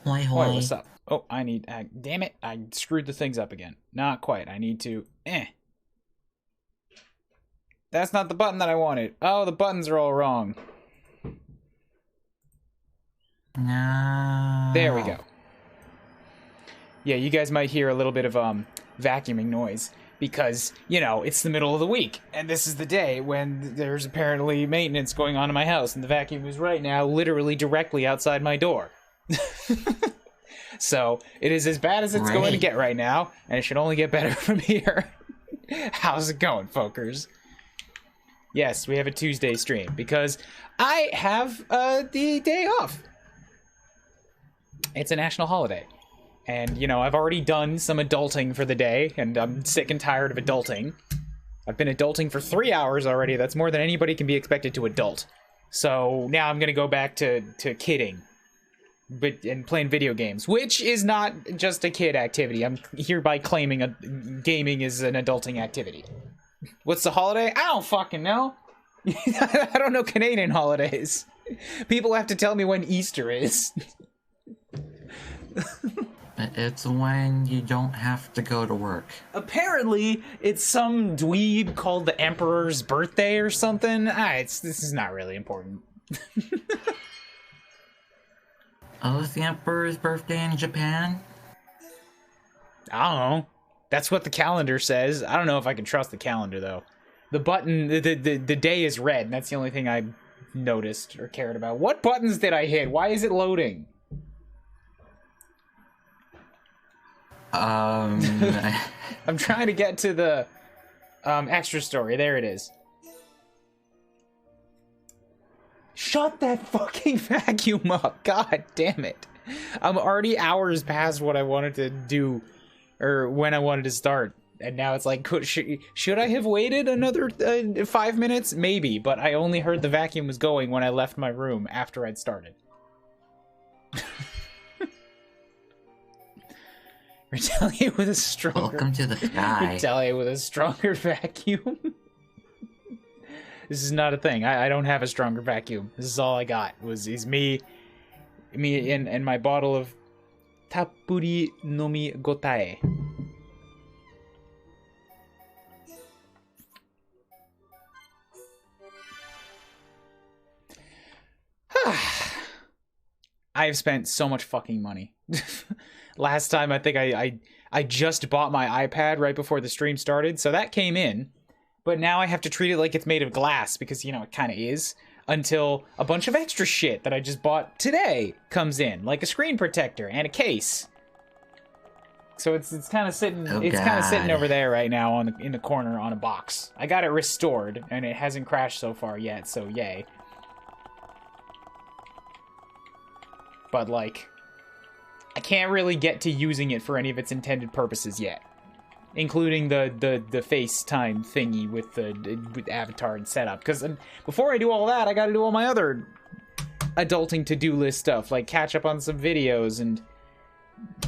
Hoi Boy, hoi. what's up? Oh, I need... damn it, I screwed the things up again. Not quite. I need to... That's not the button that I wanted. Oh, the buttons are all wrong. No. There we go. Yeah, you guys might hear a little bit of vacuuming noise because, you know, it's the middle of the week and this is the day when there's apparently maintenance going on in my house and the vacuum is right now literally directly outside my door. So, it is as bad as it's going to get right now, and it should only get better from here. How's it going, folkers? Yes, we have a Tuesday stream because I have the day off. It's a national holiday. And, you know, I've already done some adulting for the day, and I'm sick and tired of adulting. I've been adulting for 3 hours already. That's more than anybody can be expected to adult. So now I'm going to go back to kidding. And playing video games, which is not just a kid activity. I'm hereby claiming gaming is an adulting activity. What's the holiday? I don't fucking know. I don't know Canadian holidays. People have to tell me when Easter is. It's when you don't have to go to work. Apparently, it's some dweeb called the Emperor's birthday or something. This is not really important. Oh, it's the Emperor's birthday in Japan? I don't know. That's what the calendar says. I don't know if I can trust the calendar, though. The button, the day is red, and that's the only thing I noticed or cared about. What buttons did I hit? Why is it loading? I'm trying to get to the extra story. There it is. Shut that fucking vacuum up. God damn it. I'm already hours past what I wanted to do, or when I wanted to start. And now it's like, should I have waited another 5 minutes? Maybe, but I only heard the vacuum was going when I left my room after I'd started. Retaliate with a stronger... Welcome to the sky. Retaliate with a stronger vacuum. This is not a thing. I don't have a stronger vacuum. This is all I got. Is me and my bottle of Tappuri nomi gotae. I've spent so much fucking money. Last time I think I just bought my iPad right before the stream started, so that came in. But now I have to treat it like it's made of glass, because, you know, it kind of is, until a bunch of extra shit that I just bought today comes in, like a screen protector and a case. So it's kind of sitting kind of sitting over there right now in the corner on a box. I got it restored, and it hasn't crashed so far yet, so yay. But, like, I can't really get to using it for any of its intended purposes yet. Including the FaceTime thingy with avatar and setup. Because before I do all that, I gotta do all my other adulting to-do list stuff. Like catch up on some videos and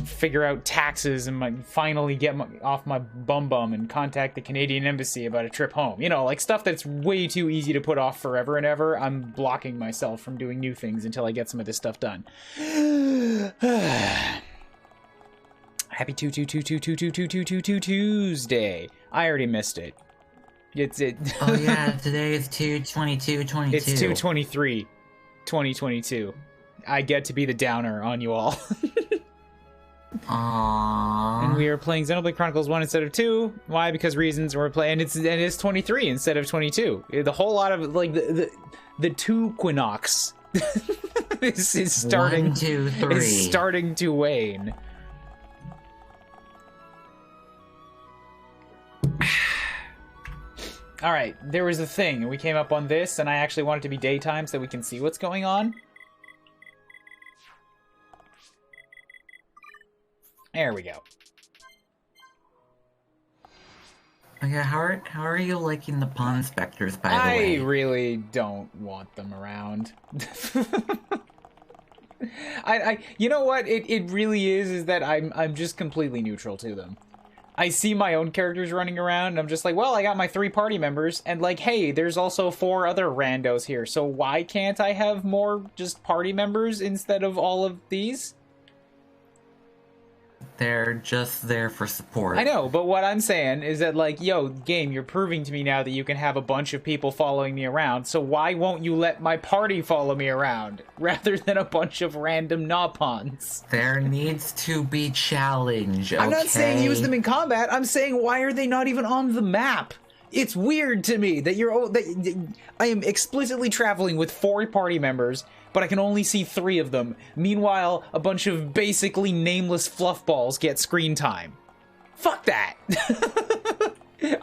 figure out taxes and finally get off my bum and contact the Canadian Embassy about a trip home. You know, like stuff that's way too easy to put off forever and ever. I'm blocking myself from doing new things until I get some of this stuff done. Happy Tuesday. I already missed it. It's it. Oh yeah, today is 2/22/22. It's 2/23/2022. I get to be the downer on you all. Aww. And we are playing Xenoblade Chronicles 1 instead of 2. Why? Because reasons. We're playing it's 23 instead of 22. The whole lot of like the two Quinox is starting 1, 2, 3. is starting to wane. Alright, there was a thing, and we came up on this, and I actually want it to be daytime so we can see what's going on. There we go. Okay, how are you liking the pawn specters, by the way? I really don't want them around. You know what? It really is that I'm just completely neutral to them. I see my own characters running around, and I'm just like, well, I got my 3 party members, and like, hey, there's also 4 other randos here, so why can't I have more just party members instead of all of these? They're just there for support. I know, but what I'm saying is that, like, yo, game, you're proving to me now that you can have a bunch of people following me around, so why won't you let my party follow me around, rather than a bunch of random Nopons? There needs to be challenge, okay? I'm not saying use them in combat, I'm saying why are they not even on the map? It's weird to me that I am explicitly traveling with 4 party members, but I can only see 3 of them. Meanwhile, a bunch of basically nameless fluffballs get screen time. Fuck that!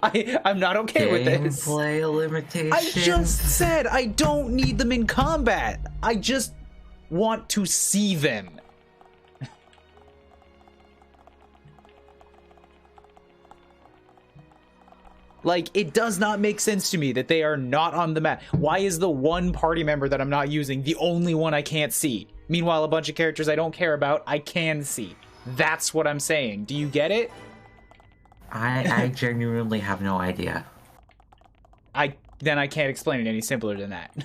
I'm not okay with this. Gameplay limitations. I just said I don't need them in combat. I just want to see them. Like, it does not make sense to me that they are not on the map. Why is the one party member that I'm not using the only one I can't see? Meanwhile, a bunch of characters I don't care about, I can see. That's what I'm saying. Do you get it? I genuinely have no idea. Then I can't explain it any simpler than that.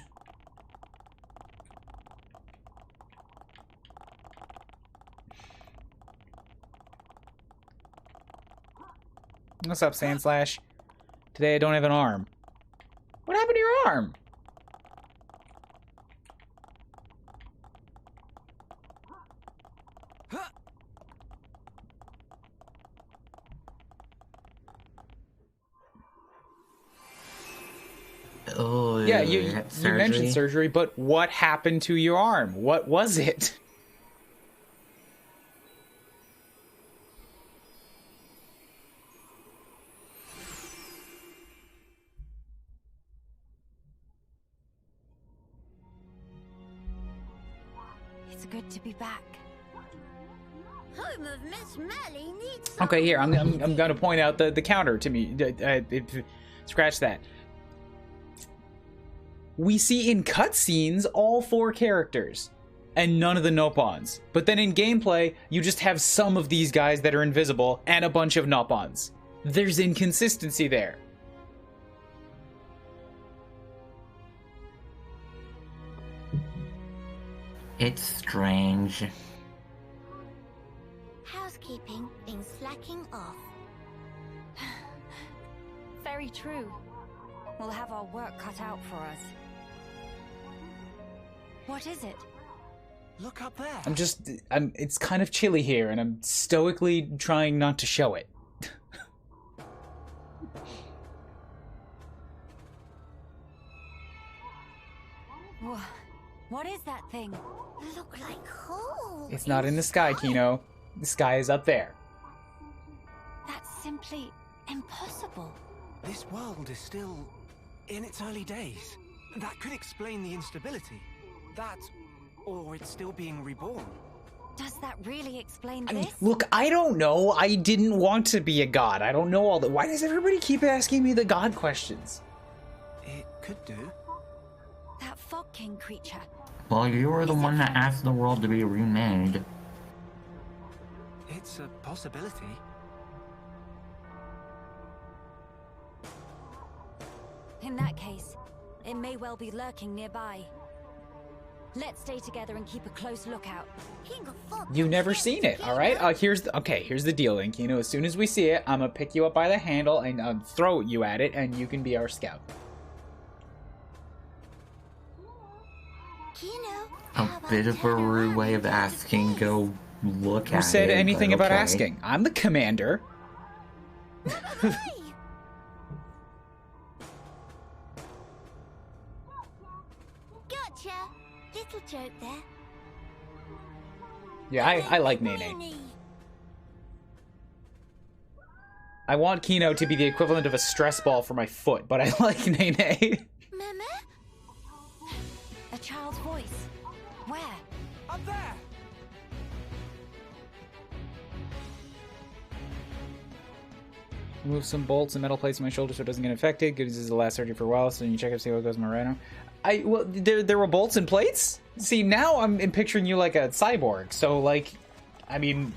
What's up, Sandslash? Today I don't have an arm. What happened to your arm? Oh, Yeah, you mentioned surgery, but what happened to your arm? What was it? It's good to be back. Home of Miss Melly needs. Okay, here I'm gonna point out the counter to me. Scratch that. We see in cutscenes all 4 characters, and none of the Nopons. But then in gameplay, you just have some of these guys that are invisible and a bunch of Nopons. There's inconsistency there. It's strange. Housekeeping been slacking off. Very true. We'll have our work cut out for us. What is it? Look up there. It's kind of chilly here, and I'm stoically trying not to show it. What is that thing? Look like holes. It's not in the sky, Kino. The sky is up there. That's simply impossible. This world is still in its early days. That could explain the instability. That, or it's still being reborn. Does that really explain I mean, this? look, I don't know. I didn't want to be a god. I don't know all that. Why does everybody keep asking me the god questions? It could do. That Fog King creature. Well, you were the one that asked the world to be remade. It's a possibility. In that case, it may well be lurking nearby. Let's stay together and keep a close lookout. King of Fog. You've never seen it, all right? Here's the deal, Link. You know, as soon as we see it, I'm gonna pick you up by the handle and throw you at it, and you can be our scout. Kino, A bit of a rude way of asking, go look at it. Who said anything but about okay. asking? I'm the commander. Gotcha. Little joke there. Yeah, I like Nene. I want Kino to be the equivalent of a stress ball for my foot, but I like Nene. Mama? A child's voice. Where? Up there! Move some bolts and metal plates on my shoulder so it doesn't get infected. Good, this is the last surgery for a while, so you check up, see what goes in my rhino. Well, there were bolts and plates? See, now I'm picturing you like a cyborg, so, like, I mean,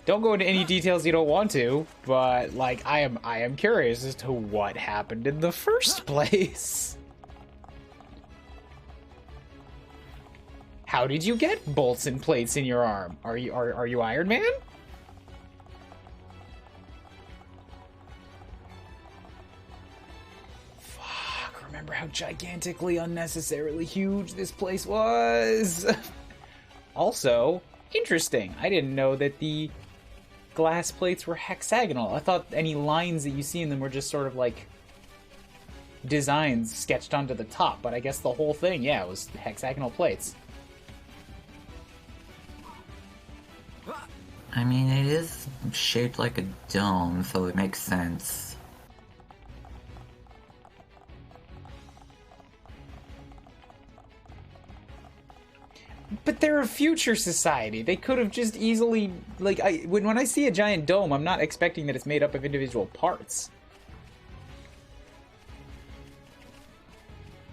don't go into any details you don't want to, but, like, I am curious as to what happened in the first place. How did you get bolts and plates in your arm? Are you Iron Man? remember how gigantically unnecessarily huge this place was. Also, interesting. I didn't know that the glass plates were hexagonal. I thought any lines that you see in them were just sort of like designs sketched onto the top, but I guess the whole thing, yeah, it was hexagonal plates. I mean, it is shaped like a dome, so it makes sense. But they're a future society. They could have just easily, like, when I see a giant dome, I'm not expecting that it's made up of individual parts.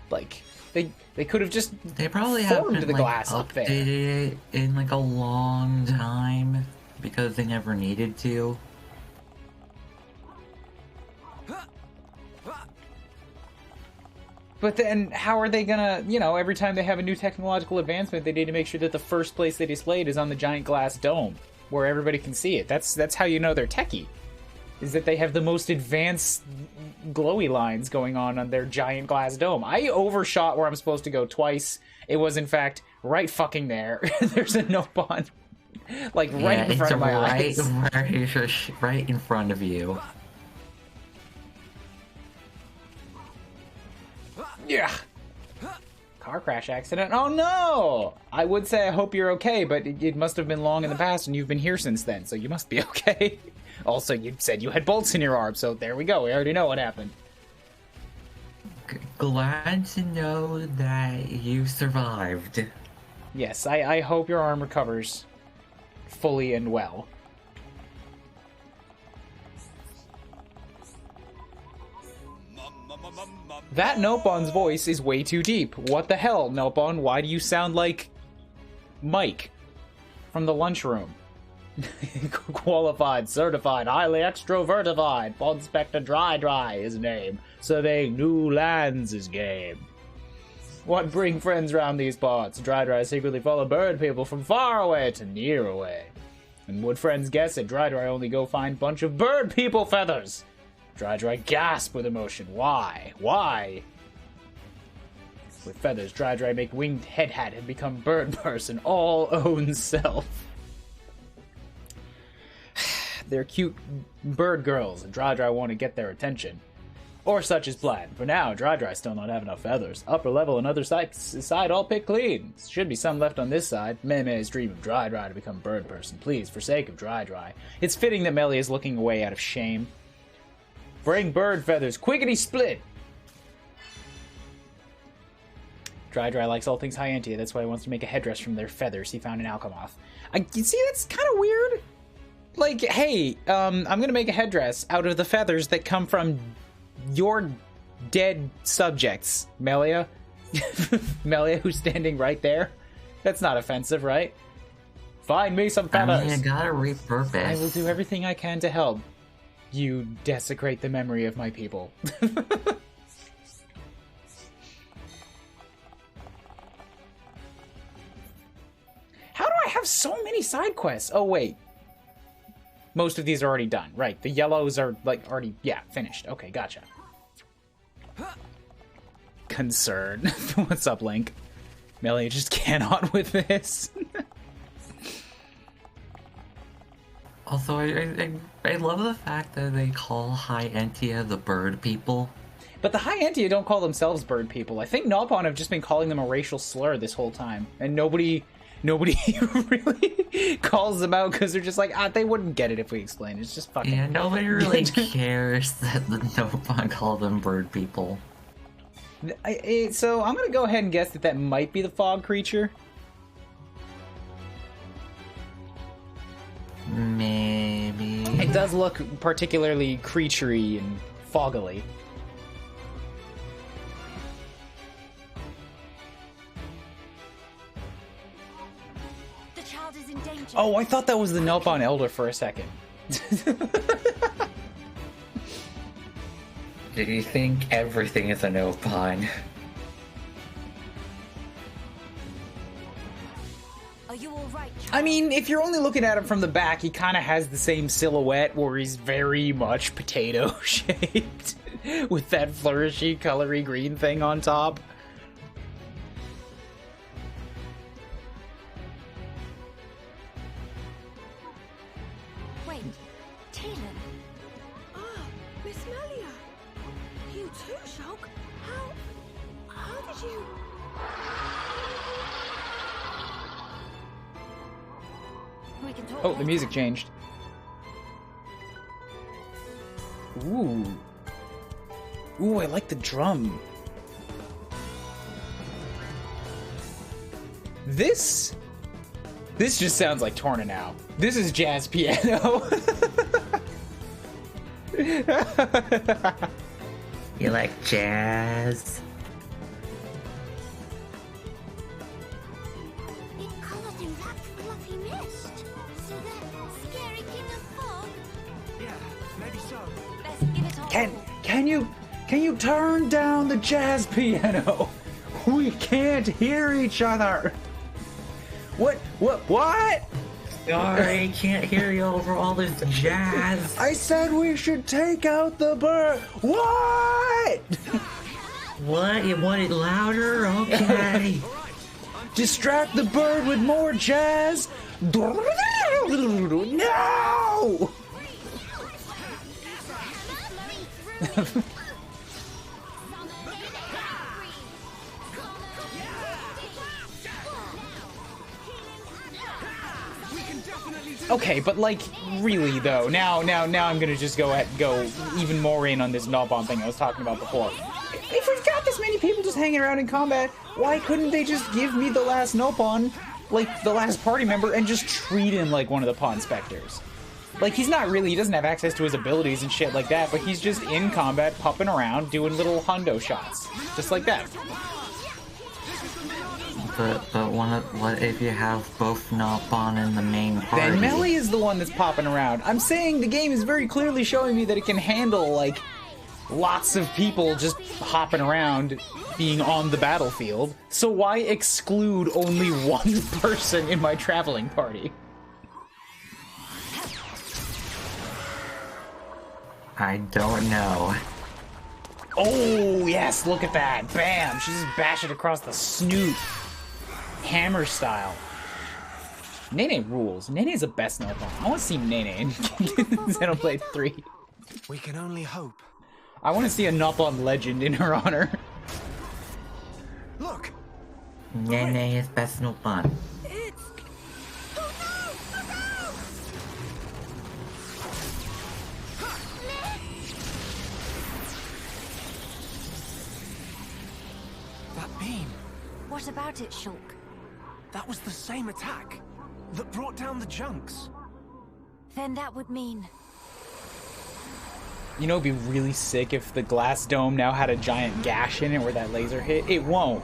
Like, they could have just They probably formed haven't the like glass up there. updated it in like a long time because they never needed to. But then, how are they gonna, you know, every time they have a new technological advancement, they need to make sure that the first place they display it is on the giant glass dome, where everybody can see it. That's how you know they're techie, is that they have the most advanced glowy lines going on their giant glass dome. I overshot where I'm supposed to go twice. It was, in fact, right fucking there. There's a Nopon, like, right in front of my eyes. Right in front of you. Yeah. Car crash accident. Oh no! I would say I hope you're okay, but it must have been long in the past and you've been here since then, so you must be okay. Also, you said you had bolts in your arm, so there we go. We already know what happened. Glad to know that you survived. Yes, I hope your arm recovers fully and well. That Nopon's voice is way too deep. What the hell, Nopon? Why do you sound like Mike from the lunchroom? Qualified, certified, highly extrovertified. Pod Inspector Dry his name. Surveying new lands his game. What bring friends round these parts? Dry secretly follow bird people from far away to near away. And would friends guess it? Dry only go find bunch of bird people feathers. Dry gasp with emotion. Why? Why? With feathers, Dry make winged head hat and become bird person, all own self. They're cute bird girls, and Dry want to get their attention. Or such is plan. For now, Dry still not have enough feathers. Upper level and other side all picked clean. Should be some left on this side. Meme's dream of Dry to become bird person. Please, for sake of Dry. It's fitting that Melee is looking away out of shame. Bring bird feathers, quickety split! Dry likes all things high Entia, that's why he wants to make a headdress from their feathers he found in Alchemoth. You see, that's kind of weird. Like, hey, I'm gonna make a headdress out of the feathers that come from your dead subjects, Melia. Melia, who's standing right there. That's not offensive, right? Find me some feathers! I mean, I gotta repurpose. I will do everything I can to help. You desecrate the memory of my people. How do I have so many side quests? Oh, wait. Most of these are already done. Right, the yellows are, like, already, yeah, finished. Okay, gotcha. Concern. What's up, Link? Melee just cannot with this. Also, I love the fact that they call High Entia the bird people. But the High Entia don't call themselves bird people. I think Nopon have just been calling them a racial slur this whole time. And nobody really calls them out because they're just like, they wouldn't get it if we explained. It's just fucking... Yeah, nobody really cares that the Nopon call them bird people. So I'm going to go ahead and guess that might be the fog creature. Maybe. It does look particularly creaturey and foggily. The child is in danger. Oh, I thought that was the Nopon Elder for a second. Do you think everything is a Nopon? Are you all right, child? I mean, if you're only looking at him from the back, he kind of has the same silhouette where he's very much potato-shaped. With that flourishy, colory green thing on top. Wait, Talon. Ah, Miss Melia. You too, Shulk. How did you... We can talk Oh, the later. music changed. Ooh. Ooh, I like the drum. This just sounds like Torna now. This is jazz piano. You like jazz? It covered in that fluffy mist. So that scary king of fog? Yeah, maybe so. Let's give it all. Can you turn down the jazz piano? We can't hear each other. What? Sorry, can't hear you over all this jazz. I said we should take out the bird. What? What? You want it louder? Okay. Distract the bird with more jazz. No! Okay, but like, really though, now I'm gonna just go even more in on this Nobon thing I was talking about before. If we've got this many people just hanging around in combat, why couldn't they just give me the last Nopon, like the last party member, and just treat him like one of the Pawn Specters? Like, he doesn't have access to his abilities and shit like that, but he's just in combat, popping around, doing little hundo shots. Just like that. But what if you have both Nopon in the main party? Then Melee is the one that's popping around. I'm saying the game is very clearly showing me that it can handle, like, lots of people just hopping around being on the battlefield. So why exclude only one person in my traveling party? I don't know. Oh, yes, look at that. Bam! She just bashed it across the snoot. Hammer style. Nene rules. Nene's the best Nopon. I want to see Nene in Xenoblade 3. We can only hope. I want to see a Nopon legend in her honor. Look! Nene is best Nopon. It's... Oh no! Look out! That beam. What about it, Shulk? That was the same attack that brought down the junks. Then that would mean... You know, it'd be really sick if the glass dome now had a giant gash in it where that laser hit. It won't,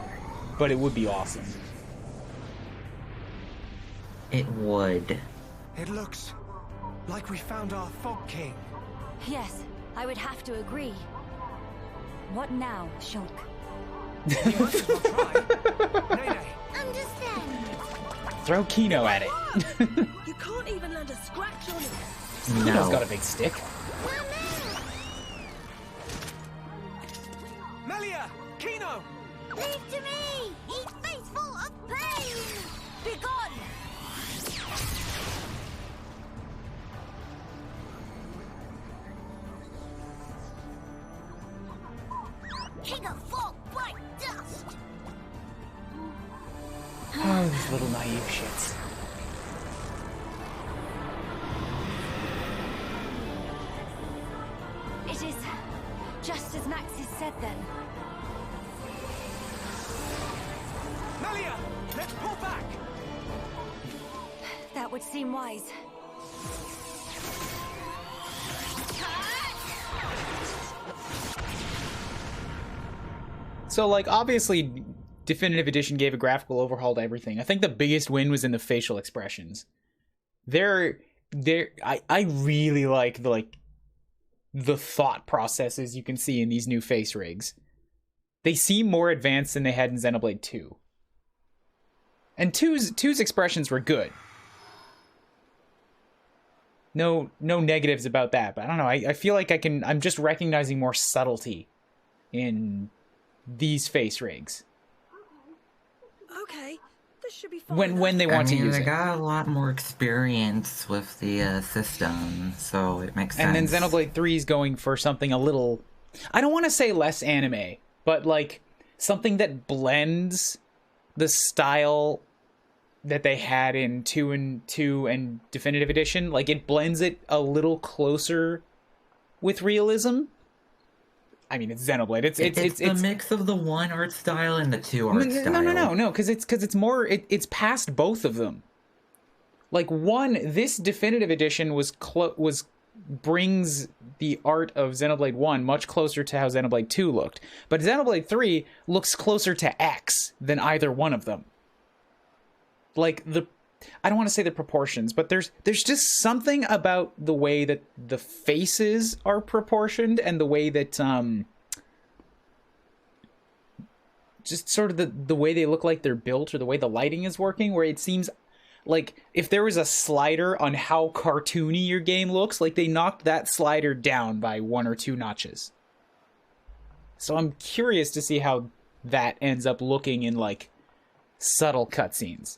but it would be awesome. It would. It looks like we found our Fog King. Yes, I would have to agree. What now, Shulk? We might as well try. Nene, Understand? Throw Kino at it. You can't even land a scratch on it. Kino's No. got a big stick. Melia! Kino! Leave to me! Eat faithful of pain! Begone! King of fog, bright dust! Oh, these little naive shits. It is just as Max has said then. Melia! Let's pull back! That would seem wise. So, like, obviously, Definitive Edition gave a graphical overhaul to everything. I think the biggest win was in the facial expressions. I really like the thought processes you can see in these new face rigs. They seem more advanced than they had in Xenoblade 2. And 2's expressions were good. no negatives about that. But I don't know. I feel like I'm just recognizing more subtlety in these face rigs. Okay, this should be fine. When they want to use they it. got a lot more experience with the system, so it makes sense. And then Xenoblade 3 is going for something a little, I don't want to say less anime, but like something that blends the style that they had in 2 and Definitive Edition. Like, it blends it a little closer with realism. I mean, it's Xenoblade. It's a mix of the 1 art style and the 2 art style. No, because it's more, it's past both of them. Like, this Definitive Edition brings the art of Xenoblade 1 much closer to how Xenoblade 2 looked. But Xenoblade 3 looks closer to X than either one of them. Like, I don't want to say the proportions, but there's just something about the way that the faces are proportioned and the way that just sort of the way they look like they're built, or the way the lighting is working, where it seems like if there was a slider on how cartoony your game looks, like they knocked that slider down by 1 or 2 notches. So I'm curious to see how that ends up looking in like subtle cutscenes.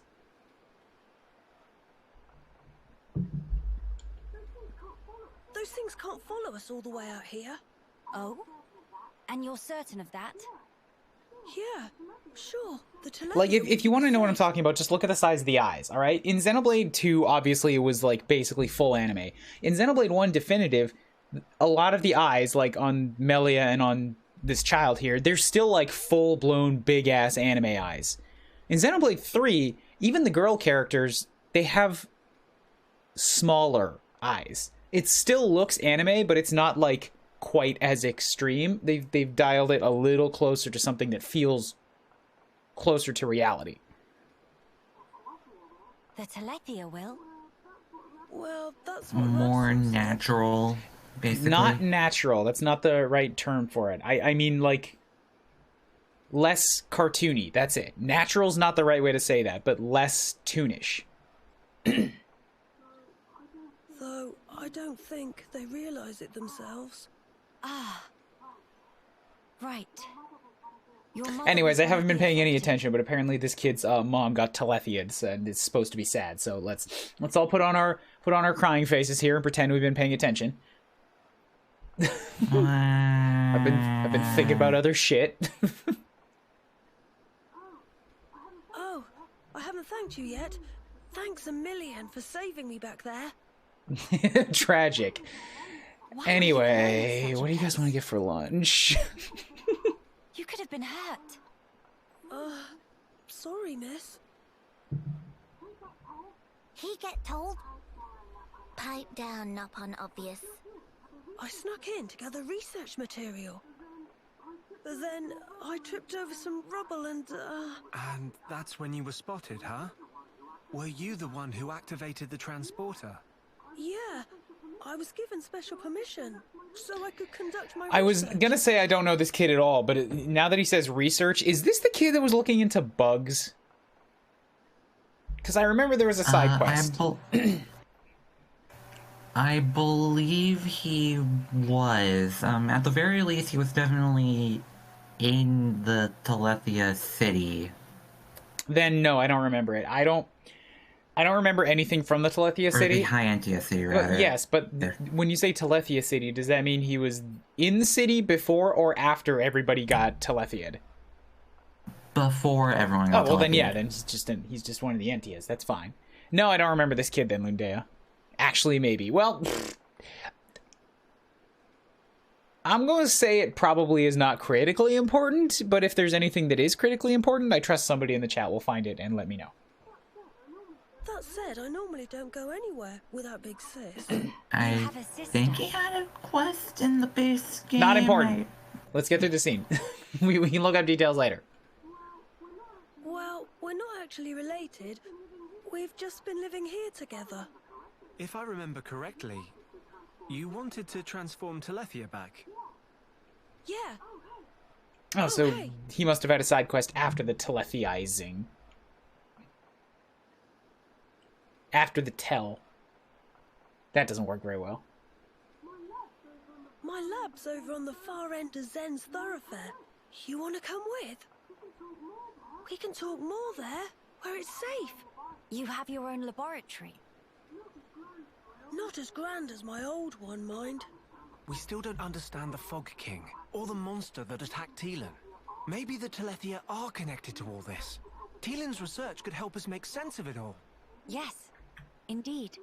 Those things can't follow us all the way out here. Oh? And you're certain of that? Yeah, sure. Like, if you want to know what I'm talking about, just look at the size of the eyes, alright? In Xenoblade 2, obviously, it was, like, basically full anime. In Xenoblade 1 Definitive, a lot of the eyes, like, on Melia and on this child here, they're still, like, full-blown, big-ass anime eyes. In Xenoblade 3, even the girl characters, they have smaller eyes. It still looks anime, but it's not, like, quite as extreme. They've dialed it a little closer to something that feels closer to reality. The Telethia will? Well, that's what more natural, basically. Not natural. That's not the right term for it. I mean, like, less cartoony. That's it. Natural's not the right way to say that, but less toonish. Though I don't think they realize it themselves. Ah. Right. Anyways, I haven't been paying any attention, but apparently this kid's mom got telethiads, and it's supposed to be sad. So let's all put on our crying faces here and pretend we've been paying attention. I've been thinking about other shit. Oh, I haven't thanked you yet. Thanks a million for saving me back there. Tragic. Anyway, what do you guys want to get for lunch? You could have been hurt. Sorry, miss. He get told? Pipe down, not obvious. I snuck in to gather research material. Then I tripped over some rubble and And that's when you were spotted, huh? Were you the one who activated the transporter? yeah, I was given special permission so I could conduct my I was research. gonna say I don't know this kid at all, but now that he says research, is this the kid that was looking into bugs? Because I remember there was a side quest. I believe he was. At the very least, he was definitely in the Telethia city. Then no, I don't remember it. I don't remember anything from the Telethia city. Or the High-Entia city, rather. Yes, but when you say Telethia city, does that mean he was in the city before or after everybody got Telethia'd? Before everyone got Oh, well then Telethia'd. yeah, then he's just one of the Entias. That's fine. No, I don't remember this kid then, Lundea. Actually, maybe. Well, I'm going to say it probably is not critically important, but if there's anything that is critically important, I trust somebody in the chat will find it and let me know. That said, I normally don't go anywhere without Big Sis. I think he had a quest in the base game. Not important. Let's get through the scene. we can look up details later. Well, we're not actually related. We've just been living here together. If I remember correctly, you wanted to transform Telethia back. Yeah. Oh, so hey. he must have had a side quest after the telethiizing. After the tell. That doesn't work very well. My lab's over on the far end of Zen's thoroughfare. You want to come with? We can talk more there, where it's safe. You have your own laboratory. Not as grand as my old one, mind. We still don't understand the Fog King, or the monster that attacked Teelan. Maybe the Telethia are connected to all this. Teelan's research could help us make sense of it all. Yes, indeed.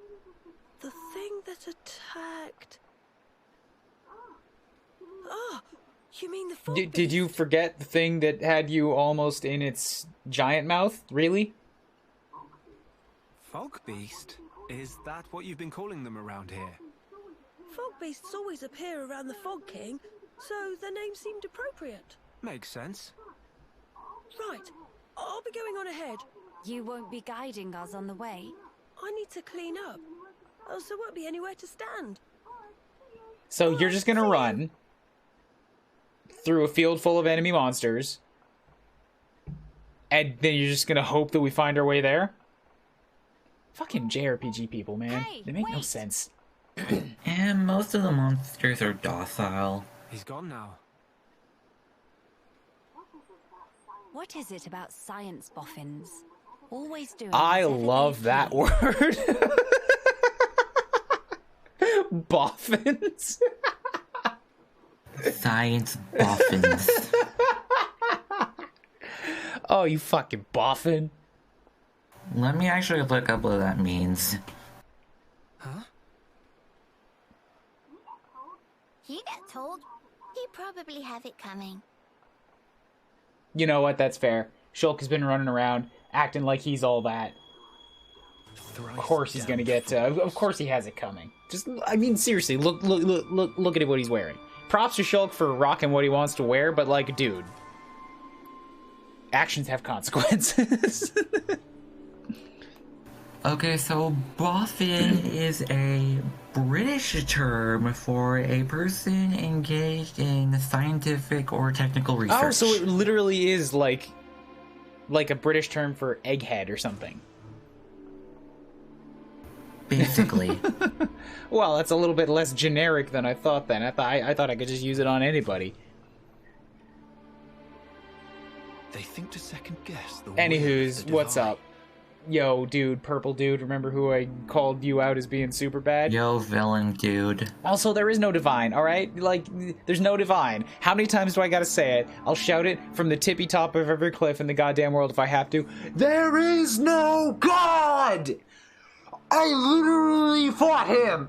The thing that attacked... Ah, you mean the fog Did you forget the thing that had you almost in its giant mouth? Really? Fog Beast? Is that what you've been calling them around here? Fog beasts always appear around the Fog King, so the name seemed appropriate. Makes sense. Right, I'll be going on ahead. You won't be guiding us on the way? I need to clean up, else there won't be anywhere to stand. So you're just gonna run through a field full of enemy monsters, and then you're just gonna hope that we find our way there? Fucking JRPG people, man. Hey, they make no wait. sense. And most of the monsters are docile. He's gone now. What is it about science boffins? Always doing I whatever love they that please. word. Boffins. Science boffins. Oh, you fucking boffin. Let me actually look up what that means. Huh? He got told. He probably have it coming. You know what? That's fair. Shulk has been running around acting like he's all that. Of course he's gonna get. Of course he has it coming. Just, I mean, seriously, look at what he's wearing. Props to Shulk for rocking what he wants to wear, but like, dude, actions have consequences. Okay, so boffin is a British term for a person engaged in scientific or technical research. Oh, so it literally is like a British term for egghead or something. Basically. Well, that's a little bit less generic than I thought then. I thought I could just use it on anybody. They think to second guess the Anywho's, what's up? Yo, dude, purple dude, remember who I called you out as being super bad? Yo, villain dude. Also, there is no divine, alright? Like, there's no divine. How many times do I gotta say it? I'll shout it from the tippy top of every cliff in the goddamn world if I have to. There is no God! I literally fought him!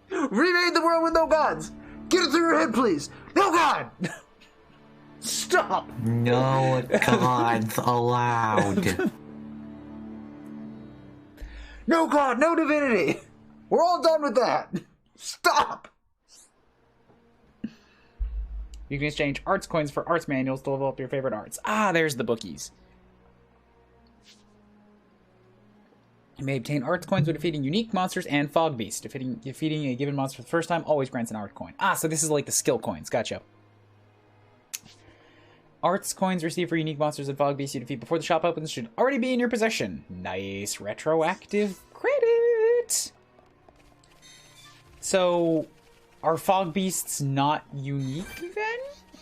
Remade the world with no gods! Get it through your head, please! No God! Stop! No gods allowed. No God, no divinity! We're all done with that! Stop! You can exchange arts coins for arts manuals to level up your favorite arts. Ah, there's the bookies. You may obtain arts coins when defeating unique monsters and fog beasts. Defeating a given monster for the first time always grants an art coin. Ah, so this is like the skill coins. Gotcha. Arts coins received for unique monsters and fog beasts you defeat before the shop opens should already be in your possession. Nice retroactive credit. So, are fog beasts not unique then?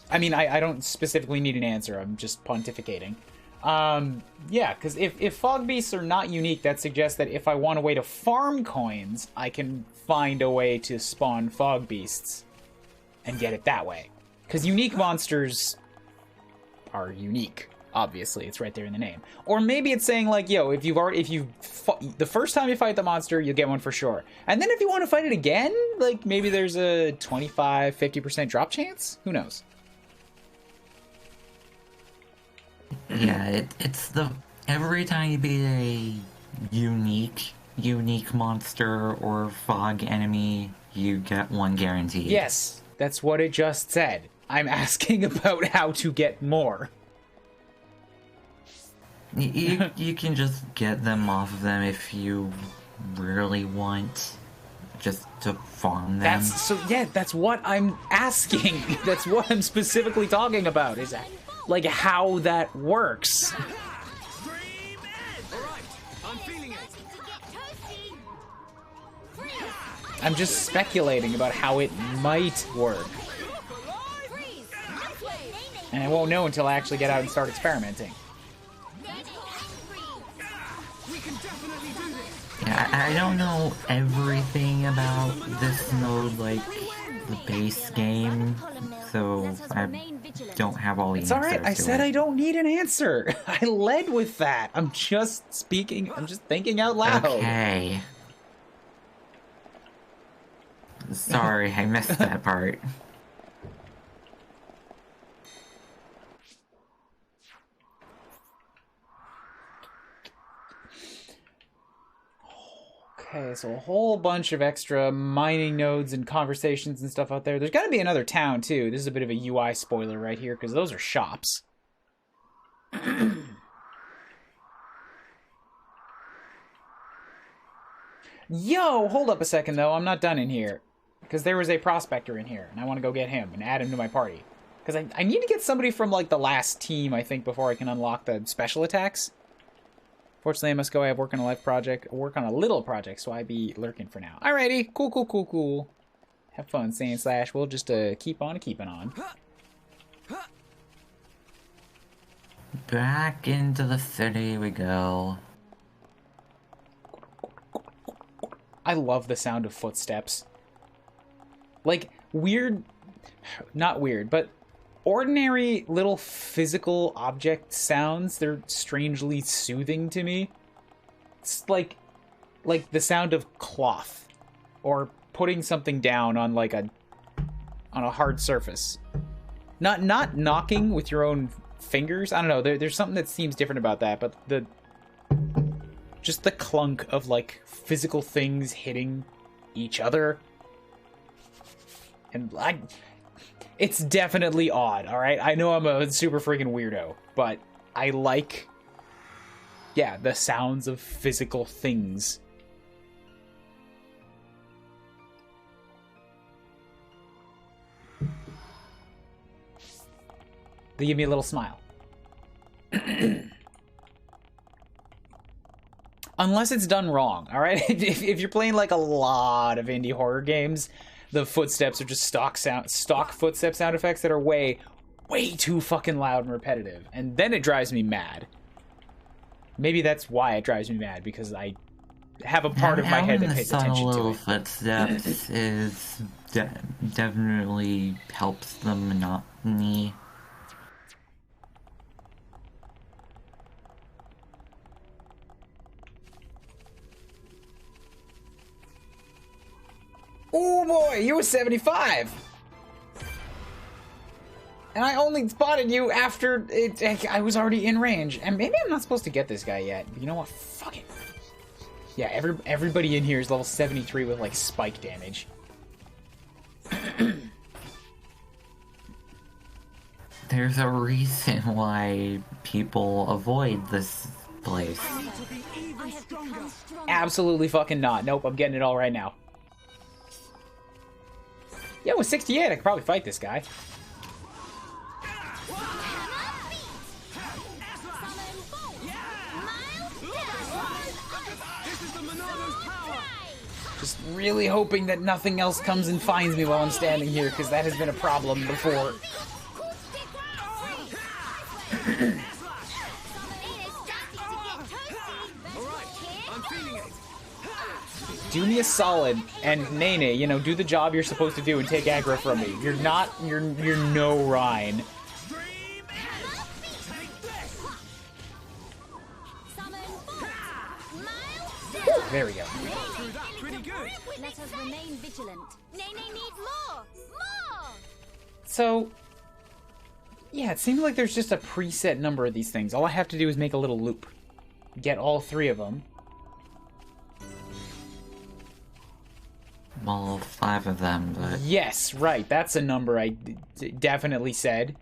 I mean, I don't specifically need an answer. I'm just pontificating. Yeah, because if fog beasts are not unique, that suggests that if I want a way to farm coins, I can find a way to spawn fog beasts and get it that way. Because unique monsters are unique. Obviously, it's right there in the name. Or maybe it's saying like, yo, the first time you fight the monster, you'll get one for sure. And then if you want to fight it again, like maybe there's a 25-50% drop chance. Who knows? Yeah, it's the every time you beat a unique monster or fog enemy, you get one guaranteed. Yes, that's what it just said. I'm asking about how to get more. You can just get them off of them if you really want, just to farm them. That's what I'm asking. That's what I'm specifically talking about. Is that like how that works? Alright, I'm feeling it. To get toasty. Freeze! I'm just speculating about how it might work. And I won't know until I actually get out and start experimenting. Yeah, I don't know everything about this mode, like the base game, so I don't have all the answers. It's alright, I said it. I don't need an answer. I led with that. I'm just speaking, I'm just thinking out loud. Okay. Sorry, I missed that part. Okay, so a whole bunch of extra mining nodes and conversations and stuff out there. There's got to be another town, too. This is a bit of a UI spoiler right here, because those are shops. Yo, hold up a second, though. I'm not done in here. Because there was a prospector in here, and I want to go get him and add him to my party. Because I need to get somebody from, like, the last team, I think, before I can unlock the special attacks. Fortunately, I must go. I have work on a little project, so I be lurking for now. Alrighty, cool. Have fun, saying slash. We'll just keep on keeping on. Back into the city we go. I love the sound of footsteps. Like, weird... Not weird, but ordinary little physical object sounds, they're strangely soothing to me. It's like the sound of cloth. Or putting something down on, like, on a hard surface. Not knocking with your own fingers. I don't know, there's something that seems different about that, but just the clunk of, like, physical things hitting each other. And it's definitely odd, alright? I know I'm a super freaking weirdo, but I like, yeah, the sounds of physical things. They give me a little smile. Unless it's done wrong, alright? If you're playing like a lot of indie horror games, the footsteps are just stock footstep sound effects that are way too fucking loud and repetitive. And then it drives me mad. Maybe that's why it drives me mad, because I have a part of my head that pays attention to little it. footsteps is definitely helps the monotony. Oh boy, you were 75! And I only spotted you after I was already in range. And maybe I'm not supposed to get this guy yet. But you know what? Fuck it. Yeah, everybody in here is level 73 with, like, spike damage. There's a reason why people avoid this place. Absolutely fucking not. Nope, I'm getting it all right now. Yeah, with 68, I could probably fight this guy. Just really hoping that nothing else comes and finds me while I'm standing here, because that has been a problem before. Do me a solid, and Nene, you know, do the job you're supposed to do and take aggro from me. You're no Rhine. There we go. Let us remain vigilant. Nene needs more! More! So, yeah, it seems like there's just a preset number of these things. All I have to do is make a little loop. Get all 3 of them. Well, 5 of them, but... Yes, right. That's a number I definitely said.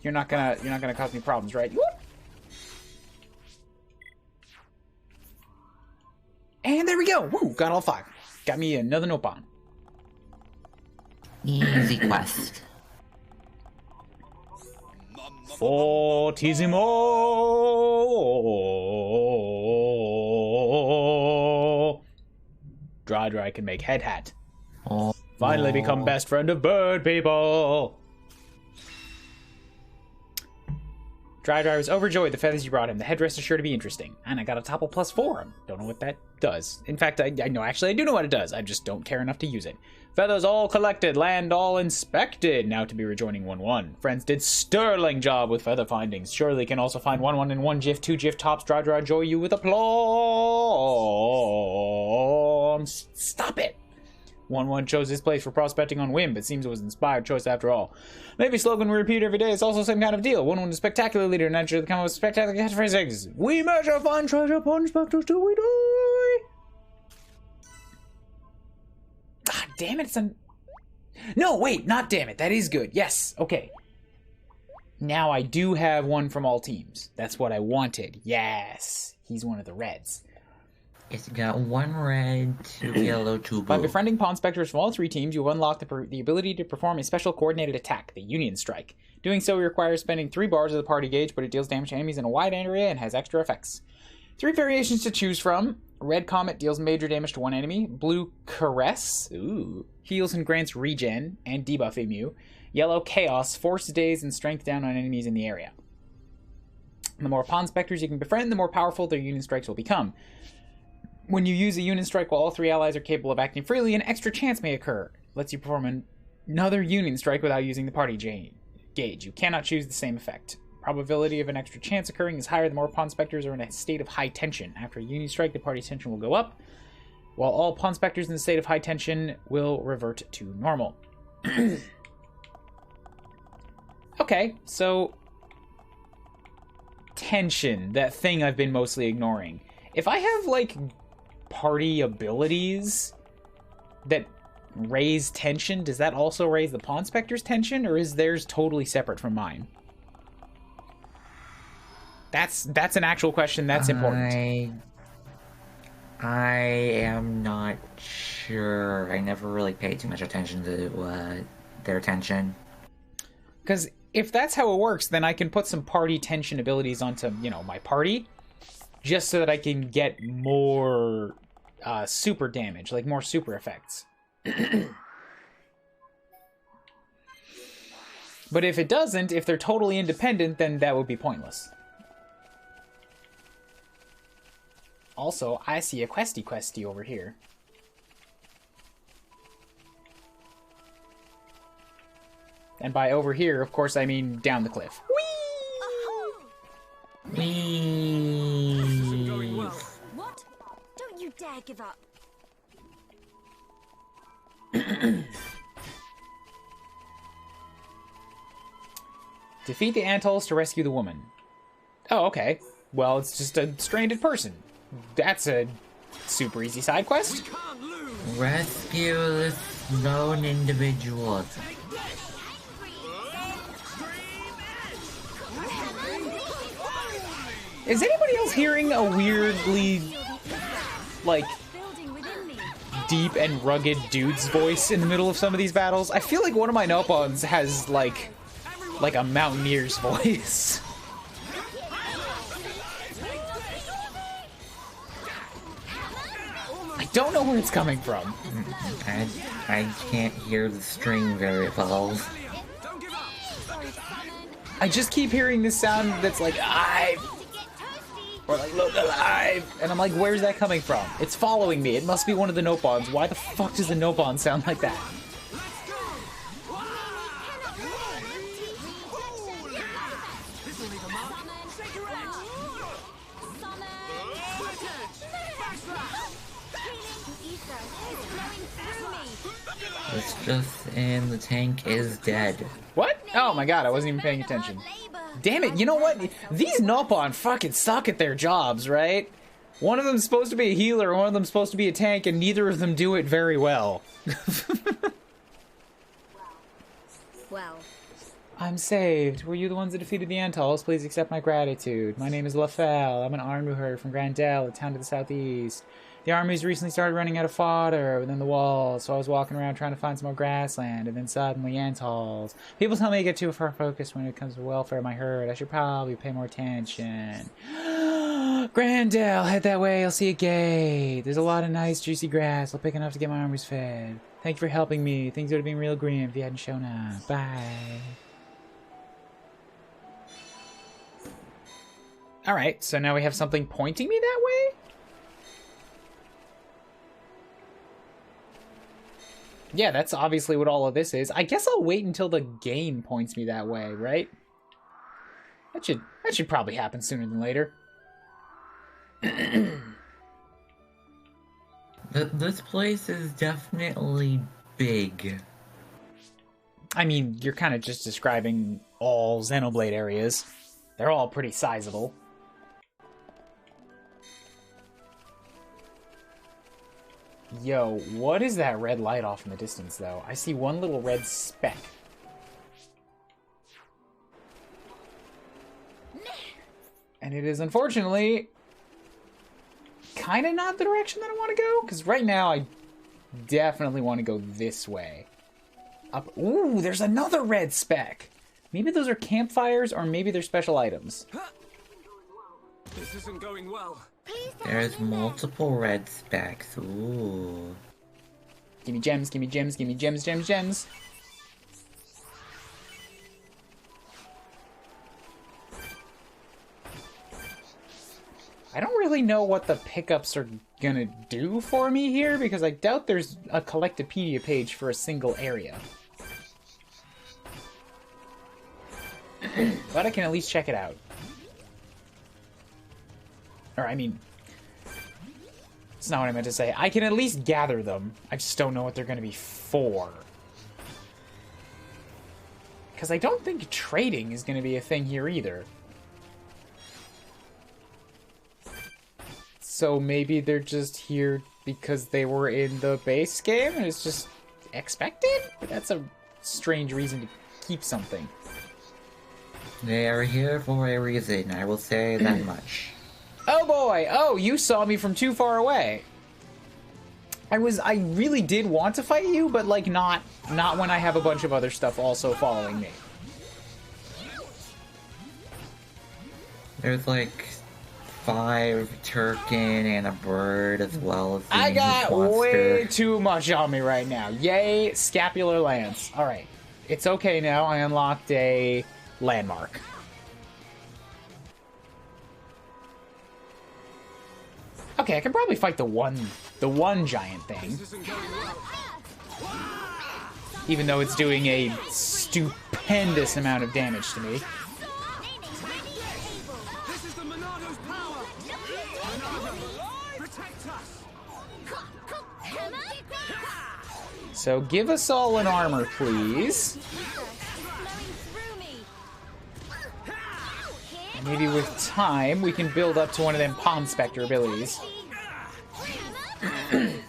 You're not gonna cause me problems, right? Whoop. And there we go. Woo, got all 5. Got me another Nopon. Easy quest. Fortissimo. Dry can make head hat. Oh. Finally become best friend of bird people. Dry was overjoyed the feathers you brought him. The headdress is sure to be interesting. And I got a topple plus for him. Don't know what that does. In fact, I know, actually, I do know what it does. I just don't care enough to use it. Feathers all collected, land all inspected. Now to be rejoining 1-1. Friends did sterling job with feather findings. Surely can also find 1-1 in 1 GIF, 2 GIF tops. Dry joy you with applause. Stop it. 1-1 chose this place for prospecting on whim, but seems it was an inspired choice after all. Maybe slogan we repeat every day. It's also the same kind of deal. 1-1 is spectacular leader, naturally come with spectacular catchphrases. We measure find treasure upon specters till we die. God damn it, No, wait, not damn it. That is good. Yes, okay. Now I do have one from all teams. That's what I wanted. Yes, he's one of the reds. It's got 1 red, 2 yellow, 2 blue. By befriending Pawn Specters from all 3 teams, you unlock the ability to perform a special coordinated attack, the Union Strike. Doing so requires spending 3 bars of the party gauge, but it deals damage to enemies in a wide area and has extra effects. 3 variations to choose from. Red Comet deals major damage to 1 enemy. Blue Caress heals and grants regen and debuff Emu. Yellow Chaos forces daze and strength down on enemies in the area. The more Pawn Specters you can befriend, the more powerful their Union Strikes will become. When you use a Union Strike while all 3 allies are capable of acting freely, an extra chance may occur. It lets you perform another Union Strike without using the party gauge. You cannot choose the same effect. Probability of an extra chance occurring is higher the more Pawn Specters are in a state of high tension. After a Union Strike, the party's tension will go up, while all Pawn Specters in the state of high tension will revert to normal. Okay, so tension, that thing I've been mostly ignoring. If I have, like, party abilities that raise tension, does that also raise the Pawn Specter's tension, or is theirs totally separate from mine? That's an actual question that's important. I am not sure. I never really paid too much attention to their tension. Because if that's how it works, then I can put some party tension abilities onto, my party, just so that I can get more super damage, like more super effects. But if it doesn't, if they're totally independent, then that would be pointless. Also, I see a questy over here. And by over here, of course, I mean down the cliff. Whee! Whee! What? Don't you dare give up. Defeat the Antols to rescue the woman. Oh, okay. Well, it's just a stranded person. That's a super easy side quest. Rescue this known individual. Is anybody else hearing a weirdly, like, deep and rugged dude's voice in the middle of some of these battles? I feel like one of my Nopons has, like a mountaineer's voice. I don't know where it's coming from. I can't hear the string very well. I just keep hearing this sound that's like, or like, look alive. And I'm like, where's that coming from? It's following me. It must be one of the Nopons. Why the fuck does the Nopon sound like that? It's just in the tank is dead. What? Oh my god, I wasn't even paying attention. Damn it, you know what? These Nopon fucking suck at their jobs, right? One of them's supposed to be a healer, one of them's supposed to be a tank, and neither of them do it very well. Well. I'm saved. Were you the ones that defeated the Antols? Please accept my gratitude. My name is LaFell. I'm an armed herd from Grandel, a town to the southeast. The army's recently started running out of fodder within the walls, so I was walking around trying to find some more grassland, and then suddenly ants halls. People tell me I get too far focused when it comes to welfare of my herd. I should probably pay more attention. Grandel, head that way. I'll see a gate. There's a lot of nice, juicy grass. I'll pick enough to get my armies fed. Thank you for helping me. Things would have been real grim if you hadn't shown up. Bye. Alright, so now we have something pointing me that way? Yeah, that's obviously what all of this is. I guess I'll wait until the game points me that way, right? That should probably happen sooner than later. This place is definitely big. I mean, you're kind of just describing all Xenoblade areas. They're all pretty sizable. Yo, what is that red light off in the distance, though? I see one little red speck. And it is, unfortunately, kind of not the direction that I want to go. Because right now, I definitely want to go this way. Up. Ooh, there's another red speck. Maybe those are campfires, or maybe they're special items. This isn't going well. There's multiple red specks. Ooh. Gimme gems, gimme gems, gimme gems, gems, gems. I don't really know what the pickups are gonna do for me here, because I doubt there's a Collectopedia page for a single area. But I can at least check it out. Or, I mean, it's not what I meant to say. I can at least gather them. I just don't know what they're going to be for. Because I don't think trading is going to be a thing here either. So maybe they're just here because they were in the base game and it's just expected? That's a strange reason to keep something. They are here for a reason, I will say that much. Oh boy! Oh, you saw me from too far away. I really did want to fight you, but like not when I have a bunch of other stuff also following me. There's like 5 turkin and a bird as well as the I got monster. way too much on me right now. Yay, scapular lance. Alright. It's okay now. I unlocked a landmark. Okay, I can probably fight the one giant thing. Even though it's doing a stupendous amount of damage to me. This is the Monado's power. Monado, protect us. So give us all an armor, please. And maybe with time, we can build up to one of them Palm Spectre abilities. I'm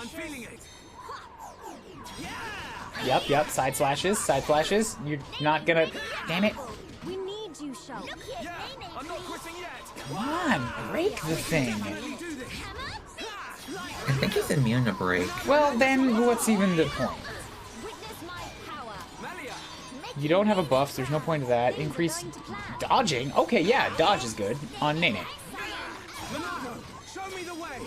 feeling it. Yep, side flashes. You're not gonna... Damn it. We need you, Shulk. Yeah, I'm not quitting yet. Come on, break the thing. Do this. I think he's immune to break. Well, then, what's even the point? Witness my power. Melia, You don't have a buff, so there's no point to that. Increase dodging? Okay, yeah, dodge is good on Nene. Monado, show me the way.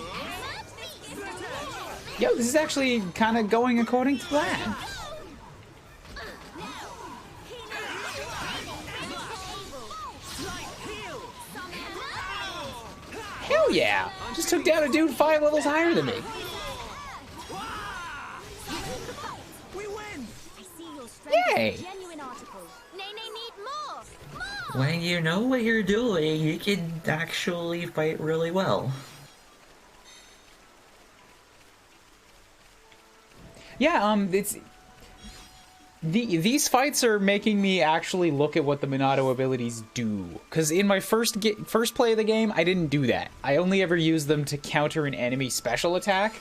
Yo, this is actually kind of going according to plan. Hell yeah! Just took down a dude 5 levels higher than me. We win. I see your strength Yay! is a genuine article. Nene need more. When you know what you're doing, you can actually fight really well. Yeah, it's... These fights are making me actually look at what the Monado abilities do. Because in my first play of the game, I didn't do that. I only ever used them to counter an enemy special attack,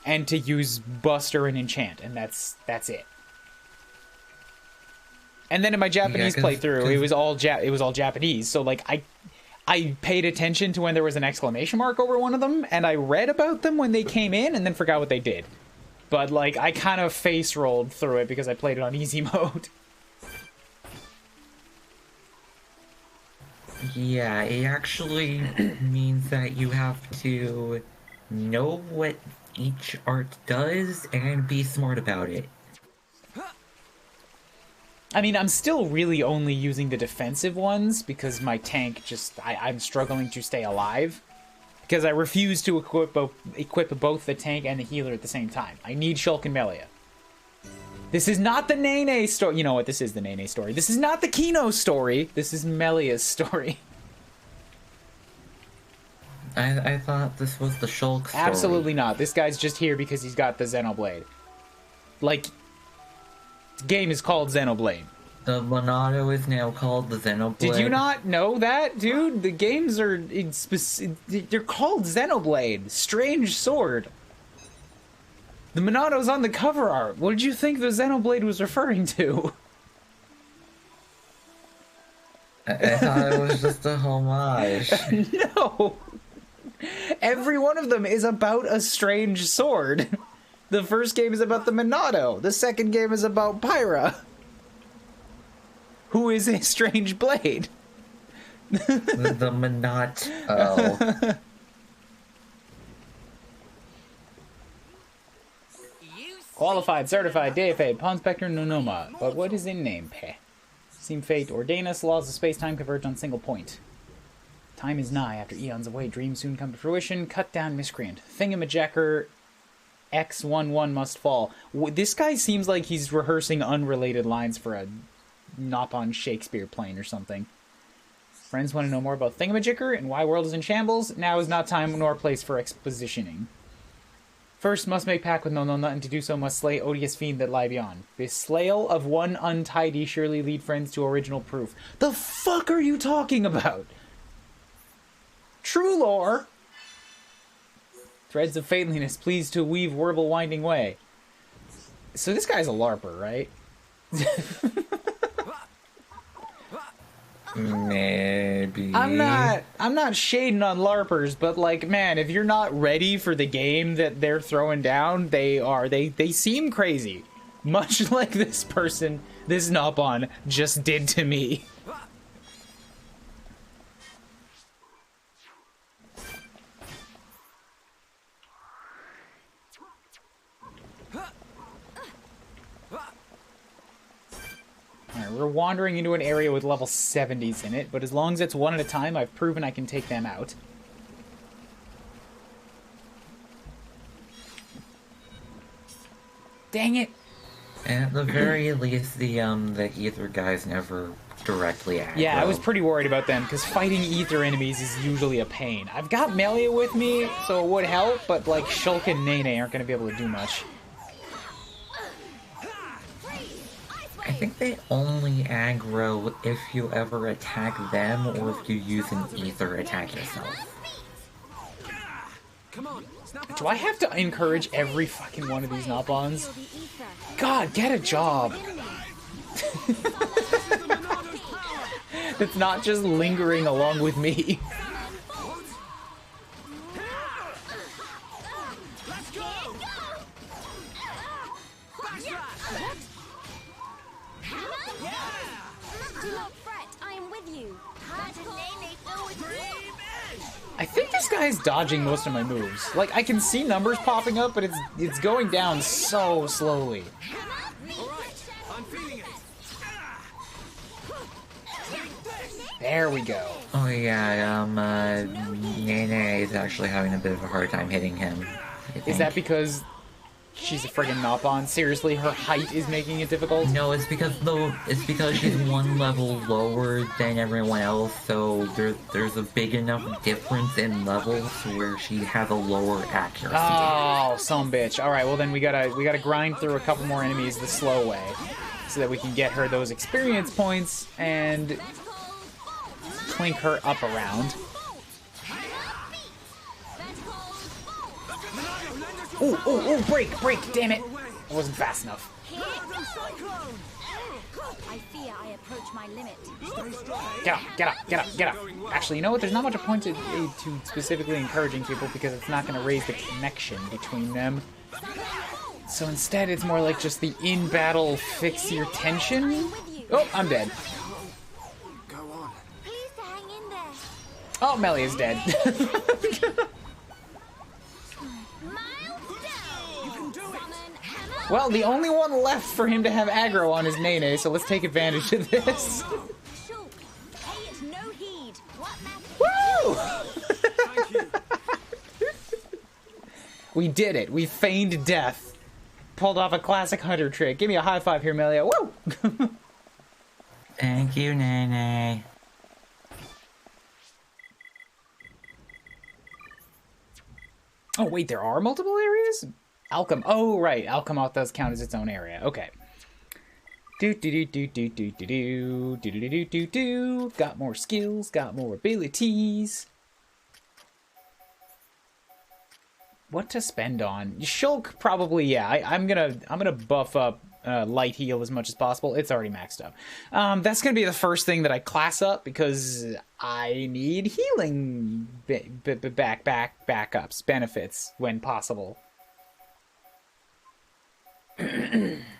and to use Buster and Enchant, and that's it. And then in my Japanese playthrough, it was all Japanese, so like I paid attention to when there was an exclamation mark over one of them, and I read about them when they came in, and then forgot what they did. But, like, I kind of face rolled through it because I played it on easy mode. Yeah, it actually means that you have to know what each art does and be smart about it. I mean, I'm still really only using the defensive ones because my tank just... I'm struggling to stay alive. Because I refuse to equip both the tank and the healer at the same time. I need Shulk and Melia. This is not the Nene story. You know what? This is the Nene story. This is not the Kino story. This is Melia's story. I thought this was the Shulk story. Absolutely not. This guy's just here because he's got the Xenoblade. Like, the game is called Xenoblade. The Monado is now called the Xenoblade. Did you not know that, dude? The games are... they're called Xenoblade. Strange sword. The Monado's on the cover art. What did you think the Xenoblade was referring to? I thought it was just a homage. No! Every one of them is about a strange sword. The first game is about the Monado. The second game is about Pyra, who is a strange blade. the Monato. Qualified, certified, DFA, Pawn Spectre, Nonoma. But what is in name? Peh. Seem fate ordain us, laws of space-time converge on single point. Time is nigh, after eons away, dreams soon come to fruition, cut down miscreant. Thingamajacker X11 must fall. This guy seems like he's rehearsing unrelated lines for a Nopon Shakespeare plane or something. Friends want to know more about Thingamajicker and why world is in shambles? Now is not time nor place for expositioning. First must make pact with Nonona, and to do so must slay odious fiend that lie beyond. The slayal of one untidy surely lead friends to original proof. The fuck are you talking about? True lore! Threads of fateliness, pleased to weave warble winding way. So this guy's a LARPer, right? Maybe. I'm not shading on LARPers, but like, man, if you're not ready for the game that they're throwing down, they seem crazy. Much like this person, this Nopon, just did to me. Alright, we're wandering into an area with level 70s in it, but as long as it's one at a time, I've proven I can take them out. Dang it! And at the very least, the Ether guys never directly aggro. Yeah, I was pretty worried about them, because fighting Ether enemies is usually a pain. I've got Melia with me, so it would help, but like, Shulk and Nene aren't going to be able to do much. I think they only aggro if you ever attack them or if you use an Ether attack yourself. Do I have to encourage every fucking one of these Nopons? God, get a job! It's not just lingering along with me. I think this guy's dodging most of my moves. Like, I can see numbers popping up, but it's going down so slowly. There we go. Oh yeah, Nene is actually having a bit of a hard time hitting him. Is that because she's a friggin' Nopon? Seriously, her height is making it difficult? No, it's because she's one level lower than everyone else, so there's a big enough difference in levels where she has a lower accuracy. Oh, some bitch. Alright, well then we gotta grind through a couple more enemies the slow way, so that we can get her those experience points and clink her up around. Ooh, break, damn it! I wasn't fast enough. I fear I approach my limit. Get up, get up, get up, get up. Actually, you know what? There's not much point to specifically encouraging people because it's not going to raise the connection between them. So instead, it's more like just the in-battle fix your tension. Oh, I'm dead. Go on. Please hang in there. Oh, Melly is dead. Well, the only one left for him to have aggro on is Nene, so let's take advantage of this. Shulk, pay it no heed. What matters? Woo! Thank you. We did it. We feigned death. Pulled off a classic hunter trick. Give me a high five here, Melia. Woo! Thank you, Nene. Oh, wait, there are multiple areas? Oh, right. Alchemoth does count as its own area. Okay. Do. Got more skills, got more abilities. What to spend on? Shulk, probably, yeah. I'm gonna buff up light heal as much as possible. It's already maxed up. That's gonna be the first thing that I class up because I need healing backups, benefits when possible.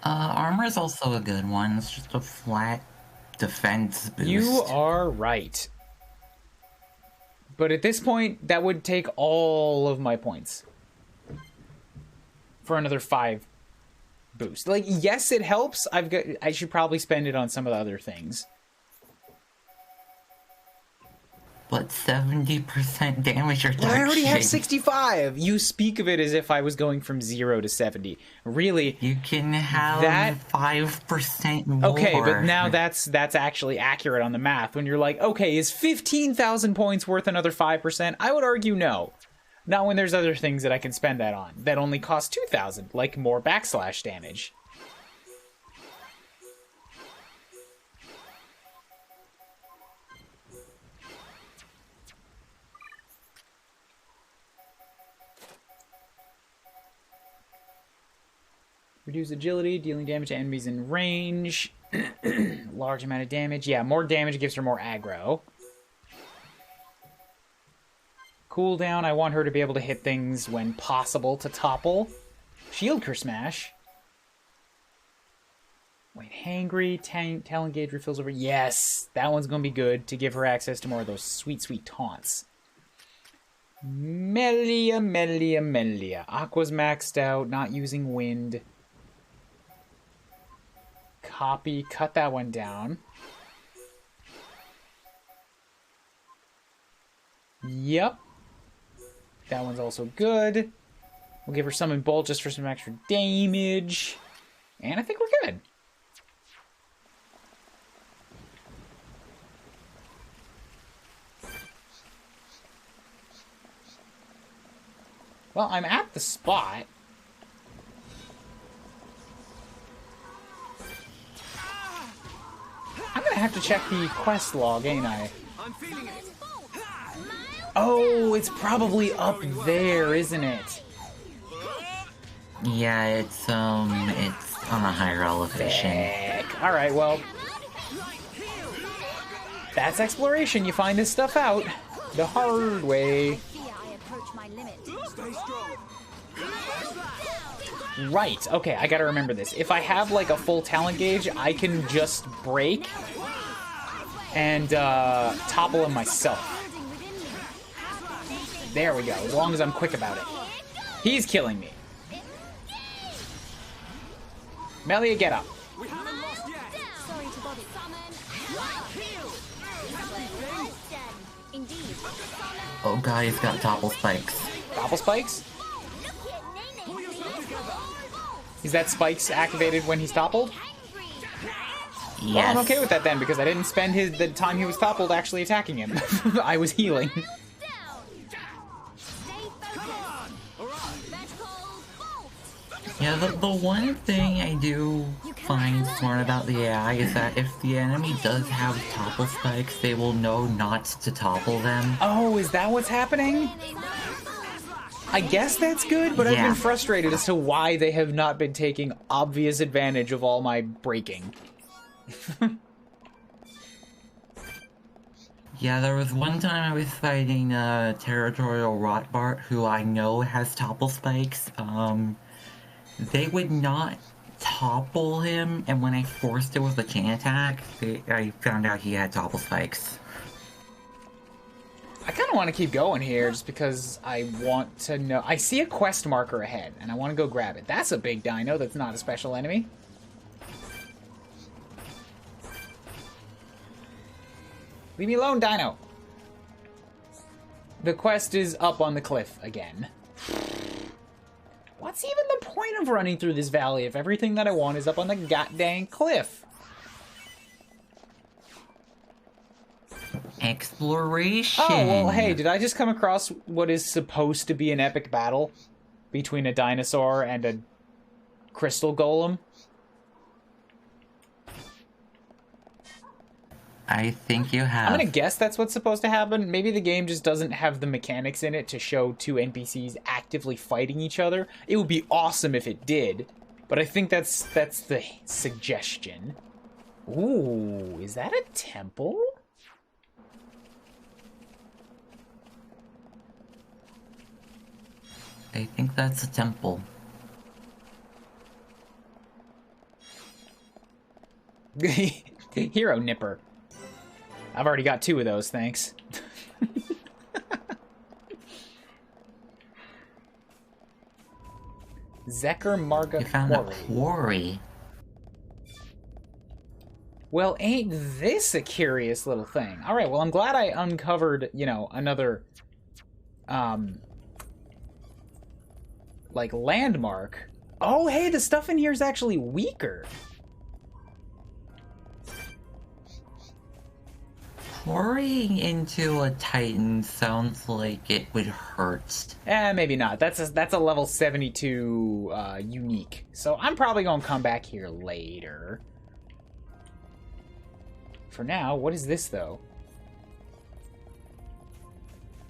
Armor is also a good one. It's just a flat defense boost. You are right. But at this point, that would take all of my points. For another 5 boost. Like, yes, it helps. I should probably spend it on some of the other things. But 70% damage reduction. Well, I already have 65. You speak of it as if I was going from 0 to 70. Really? You can have that 5% more. Okay, but now that's actually accurate on the math. When you're like, okay, is 15,000 points worth another 5%? I would argue no. Not when there's other things that I can spend that on that only cost 2,000, like more backslash damage. Reduce agility, dealing damage to enemies in range. Large amount of damage. Yeah, more damage gives her more aggro. Cooldown, I want her to be able to hit things when possible to topple. Shield Cur Smash. Wait, Hangry, Talon Gauge refills over. Yes, that one's going to be good to give her access to more of those sweet, sweet taunts. Melia. Aqua's maxed out, not using wind. Copy, cut that one down. Yep. That one's also good. We'll give her Summon Bolt just for some extra damage. And I think we're good. Well, I'm at the spot. I'm gonna have to check the quest log, ain't I? I'm feeling it. Oh, it's probably up there, isn't it? Yeah, it's on a higher elevation. Heck. All right, well, that's exploration. You find this stuff out the hard way. Stay strong. Right. Okay, I gotta remember this. If I have like a full talent gauge, I can just break and topple him myself. There we go, as long as I'm quick about it. He's killing me. Melia, get up. We haven't lost yet. Sorry to bother. Indeed. Oh god, he's got topple spikes. Topple spikes? Is that spikes activated when he's toppled? Yes. Well, I'm okay with that then, because I didn't spend the time he was toppled actually attacking him. I was healing. Yeah, the one thing I do find smart about the AI is that if the enemy does have topple spikes, they will know not to topple them. Oh, is that what's happening? I guess that's good, but I've Yeah. been frustrated as to why they have not been taking obvious advantage of all my breaking. Yeah, there was one time I was fighting a territorial Rotbart who I know has topple spikes. They would not topple him, and when I forced it with a chain attack, I found out he had topple spikes. I kind of want to keep going here just because I want to know. I see a quest marker ahead, and I want to go grab it. That's a big dino that's not a special enemy. Leave me alone, dino. The quest is up on the cliff again. What's even the point of running through this valley if everything that I want is up on the goddamn cliff? Exploration! Oh, well, hey, did I just come across what is supposed to be an epic battle between a dinosaur and a crystal golem? I think you have. I'm gonna guess that's what's supposed to happen. Maybe the game just doesn't have the mechanics in it to show two NPCs actively fighting each other. It would be awesome if it did, but I think that's the suggestion. Ooh, is that a temple? I think that's a temple. Hero Nipper. I've already got 2 of those, thanks. Zeker Marga You found Quarry. a quarry. Well, ain't this a curious little thing? Alright, well, I'm glad I uncovered, you know, another, like, landmark. Oh, hey, the stuff in here is actually weaker. Quarrying into a Titan sounds like it would hurt. Maybe not. That's a level 72 unique. So I'm probably gonna come back here later. For now, what is this though?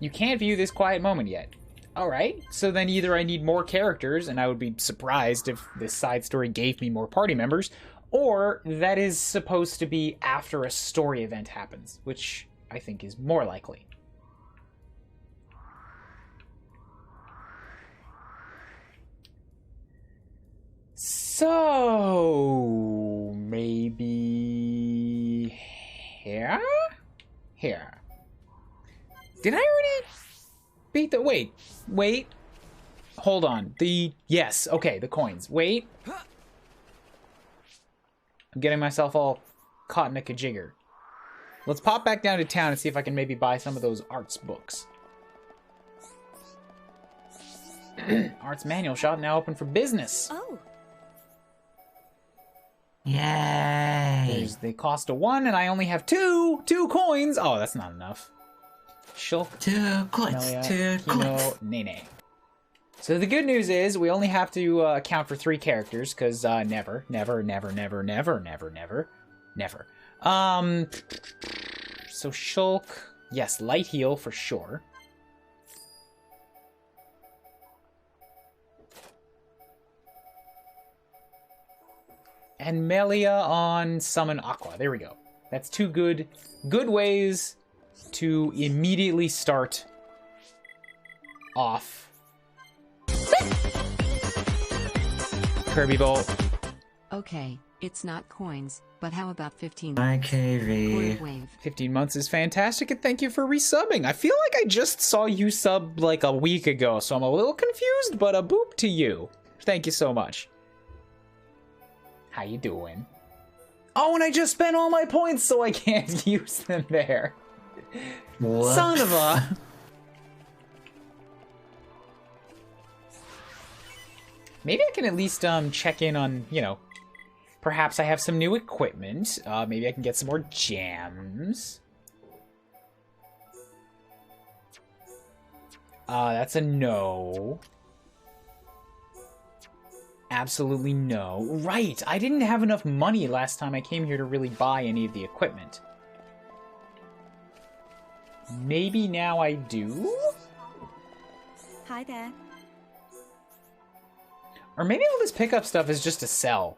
You can't view this quiet moment yet. Alright, so then either I need more characters, and I would be surprised if this side story gave me more party members, or that is supposed to be after a story event happens, which I think is more likely. So, maybe here? Here. Did I already beat the... Wait. Hold on. Yes, okay, the coins. Wait. I'm getting myself all caught in a kajigger. Let's pop back down to town and see if I can maybe buy some of those arts books. Arts manual shop now open for business. Oh. Yay! They cost a 1 and I only have 2 coins. Oh, that's not enough. Shulk. 2 coins. Melia, 2 Kino, coins. Nene. So the good news is we only have to account for 3 characters, because never. So Shulk, yes, light heal for sure. And Melia on summon Aqua. There we go. That's 2 good ways to immediately start off. Kirby Bolt. Okay, it's not coins, but how about 15 Hi, months? KV. Quarter wave. 15 months is fantastic, and thank you for resubbing. I feel like I just saw you sub like a week ago, so I'm a little confused, but a boop to you. Thank you so much. How you doing? Oh, and I just spent all my points, so I can't use them there. What? Son of a... Maybe I can at least check in on, you know, perhaps I have some new equipment. Maybe I can get some more gems. That's a no. Absolutely no. Right, I didn't have enough money last time I came here to really buy any of the equipment. Maybe now I do? Hi there. Or maybe all this pickup stuff is just to sell.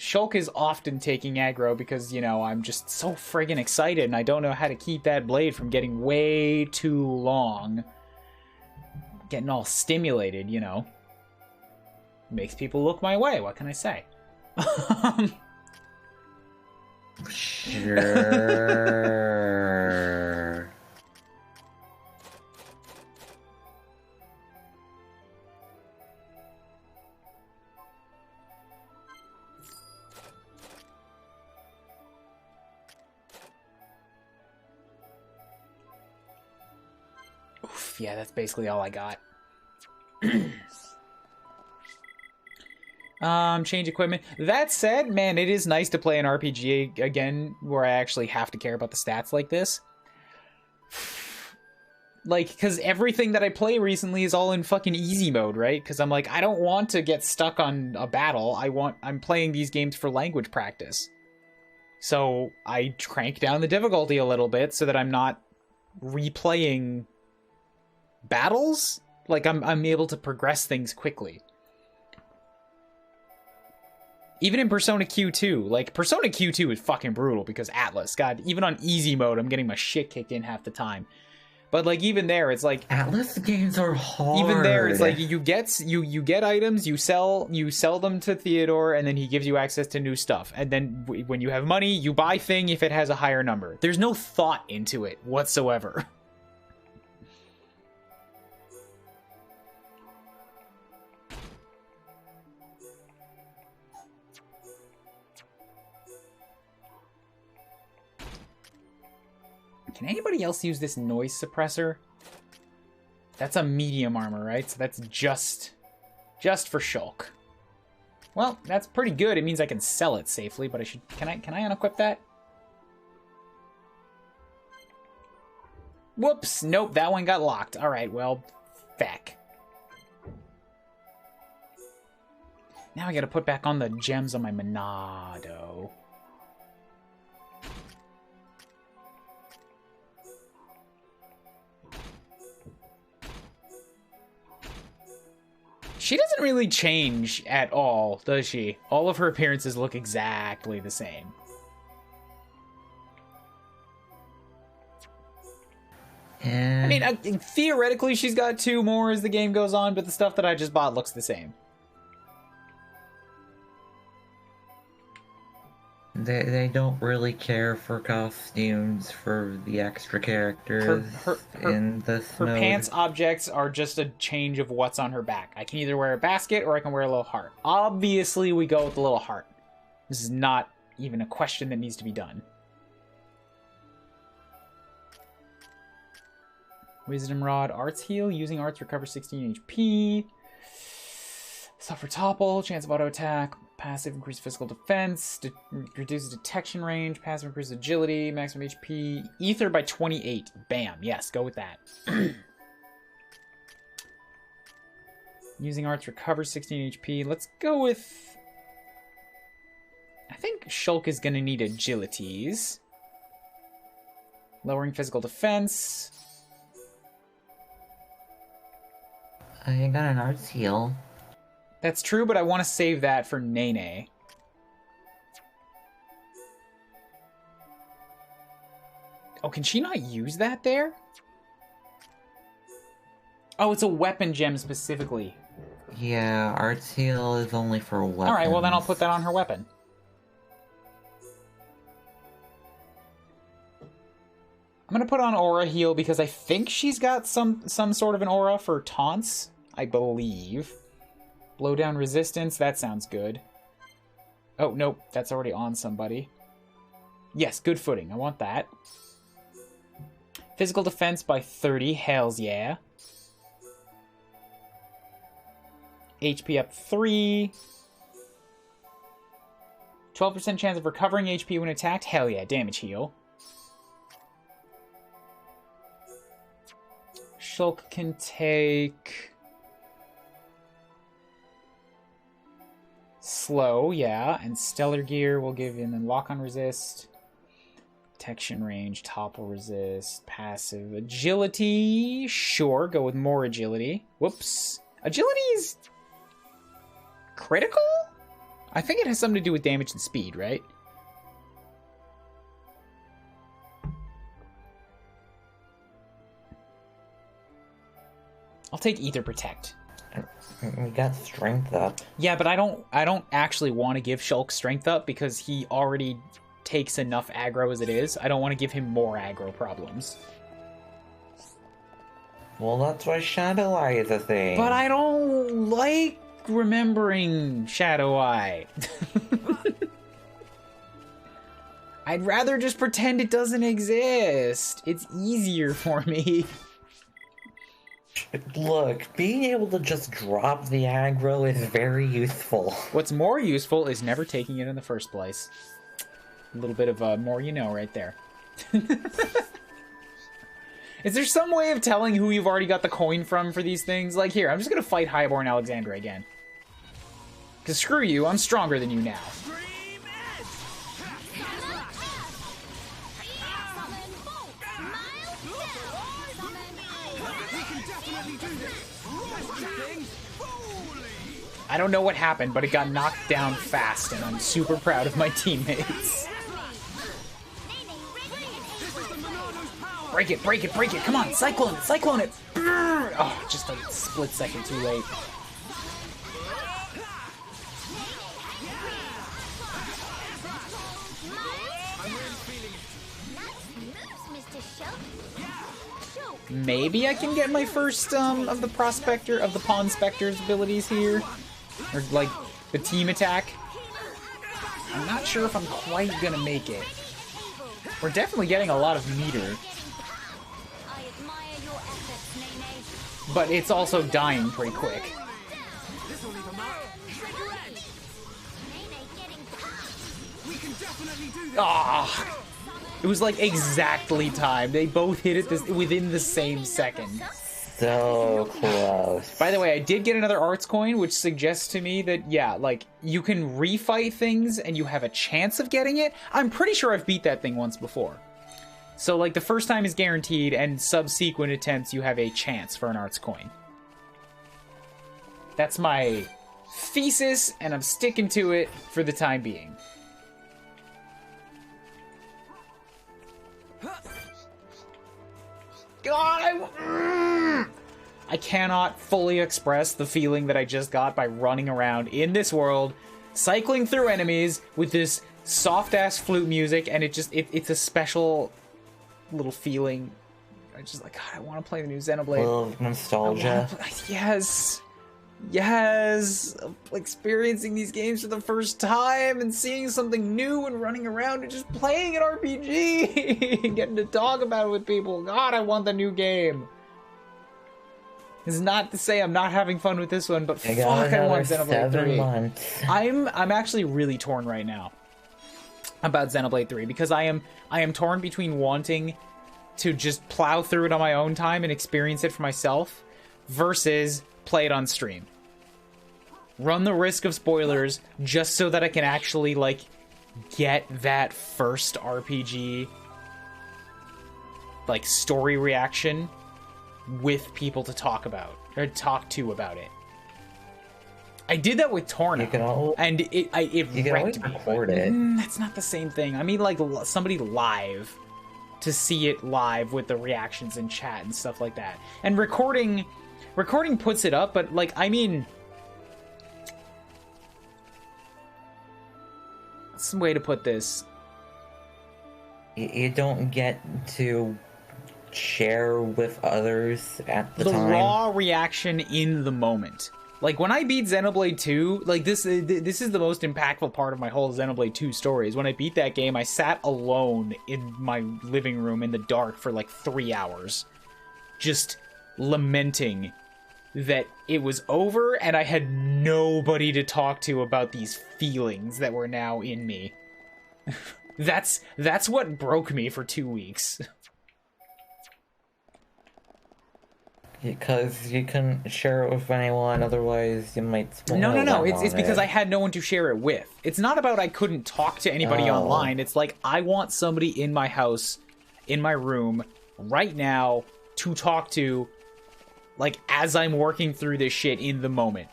Shulk is often taking aggro because, you know, I'm just so friggin' excited and I don't know how to keep that blade from getting way too long. Getting all stimulated, you know. Makes people look my way, what can I say? Sure. Oof, yeah, that's basically all I got. Change equipment. That said, man, it is nice to play an RPG again where I actually have to care about the stats like this. Like, because everything that I play recently is all in fucking easy mode, right? Because I'm like, I don't want to get stuck on a battle. I'm playing these games for language practice. So I crank down the difficulty a little bit so that I'm not replaying battles. Like, I'm able to progress things quickly. Even in Persona Q2, like, Persona Q2 is fucking brutal because Atlas, God, even on easy mode, I'm getting my shit kicked in half the time. But, like, even there, it's like... Atlas games are hard. Even there, it's like, you get items, you sell them to Theodore, and then he gives you access to new stuff. And then, when you have money, you buy thing if it has a higher number. There's no thought into it whatsoever. Can anybody else use this noise suppressor? That's a medium armor, right? So that's just for Shulk. Well, that's pretty good. It means I can sell it safely, but I should... Can I unequip that? Whoops! Nope, that one got locked. Alright, well, feck. Now I gotta put back on the gems on my Monado. She doesn't really change at all, does she? All of her appearances look exactly the same. I mean, theoretically she's got 2 more as the game goes on, but the stuff that I just bought looks the same. They don't really care for costumes for the extra characters in this Her mode. pants objects are just a change of what's on her back. I can either wear a basket or I can wear a little heart. Obviously, we go with the little heart. This is not even a question that needs to be done. Wisdom Rod, Arts Heal. Using Arts recover 16 HP. Suffer Topple, chance of auto attack. Passive increase physical defense. Reduces detection range. Passive increases agility. Maximum HP. Ether by 28. Bam. Yes, go with that. Using Arts recovers 16 HP. Let's go with... I think Shulk is going to need agilities. Lowering physical defense. I got an arts heal. That's true, but I want to save that for Nene. Oh, can she not use that there? Oh, it's a weapon gem specifically. Yeah, arts heal is only for weapons. Alright, well then I'll put that on her weapon. I'm gonna put on Aura Heal because I think she's got some sort of an aura for taunts, I believe. Blow down resistance, that sounds good. Oh, nope, that's already on somebody. Yes, good footing, I want that. Physical defense by 30, hells yeah. HP up 3. 12% chance of recovering HP when attacked, hell yeah, damage heal. Shulk can take... Slow, yeah, and Stellar Gear will give him, and Lock on Resist. Detection range, Topple Resist, Passive. Agility, sure, go with more agility. Whoops. Agility is... critical? I think it has something to do with damage and speed, right? I'll take Ether Protect. We got strength up. Yeah, but I don't actually want to give Shulk strength up because he already takes enough aggro as it is. I don't want to give him more aggro problems. Well, that's why Shadow Eye is a thing. But I don't like remembering Shadow Eye. I'd rather just pretend it doesn't exist. It's easier for me. Look, being able to just drop the aggro is very useful. What's more useful is never taking it in the first place. A little bit of more you know right there. Is there some way of telling who you've already got the coin from for these things? Like, here, I'm just gonna fight Highborn Alexandra again. Because screw you, I'm stronger than you now. I don't know what happened, but it got knocked down fast, and I'm super proud of my teammates. Break it, break it, break it. Come on, cyclone it, cyclone it. Oh, just a split second too late. Maybe I can get my first of the Prospector, of the Pawn Specter's abilities here. Or, like, the team attack. I'm not sure if I'm quite gonna make it. We're definitely getting a lot of meter. But it's also dying pretty quick. Ah! It was like exactly timed. They both hit it within the same second. So close. By the way, I did get another arts coin, which suggests to me that, yeah, like, you can refight things and you have a chance of getting it. I'm pretty sure I've beat that thing once before. So, like, the first time is guaranteed, and subsequent attempts you have a chance for an arts coin. That's my thesis, and I'm sticking to it for the time being. God, I cannot fully express the feeling that I just got by running around in this world, cycling through enemies with this soft-ass flute music, and it's a special little feeling. I just like, God, I want to play the new Xenoblade. A little nostalgia. Yes. Yes, experiencing these games for the first time and seeing something new and running around and just playing an RPG and getting to talk about it with people. God, I want the new game. It's not to say I'm not having fun with this one, but fuck, I want Xenoblade 3. Months. I'm actually really torn right now about Xenoblade 3 because I am torn between wanting to just plow through it on my own time and experience it for myself versus play it on stream. Run the risk of spoilers just so that I can actually, like, get that first RPG, like, story reaction with people to talk about, or talk to about it. I did that with Torno, and it wrecked me. Record it. That's not the same thing. I mean, like, somebody live, to see it live with the reactions in chat and stuff like that. And recording puts it up, but, like, I mean, some way to put this. You don't get to share with others at the time. The raw reaction in the moment. Like, when I beat Xenoblade 2, like, this is the most impactful part of my whole Xenoblade 2 story, is when I beat that game, I sat alone in my living room in the dark for, like, 3 hours. Just lamenting that it was over and I had nobody to talk to about these feelings that were now in me. That's what broke me for 2 weeks. Because you couldn't share it with anyone, otherwise you might spoil No. It's because I had no one to share it with. It's not about I couldn't talk to anybody online. It's like, I want somebody in my house, in my room, right now, to talk to, like, as I'm working through this shit in the moment.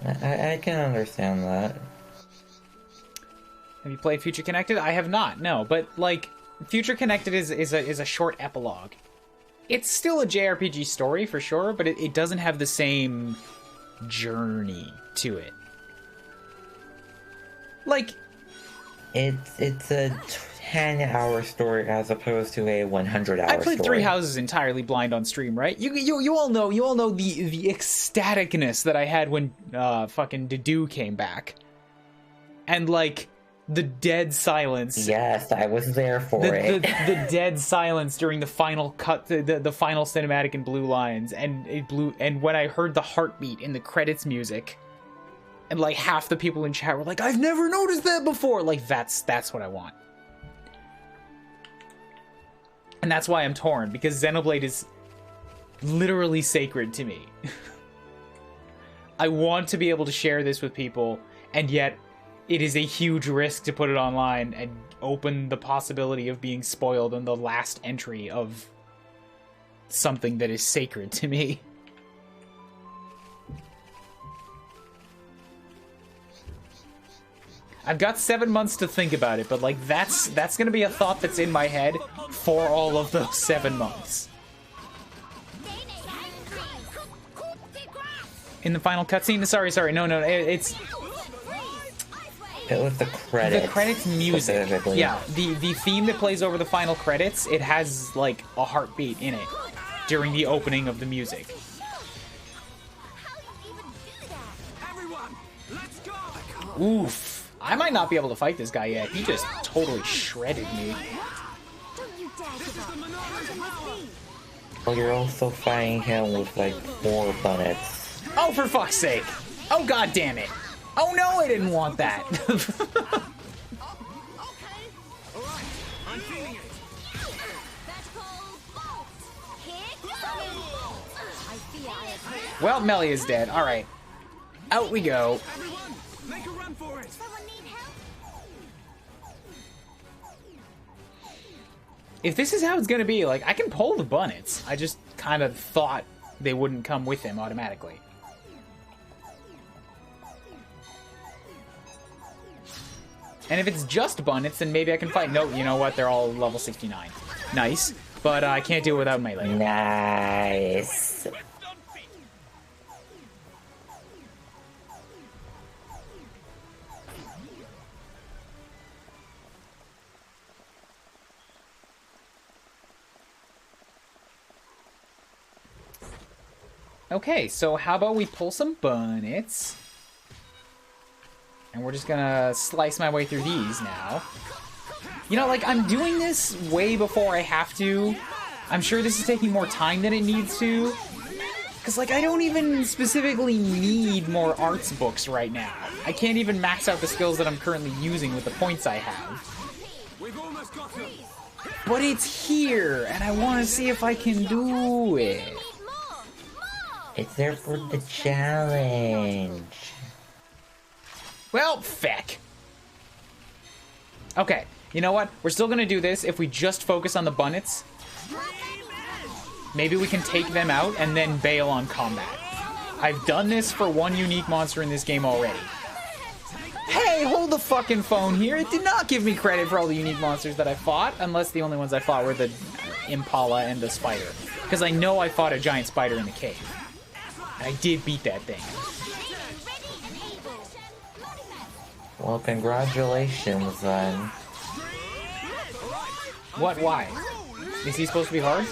I can understand that. Have you played Future Connected? I have not, no. But, like, Future Connected is a short epilogue. It's still a JRPG story, for sure, but it doesn't have the same journey to it. Like... It's a 10-hour story as opposed to a 100-hour story. I played Three Houses entirely blind on stream, right? You all know the ecstaticness that I had when fucking Dedue came back. And, like, the dead silence. Yes, I was there for it. The dead silence during the final cut, the final cinematic in Blue Lines, and when I heard the heartbeat in the credits music, and like half the people in chat were like, "I've never noticed that before." Like that's what I want, and that's why I'm torn, because Xenoblade is literally sacred to me. I want to be able to share this with people, and yet it is a huge risk to put it online and open the possibility of being spoiled on the last entry of something that is sacred to me. I've got 7 months to think about it, but like that's gonna be a thought that's in my head for all of those 7 months. In the final cutscene? Sorry, no, it's... It was the credits. The credits music. Yeah, the theme that plays over the final credits, it has like a heartbeat in it during the opening of the music. Oof. I might not be able to fight this guy yet. He just totally shredded me. Well, you're also fighting him with like 4 bullets. Oh, for fuck's sake! Oh, god damn it! Oh no, I didn't want that! Well, Melly is dead. Alright. Out we go. If this is how it's gonna be, like, I can pull the bunnets. I just kind of thought they wouldn't come with him automatically. And if it's just bunnets, then maybe I can fight. No, you know what? They're all level 69. Nice. But I can't do it without melee. Nice. Okay, so how about we pull some bunnets? And we're just gonna slice my way through these now. You know, like, I'm doing this way before I have to. I'm sure this is taking more time than it needs to. Because, like, I don't even specifically need more arts books right now. I can't even max out the skills that I'm currently using with the points I have. But it's here, and I want to see if I can do it. It's there for the challenge. Well, feck. Okay, you know what? We're still gonna do this if we just focus on the bunnets. Maybe we can take them out and then bail on combat. I've done this for one unique monster in this game already. Hey, hold the fucking phone here. It did not give me credit for all the unique monsters that I fought, unless the only ones I fought were the Impala and the spider. Because I know I fought a giant spider in the cave. And I did beat that thing. Well, congratulations, then. What? Why? Is he supposed to be hard?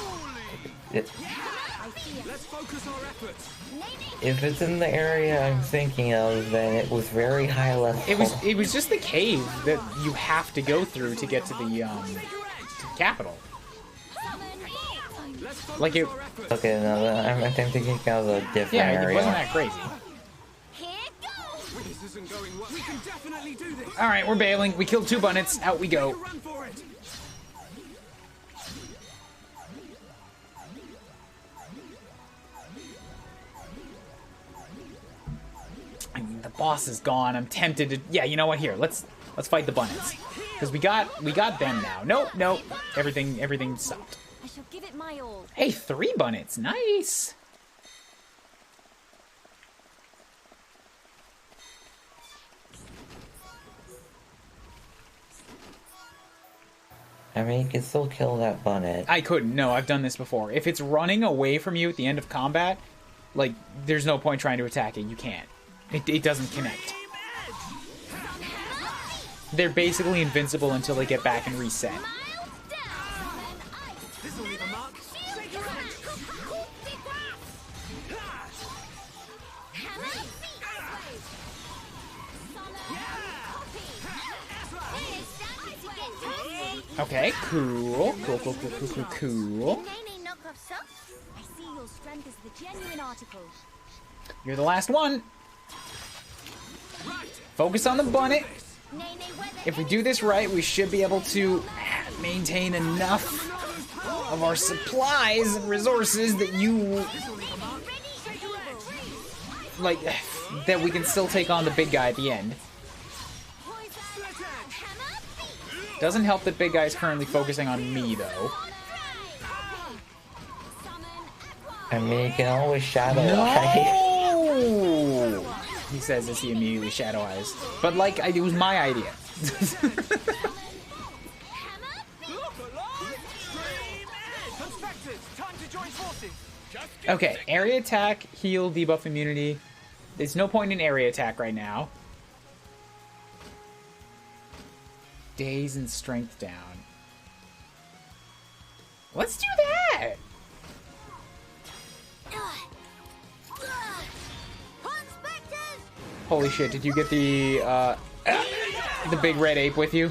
If it's in the area I'm thinking of, then it was very high level. It was just the cave that you have to go through to get to the capital. Like it. Okay, no, I'm thinking of a different area. Yeah, it wasn't that crazy. Alright, we're bailing. We killed 2 bunnets. Out we go. I mean, the boss is gone. I'm tempted to... Yeah, you know what? Here, let's fight the bunnets. Because we got them now. Nope. Everything stopped. I shall give it my all. Hey, 3 bunnets. Nice. I mean, you can still kill that bunnet. I couldn't. No, I've done this before. If it's running away from you at the end of combat, like, there's no point trying to attack it. You can't. It doesn't connect. They're basically invincible until they get back and reset. Okay, cool. Cool. I see your strength is the genuine article. You're the last one. Focus on the bunnet. If we do this right, we should be able to maintain enough of our supplies and resources that that we can still take on the big guy at the end. Doesn't help that big guy is currently focusing on me, though. I mean, you can always shadow No! He says as he immediately shadow eyes. But, like, it was my idea. Okay, area attack, heal, debuff immunity. There's no point in area attack right now. Daze and strength down. Let's do that! Holy shit, did you get the big red ape with you?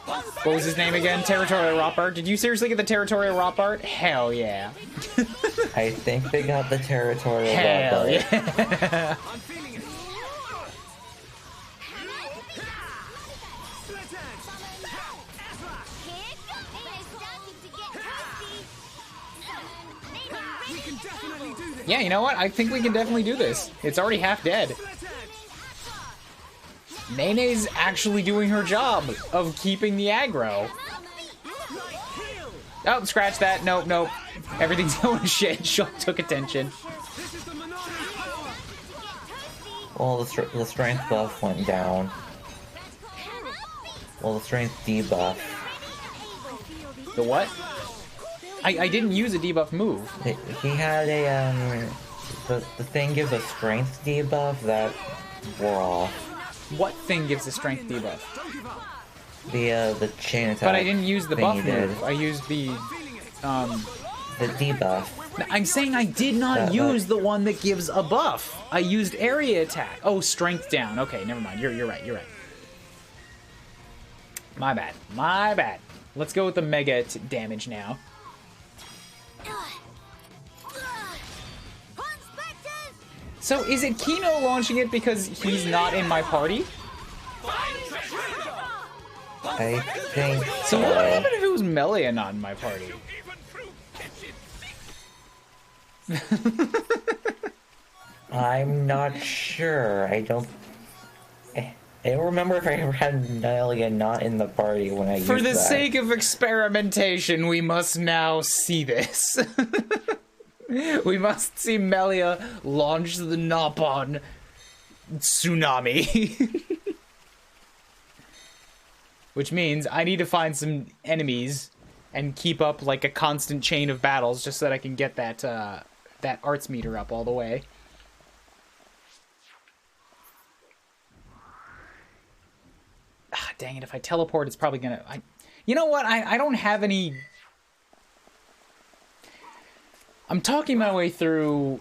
What was his name again? Territorial Rotbart? Did you seriously get the Territorial Rotbart? Hell yeah. I think they got the Territorial Hell Rotbart. yeah. Yeah, you know what? I think we can definitely do this. It's already half dead. Nene's actually doing her job of keeping the aggro. Oh, scratch that. Nope, nope. Everything's going to shit. Shulk took attention. Well, the strength buff went down. Well, the strength debuff. The what? I didn't use a debuff move. He had a, the thing gives a strength debuff that wore off. What thing gives a strength debuff? The chain attack. But I didn't use the buff did. move. I used the debuff. I'm saying I did not use the one that gives a buff. I used area attack. Oh, strength down. Okay, never mind. You're right. You're right. My bad. My bad. Let's go with the mega damage now. So is it Kino launching it because he's not in my party? I think So what would happen if it was Melia not in my party? I'm not sure. I don't remember if I ever had Melia not in the party when I used that. For the sake of experimentation, we must now see this. We must see Melia launch the Nopon tsunami. Which means I need to find some enemies and keep up like a constant chain of battles just so that I can get that that arts meter up all the way. Ah, dang it, if I teleport, it's probably gonna... You know what? I don't have any... I'm talking my way through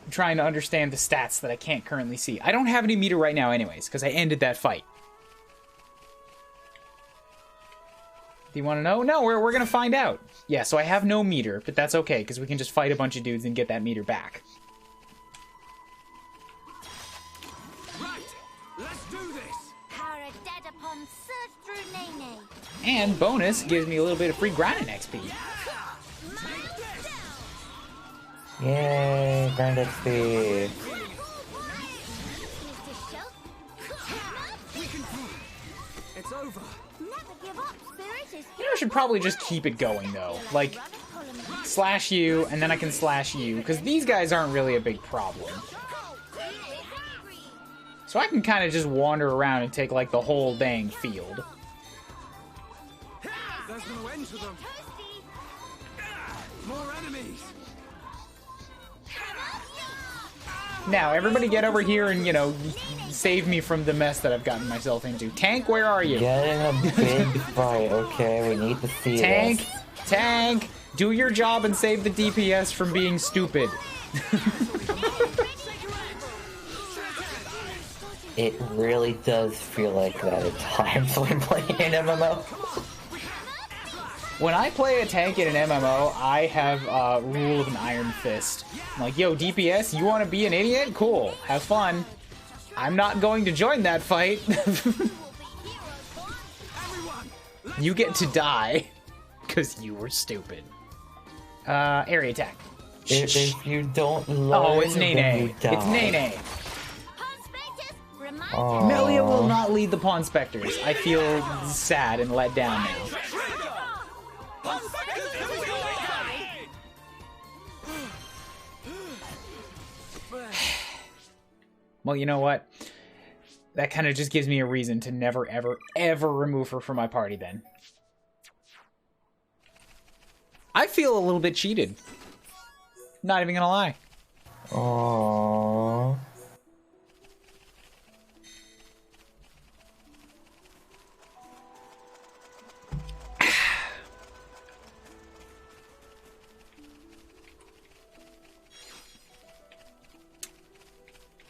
trying to understand the stats that I can't currently see. I don't have any meter right now anyways, because I ended that fight. Do you want to know? No, we're going to find out. Yeah, so I have no meter, but that's okay, because we can just fight a bunch of dudes and get that meter back. Right, let's do this. And bonus gives me a little bit of free grinding XP. Yay, grind XP. It's over. You know, I should probably just keep it going, though. Like, slash you, and then I can slash you, because these guys aren't really a big problem. So I can kind of just wander around and take, like, the whole dang field. there's no end to them. More enemies. Now, everybody get over here and, you know, save me from the mess that I've gotten myself into. Tank, where are you? Get in a big fight, okay? We need to see Tank, this. Tank, do your job and save the DPS from being stupid. It really does feel like that at times when playing an MMO. When I play a tank in an MMO, I have rule of an iron fist. I'm like, yo, DPS, you want to be an idiot? Cool, have fun. I'm not going to join that fight. You get to die because you were stupid. Area attack. If you don't learn, Oh, it's then Nene. you die. It's Nene. Aw. Melia will not lead the Pawn Specters. I feel sad and let down now. Well, you know what? That kind of just gives me a reason to never, ever, ever remove her from my party then. I feel a little bit cheated. Not even gonna lie. Aww.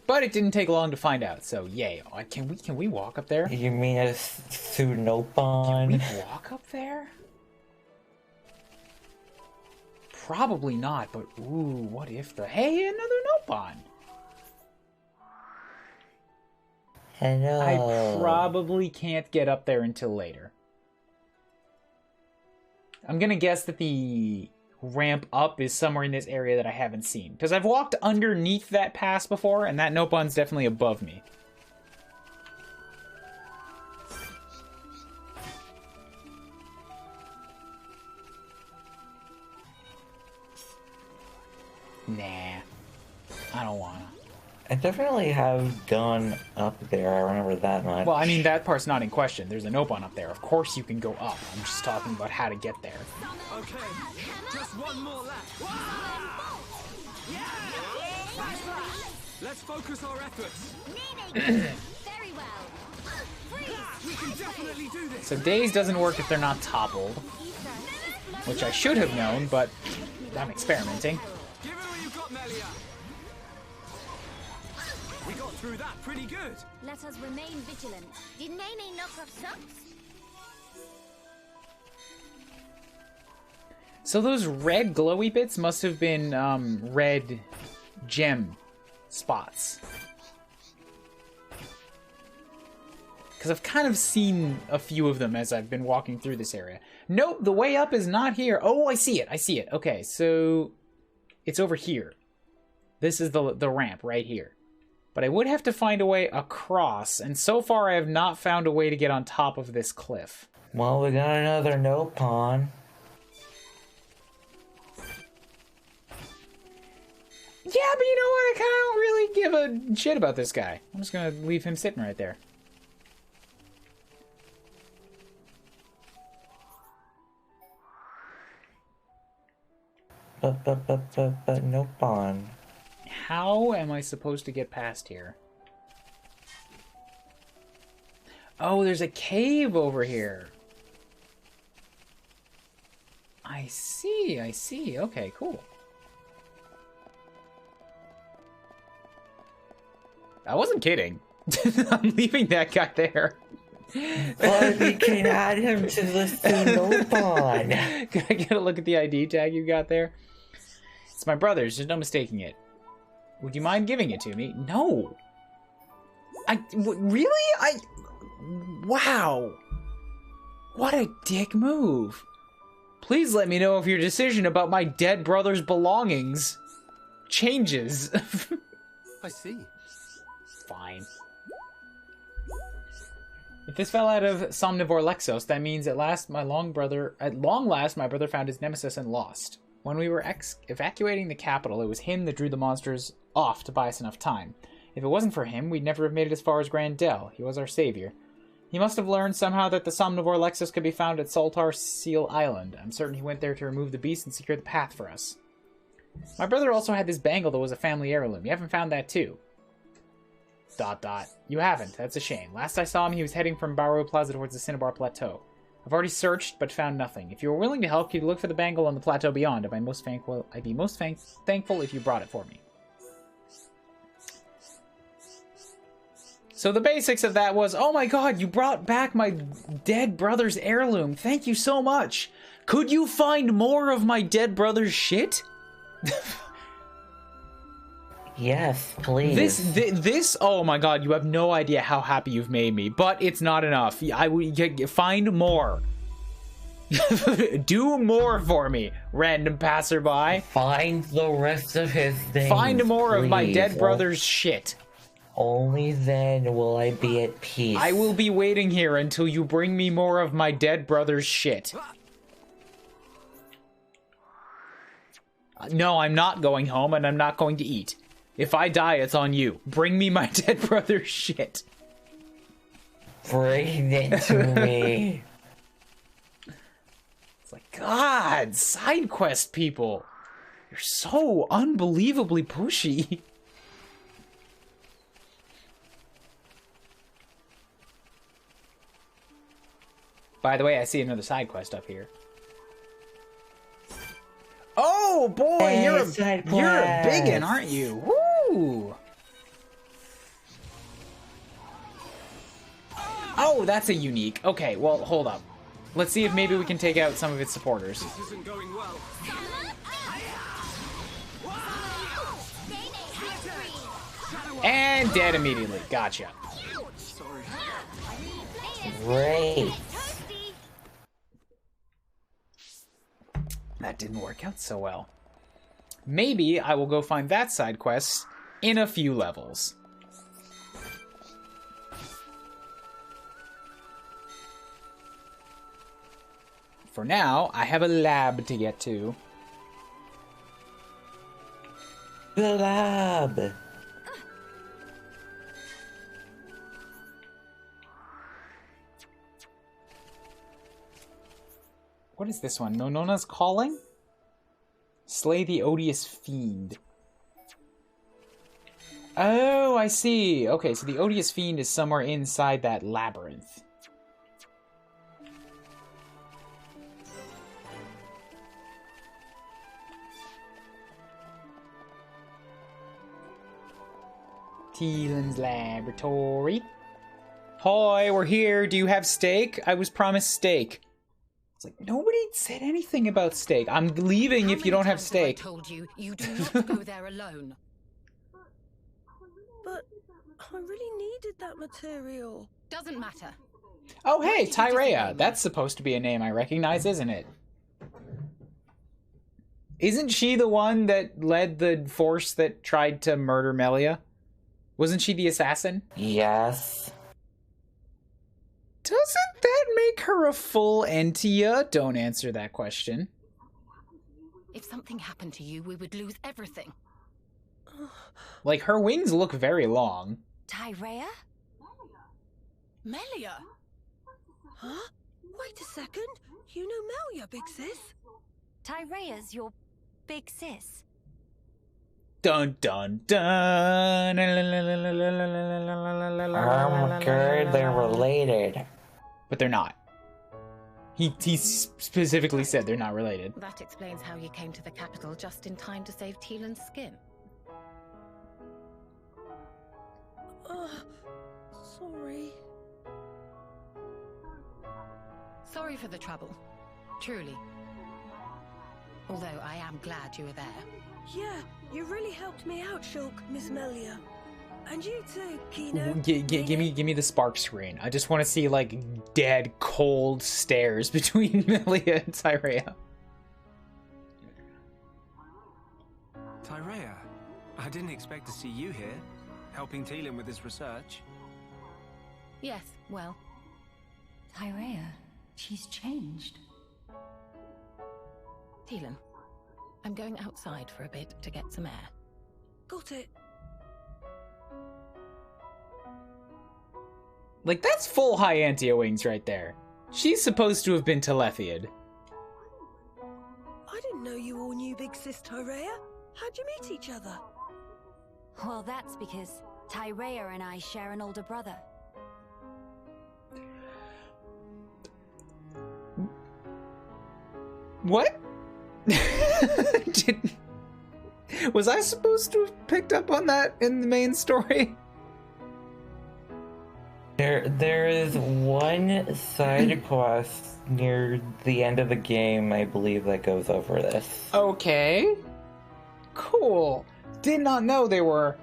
But it didn't take long to find out, so yay. Can we walk up there? You mean a Can we Sunopon? walk up there? Probably not, but ooh, what if the... Hey, another Nopon! Hello. I probably can't get up there until later. I'm gonna guess that the ramp up is somewhere in this area that I haven't seen. Because I've walked underneath that pass before, and that Nopon's definitely above me. Nah. I don't wanna. I definitely have gone up there, I remember that much. Well, I mean, that part's not in question. There's a Nopon up there. Of course you can go up. I'm just talking about how to get there. Okay, just one more left. Let's focus our efforts. Very well. We can definitely do this. So Daze doesn't work if they're not toppled. Which I should have known, but I'm experimenting. Give it all you've got, Melia. We got through that pretty good. Let us remain vigilant. Did Nene knock off socks? So those red glowy bits must have been red gem spots. Because I've kind of seen a few of them as I've been walking through this area. Nope, the way up is not here. Oh, I see it. I see it. Okay, so it's over here. This is the ramp right here. But I would have to find a way across, and so far I have not found a way to get on top of this cliff. Well, we got another Nopon. Yeah, but you know what? I kind of don't really give a shit about this guy. I'm just gonna leave him sitting right there. But Nopon. How am I supposed to get past here? Oh, there's a cave over here. I see, I see. Okay, cool. I wasn't kidding. I'm leaving that guy there. But we can add him to the Nopon. Can I get a look at the ID tag you got there? It's my brother's, there's no mistaking it. Would you mind giving it to me? No. Really? Wow. What a dick move. Please let me know if your decision about my dead brother's belongings changes. I see. Fine. If this fell out of Somnivore Lexos, that means at long last, my brother found his nemesis and lost. When we were evacuating the capital, it was him that drew the monsters off to buy us enough time. If it wasn't for him, we'd never have made it as far as Grand Dell. He was our savior. He must have learned somehow that the Somnivore Lexus could be found at Saltar Seal Island. I'm certain he went there to remove the beast and secure the path for us. My brother also had this bangle that was a family heirloom. You haven't found that too? ... You haven't. That's a shame. Last I saw him, he was heading from Barrow Plaza towards the Cinnabar Plateau. I've already searched, but found nothing. If you were willing to help, could you look for the bangle on the plateau beyond? I'd be most thankful if you brought it for me. So the basics of that was, oh my god, you brought back my dead brother's heirloom. Thank you so much. Could you find more of my dead brother's shit? Yes, please. This, oh my god, you have no idea how happy you've made me, but it's not enough. I would find more. Do more for me, random passerby. Find the rest of his things. Find more please. of my dead brother's shit. Only then will I be at peace. I will be waiting here until you bring me more of my dead brother's shit. No, I'm not going home, and I'm not going to eat. If I die, it's on you. Bring me my dead brother's shit. Bring it to me. It's like, God, side quest people. You're so unbelievably pushy. By the way, I see another side quest up here. Oh boy, hey, you're a biggin', aren't you? Woo! Oh, that's a unique. Okay, well, hold up. Let's see if maybe we can take out some of its supporters. This isn't going well. And dead immediately. Gotcha. Sorry. Great. That didn't work out so well. Maybe I will go find that side quest in a few levels. For now, I have a lab to get to. The lab. What is this one? Nonona's Calling? Slay the odious fiend. Oh, I see. Okay, so the odious fiend is somewhere inside that labyrinth. Teelan's laboratory. Hoy, we're here. Do you have steak? I was promised steak. It's like, nobody said anything about steak. I'm leaving if you don't have steak. I told you, you do not go there alone. But I really needed that material. Doesn't matter. Oh, hey, Why did you disagree, Tyrea. Mum? That's supposed to be a name I recognize, isn't it? Isn't she the one that led the force that tried to murder Melia? Wasn't she the assassin? Yes. Doesn't that make her a full Entia? Don't answer that question. If something happened to you, we would lose everything. Like, her wings look very long. Tyrea? Melia! Huh? Wait a second. You know Melia, big sis? Tyrea's your big sis. Dun dun dun. Good, they're related. But they're not. He specifically said they're not related. That explains how you came to the capital just in time to save Teelan's skin. Sorry. Sorry for the trouble. Truly. Although I am glad you were there. Yeah, you really helped me out, Shulk, Miss Melia. And you too, Kino. Give me the spark screen. I just want to see, like, dead, cold stares between Melia and Tyrea. Tyrea, I didn't expect to see you here, helping Teelan with his research. Yes, well, Tyrea, she's changed. Teelan, I'm going outside for a bit to get some air. Got it. Like, that's full high Antio-wings right there. She's supposed to have been Telethiad. I didn't know you all knew Big Sis Tyrea. How'd you meet each other? Well, that's because Tyrea and I share an older brother. What? Was I supposed to have picked up on that in the main story? There is one side quest near the end of the game, I believe, that goes over this. Okay. Cool. Did not know they were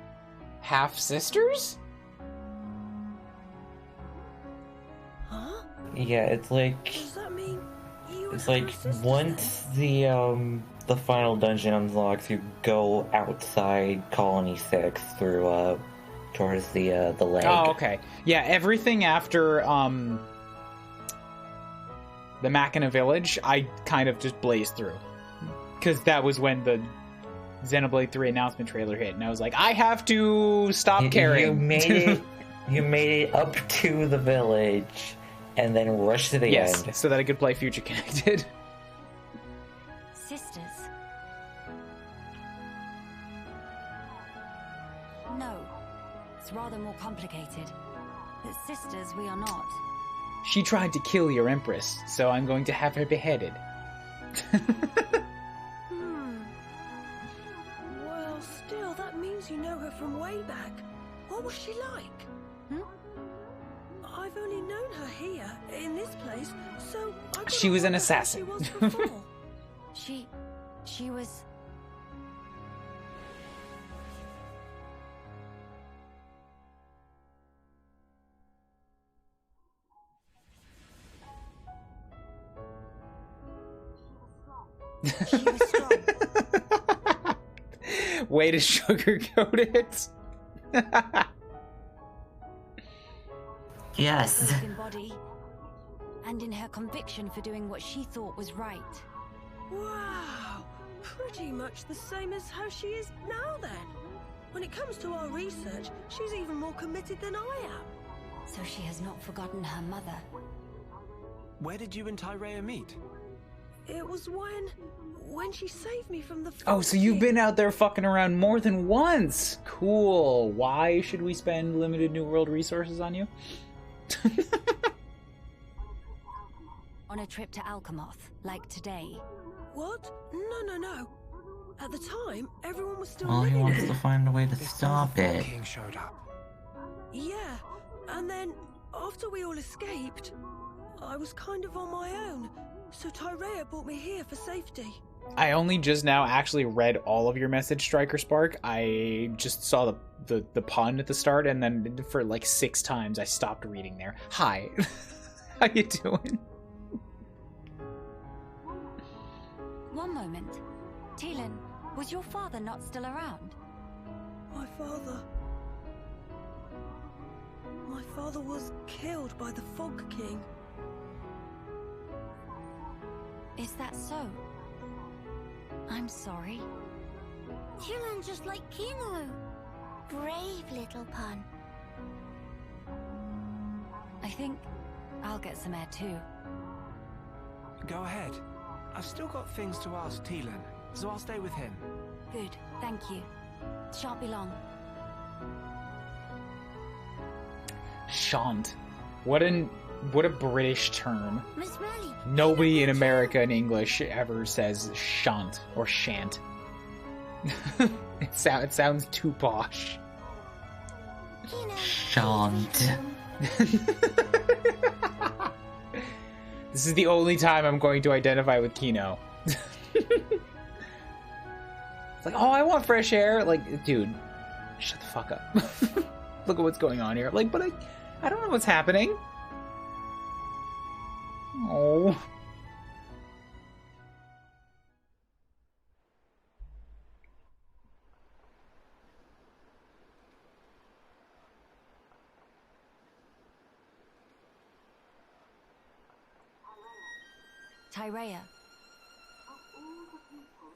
half-sisters? Huh? Yeah, it's like... Does that mean you It's and like her sisters once the final dungeon unlocks, you go outside Colony 6 through towards the lake. Oh, okay. Yeah, everything after the Machina village, I kind of just blazed through. Because that was when the Xenoblade 3 announcement trailer hit, and I was like, I have to stop caring. You made it up to the village, and then rushed to the yes, end. so that I could play Future Connected. Sisters? No. It's rather more complicated. But sisters, we are not. She tried to kill your empress, so I'm going to have her beheaded. Well, still, that means you know her from way back. What was she like? I've only known her here, in this place, so I gotta She was an wonder how assassin. She was before. She was... She was strong. Way to sugarcoat it. Yes. Both in body and in her conviction for doing what she thought was right. Wow, pretty much the same as how she is now then. When it comes to our research, she's even more committed than I am. So she has not forgotten her mother. Where did you and Tyrea meet? It was when she saved me from the Oh, so you've been out there fucking around more than once. Cool. Why should we spend limited New World resources on you? On a trip to Alchemoth, like today. What? No. At the time, everyone was still Well, he living wants in to it. find a way to Before stop the Fog it. King showed up. Yeah, and then after we all escaped, I was kind of on my own. So Tyrea brought me here for safety. I only just now actually read all of your message, Striker Spark. I just saw the pun at the start, and then for like 6 times I stopped reading there. Hi. How you doing? One moment. Teelan, was your father not still around? My father was killed by the Fog King. Is that so? I'm sorry. Chillin' just like Kino. Brave little pun. I think I'll get some air too. Go ahead. I've still got things to ask Teelan, so I'll stay with him. Good, thank you. Shan't be long. Shant. What a British term. Miss Melly. Nobody in America in English ever says shant or shan't. It sounds too posh. Kino. Shant. This is the only time I'm going to identify with Kino. It's like, oh, I want fresh air. Like, dude, shut the fuck up. Look at what's going on here. Like, but I don't know what's happening. Oh. Tyrea.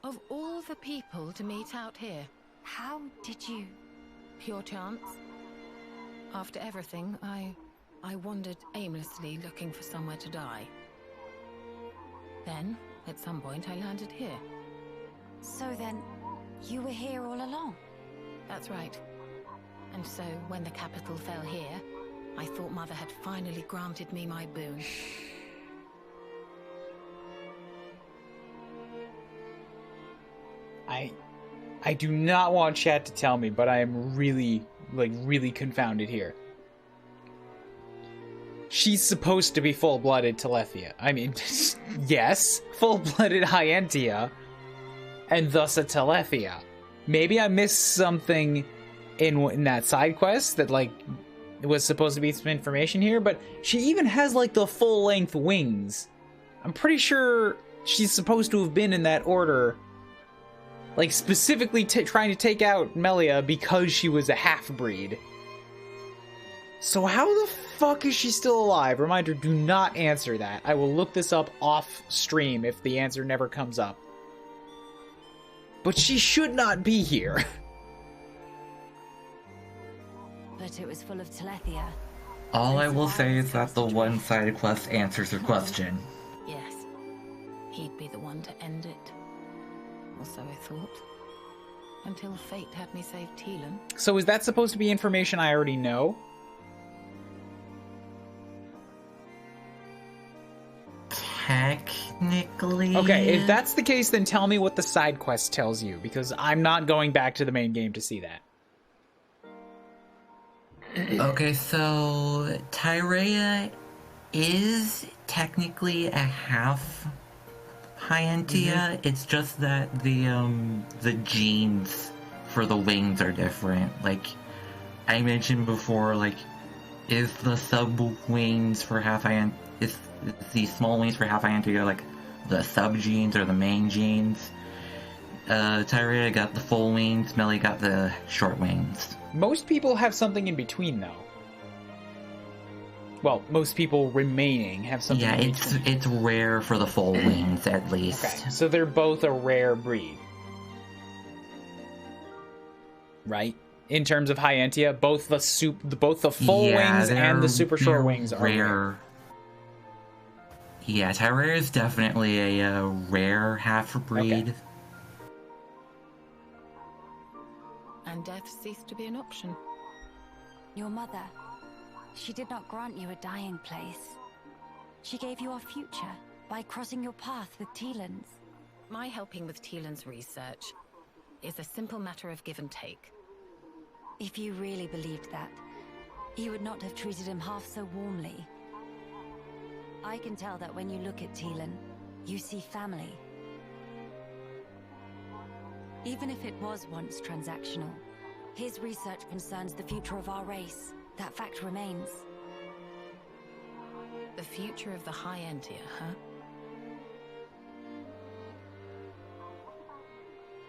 Of all the people to meet out here, How did you... pure chance. After everything, I I wandered aimlessly looking for somewhere to die. Then, at some point, I landed here. So then, you were here all along? That's right. And so, when the capital fell here, I thought Mother had finally granted me my boon. I do not want chat to tell me, but I am really, really confounded here. She's supposed to be full-blooded Telethia. I mean, yes, full-blooded Hyentia, and thus a Telethia. Maybe I missed something in that side quest that, like, was supposed to be some information here, but she even has, like, the full-length wings. I'm pretty sure she's supposed to have been in that order, like, specifically trying to take out Melia because she was a half-breed. So how the fuck is she still alive? Reminder, do not answer that. I will look this up off stream if the answer never comes up. But she should not be here. But it was full of Telethia. All I will say is that the one side quest answers your question. Yes. He'd be the one to end it. Or so I thought. Until fate had me save Teelan. So is that supposed to be information I already know? Technically... Okay, if that's the case, then tell me what the side quest tells you, because I'm not going back to the main game to see that. Okay, so Tyrea is technically a half Hyentia. It's just that the genes for the wings are different. Like I mentioned before, like is the sub wings for half Hyentia, is the small wings for half Hyentia like the sub genes or the main genes? Tyrea got the full wings, Melly got the short wings. Most people have something in between, though. Well, most people remaining have something in between. Yeah, it's rare for the full wings, at least. Okay, so they're both a rare breed. Right? In terms of Hyentia, both the full wings and the super short wings are rare. Yeah, Tyrea is definitely a rare half-breed. Okay. And death ceased to be an option. Your mother, she did not grant you a dying place. She gave you a future by crossing your path with Teelan's. My helping with Teelan's research is a simple matter of give and take. If you really believed that, you would not have treated him half so warmly. I can tell that when you look at Teelan, you see family. Even if it was once transactional, his research concerns the future of our race. That fact remains. The future of the Hyentia, huh?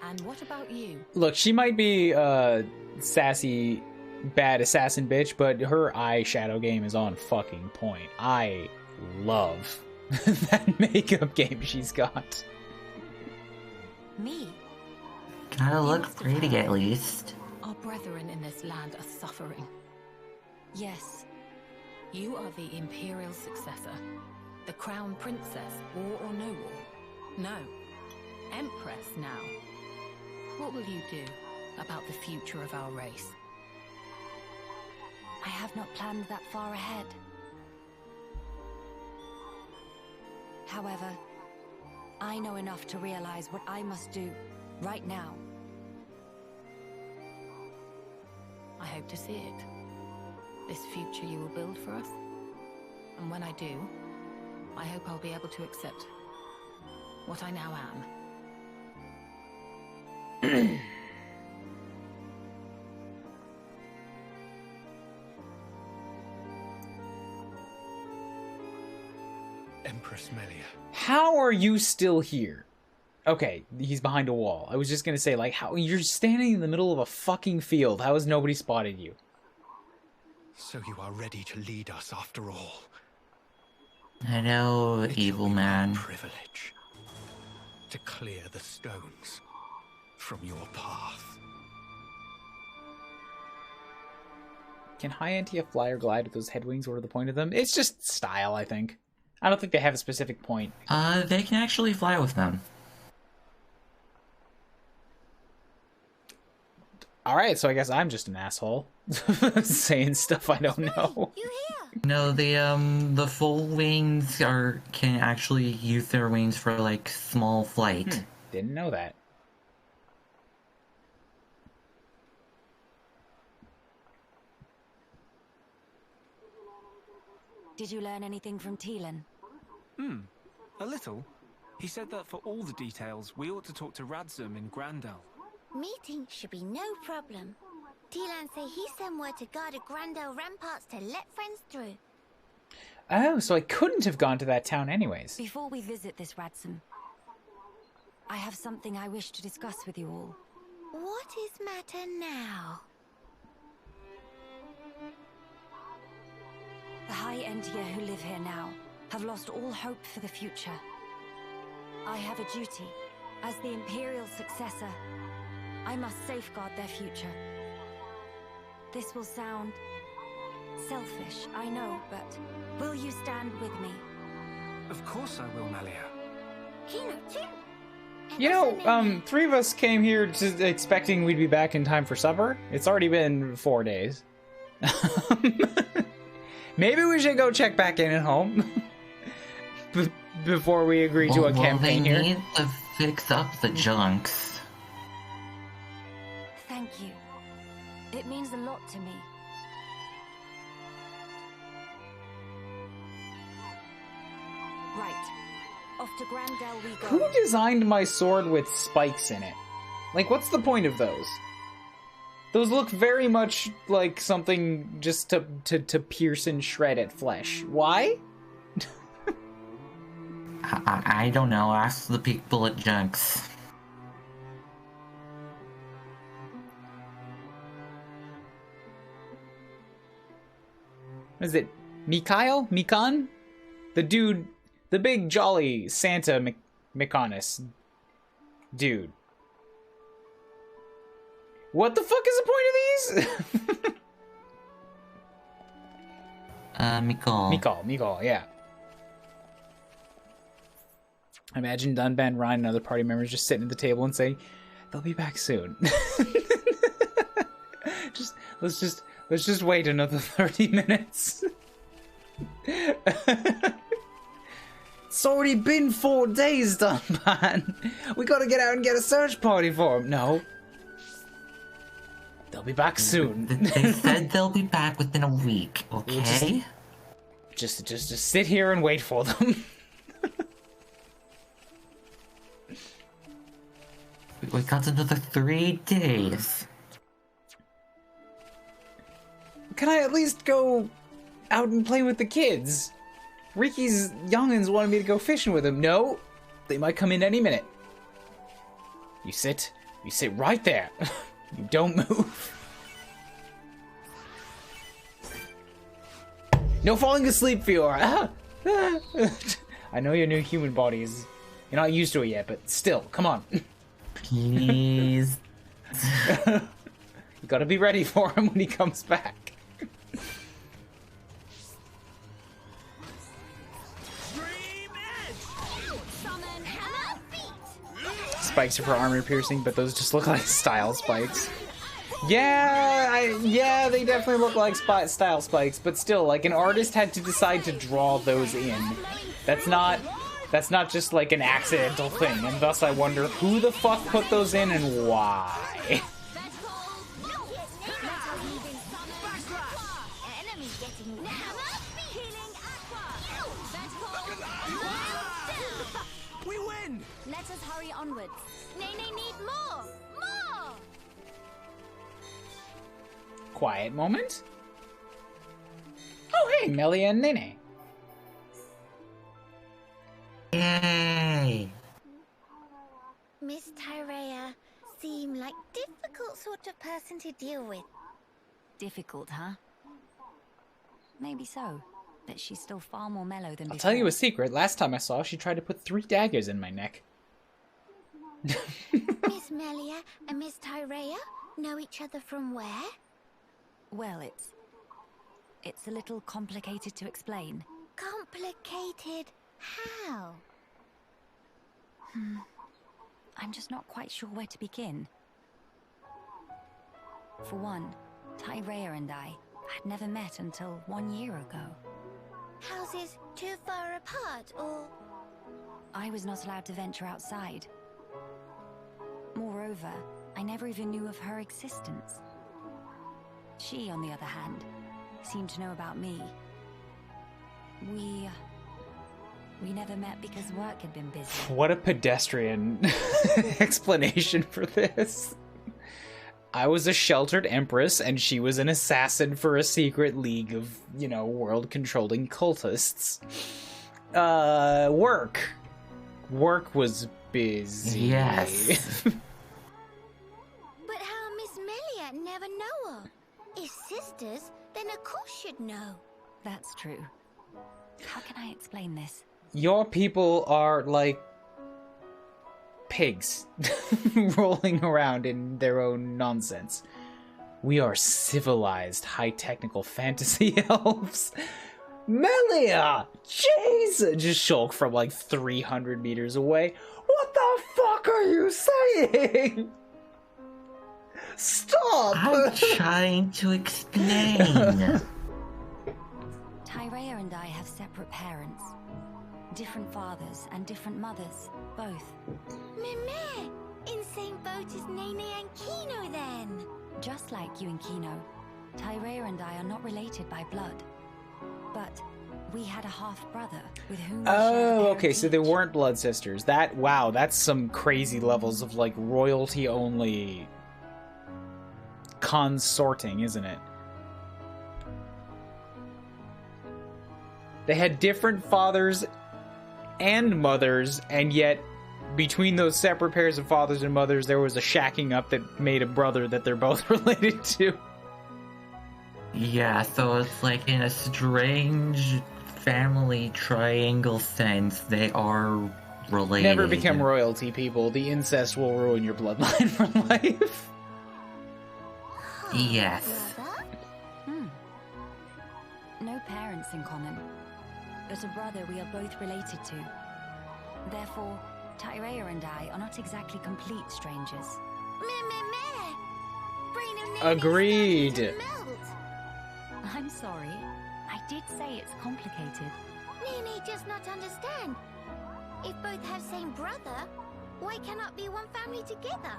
And what about you? Look, she might be sassy, bad assassin bitch, but her eyeshadow game is on fucking point. I love that makeup game she's got. Me? Gotta look pretty, at least. Our brethren in this land are suffering. Yes. You are the imperial successor. The crown princess, war or no war. No. Empress now. What will you do about the future of our race? I have not planned that far ahead. However, I know enough to realize what I must do right now. I hope to see it. This future you will build for us. And when I do, I hope I'll be able to accept what I now am. Empress Melia. How are you still here? Okay, he's behind a wall. I was just gonna say, like, how you're standing in the middle of a fucking field. How has nobody spotted you? So you are ready to lead us after all. I know, It evil will be man. my privilege to clear the stones from your path. Can High Antia fly or glide with those head wings? What are the point of them? It's just style, I think. I don't think they have a specific point. They can actually fly with them. Alright, so I guess I'm just an asshole. Saying stuff I don't know. You here? No, the full wings can actually use their wings for, like, small flight. Didn't know that. Did you learn anything from Teelan? A little. He said that for all the details, we ought to talk to Radzum in Grandel. Meeting should be no problem. Teelan say he sent word to guard the Grandel ramparts to let friends through. Oh, so I couldn't have gone to that town anyways. Before we visit this Radzum, I have something I wish to discuss with you all. What is matter now? The High Entia who live here now have lost all hope for the future. I have a duty. As the Imperial successor, I must safeguard their future. This will sound selfish, I know, but will you stand with me? Of course I will, Melia. Kino too. And You what's her know, name? 3 of us came here just expecting we'd be back in time for supper. It's already been 4 days. Maybe we should go check back in at home before we agree to a campaign they here. need to fix up the junks. Thank you. It means a lot to me. Right. Off to Grandel we go. Who designed my sword with spikes in it? Like, what's the point of those? Those look very much like something just to pierce and shred at flesh. Why? I don't know. Ask the people at junks. Is it Mikhail? Mikan? The dude, the big jolly Santa Mikonis dude. What the fuck is the point of these? Mikal. Yeah. Imagine Dunban, Ryan, and other party members just sitting at the table and saying, "They'll be back soon." Let's just wait another 30 minutes. It's already been 4 days, Dunban. We gotta get out and get a search party for him. No. They'll be back soon. They said they'll be back within a week, okay? Just sit here and wait for them. We got another 3 days. Can I at least go out and play with the kids? Ricky's youngins wanted me to go fishing with him. No, they might come in any minute. You sit right there. You don't move. No falling asleep, Fiora. I know your new human body is... You're not used to it yet, but still, come on. Please. You gotta be ready for him when he comes back. Spikes are for armor piercing, but those just look like style spikes. Yeah, they definitely look like style spikes, but still, like, an artist had to decide to draw those in. That's not just like an accidental thing, and thus I wonder who the fuck put those in and why. We win! Let us hurry onwards. Nene need more! More! Quiet moment. Oh, hey, Melia and Nene. Yay! Miss Tyrea seem like difficult sort of person to deal with. Difficult, huh? Maybe so. But she's still far more mellow than before. I'll tell you a secret. Last time I saw her, she tried to put 3 daggers in my neck. Miss Melia and Miss Tyrea know each other from where? Well, it's it's a little complicated to explain. Complicated? How? I'm just not quite sure where to begin. For one, Tyrea and I had never met until 1 year ago. Houses too far apart, or...? I was not allowed to venture outside. Moreover, I never even knew of her existence. She, on the other hand, seemed to know about me. We never met because work had been busy. What a pedestrian explanation for this. I was a sheltered empress, and she was an assassin for a secret league of, you know, world-controlling cultists. Work. Work was busy. Yes. But how Miss Melia never know her? If sisters, then of course she'd know. That's true. How can I explain this? Your people are like pigs rolling around in their own nonsense. We are civilized, high-technical fantasy elves. Melia! Jeez! Just Shulk from like 300 meters away. What the fuck are you saying? Stop! I'm trying to explain. Tyrea and I have separate parents. Different fathers and different mothers, both. Meme! In same boat as Nene and Kino, then. Just like you and Kino, Tyrea and I are not related by blood. But we had a half-brother with whom we shared a Oh, okay, parent so they each. weren't blood sisters. Wow, that's some crazy levels of, like, royalty-only consorting, isn't it? They had different fathers and mothers, and yet between those separate pairs of fathers and mothers, there was a shacking up that made a brother that they're both related to. Yeah, so it's like in a strange family triangle sense, they are related. Never become royalty, people. The incest will ruin your bloodline for life. Yes. Brother? No parents in common, but a brother we are both related to. Therefore, Tyrea and I are not exactly complete strangers. Meh. Brain of Nene's Agreed. starting to melt. I'm sorry. I did say it's complicated. Nene does not understand. If both have same brother, why cannot be one family together?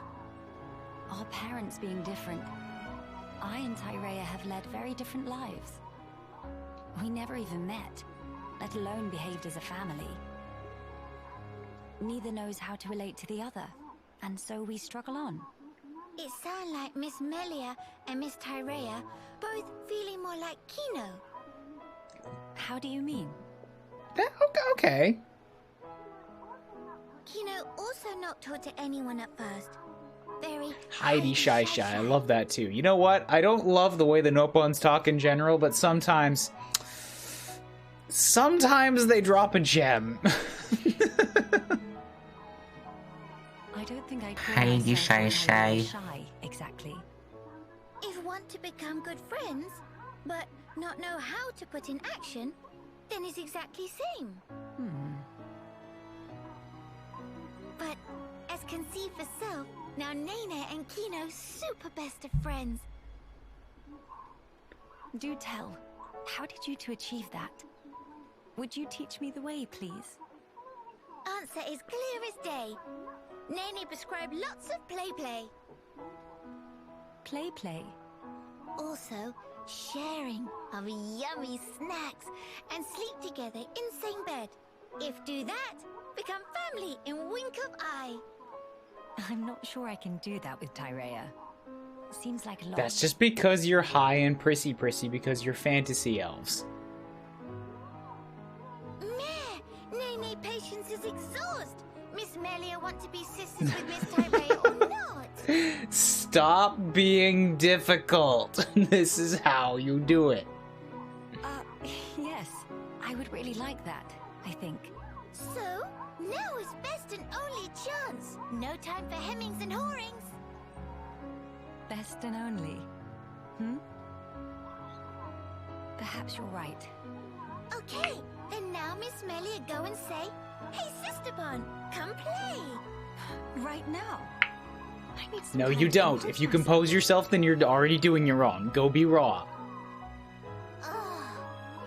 Our parents being different, I and Tyrea have led very different lives. We never even met, let alone behaved as a family. Neither knows how to relate to the other, and so we struggle on. It sounds like Miss Melia and Miss Tyrea both feeling more like Kino. How do you mean? Okay. Kino also not told to anyone at first. Very Heidi Shy. I love that too. You know what? I don't love the way the Nopons talk in general, but sometimes they drop a gem. I don't think I'd call Heidi myself Shy. shy, exactly. If want to become good friends, but not know how to put in action, then it's exactly same. But as can see for self, now Nene and Kino super best of friends. Do tell, how did you two achieve that? Would you teach me the way, please? Answer is clear as day. Nene prescribed lots of play. Play. Also, sharing of yummy snacks and sleep together in same bed. If do that, become family in wink of eye. I'm not sure I can do that with Tyrea. Seems like a lot. That's just because you're high and prissy because you're fantasy elves. Meh, Nene patience is exhaust. Miss Melia want to be sisters with Miss Tyrea or not? Stop being difficult. This is how you do it. Yes, I would really like that, I think. So, now is best and only chance. No time for hemmings and hawings. Best and only. perhaps you're right. Okay, then now Miss Melia go and say, "Hey, Sister Bon, come play." Right now? I need some No, time you to don't. compose If you myself. compose yourself, then you're already doing it wrong. Go be raw. Oh,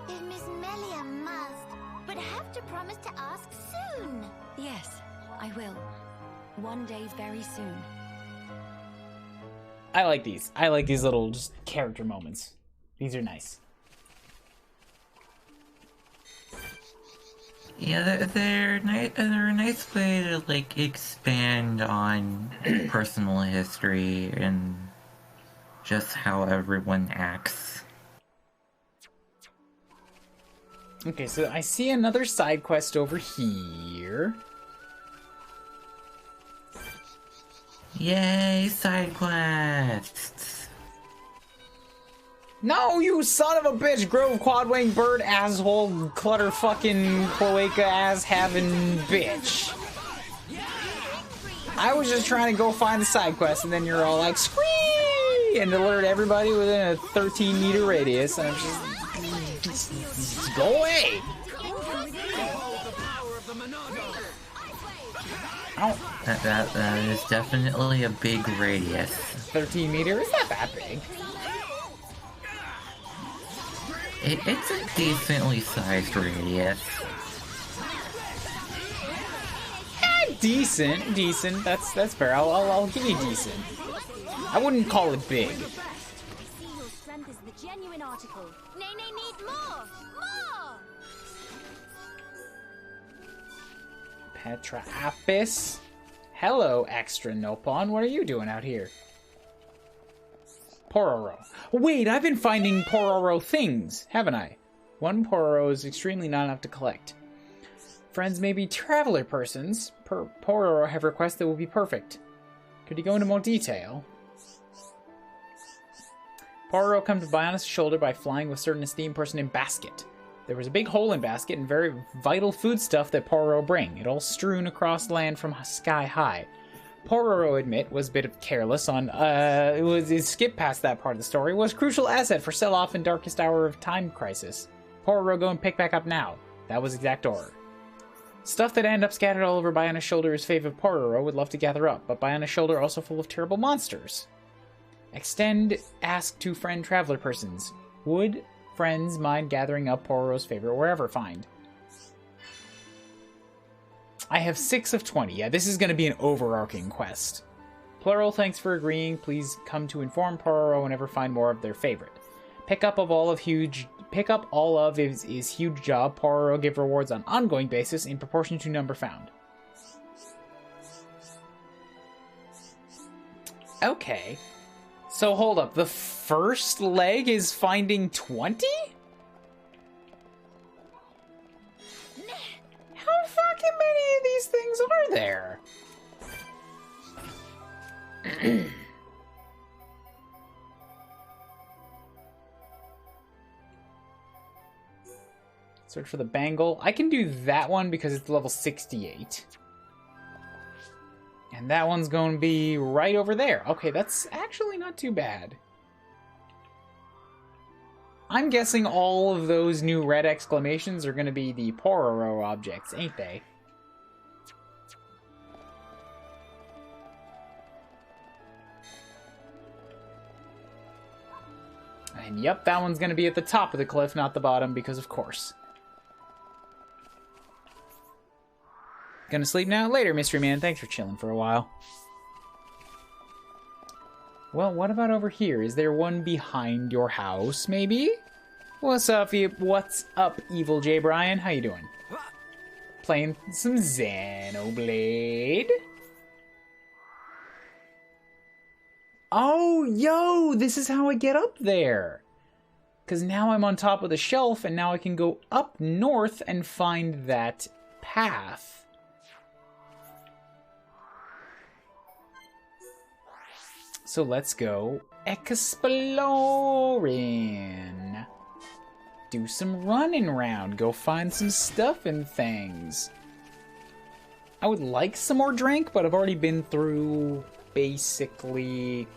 if Miss Melia must, but I have to promise to ask soon. Yes, I will. One day very soon. I like these. I like these little just character moments. These are nice. Yeah, they're a nice way to like expand on personal history and just how everyone acts. Okay, so I see another side quest over here. Yay, side quests! No, you son of a bitch, Grove Quadwing Bird asshole clutter fucking cloaca ass having bitch. I was just trying to go find the side quest and then you're all like, SQUEE! And alert everybody within a 13-meter radius and I'm just go away! Ow. That is definitely a big radius. 13 meter? It's not that big. It's a decently sized radius. Decent. That's fair. I'll give you decent. I wouldn't call it big. See your strength is the genuine article. Nay, need more! More! Petra Apis. Hello, Extra Nopon. What are you doing out here? Pororo. Wait, I've been finding Pororo things, haven't I? One Pororo is extremely not enough to collect. Friends may be traveler persons. Pororo have requests that will be perfect. Could you go into more detail? Pororo come to Bionis' shoulder by flying with certain esteemed person in basket. There was a big hole in basket and very vital food stuff that Pororo bring. It all strewn across land from sky high. Pororo admit was a bit of careless on it skipped past that part of the story, was crucial asset for sell-off in darkest hour of time crisis. Pororo go and pick back up now. That was exact order. Stuff that end up scattered all over Biona's shoulder is fave of Pororo would love to gather up, but Biona's shoulder also full of terrible monsters. Extend ask to friend traveler persons. Would friends mind gathering up Pororo's favorite wherever find? I have 6 of 20. Yeah, this is going to be an overarching quest. Plural, thanks for agreeing. Please come to inform Pororo whenever find more of their favorite. Pick up all of is huge job. Pororo give rewards on ongoing basis in proportion to number found. Okay. So hold up. The first leg is finding 20? How fucking many of these things are there? Search for the bangle. I can do that one because it's level 68. And that one's going to be right over there. Okay, that's actually not too bad. I'm guessing all of those new red exclamations are going to be the Pororo objects, ain't they? And yep, that one's going to be at the top of the cliff, not the bottom, because of course. Gonna sleep now? Later, Mystery Man. Thanks for chilling for a while. Well, what about over here? Is there one behind your house, maybe? What's up, Evil J. Brian? How you doing? Playing some Xenoblade? Oh, yo! This is how I get up there! Because now I'm on top of the shelf, and now I can go up north and find that path. So let's go exploring. Do some running around. Go find some stuff and things. I would like some more drink, but I've already been through basically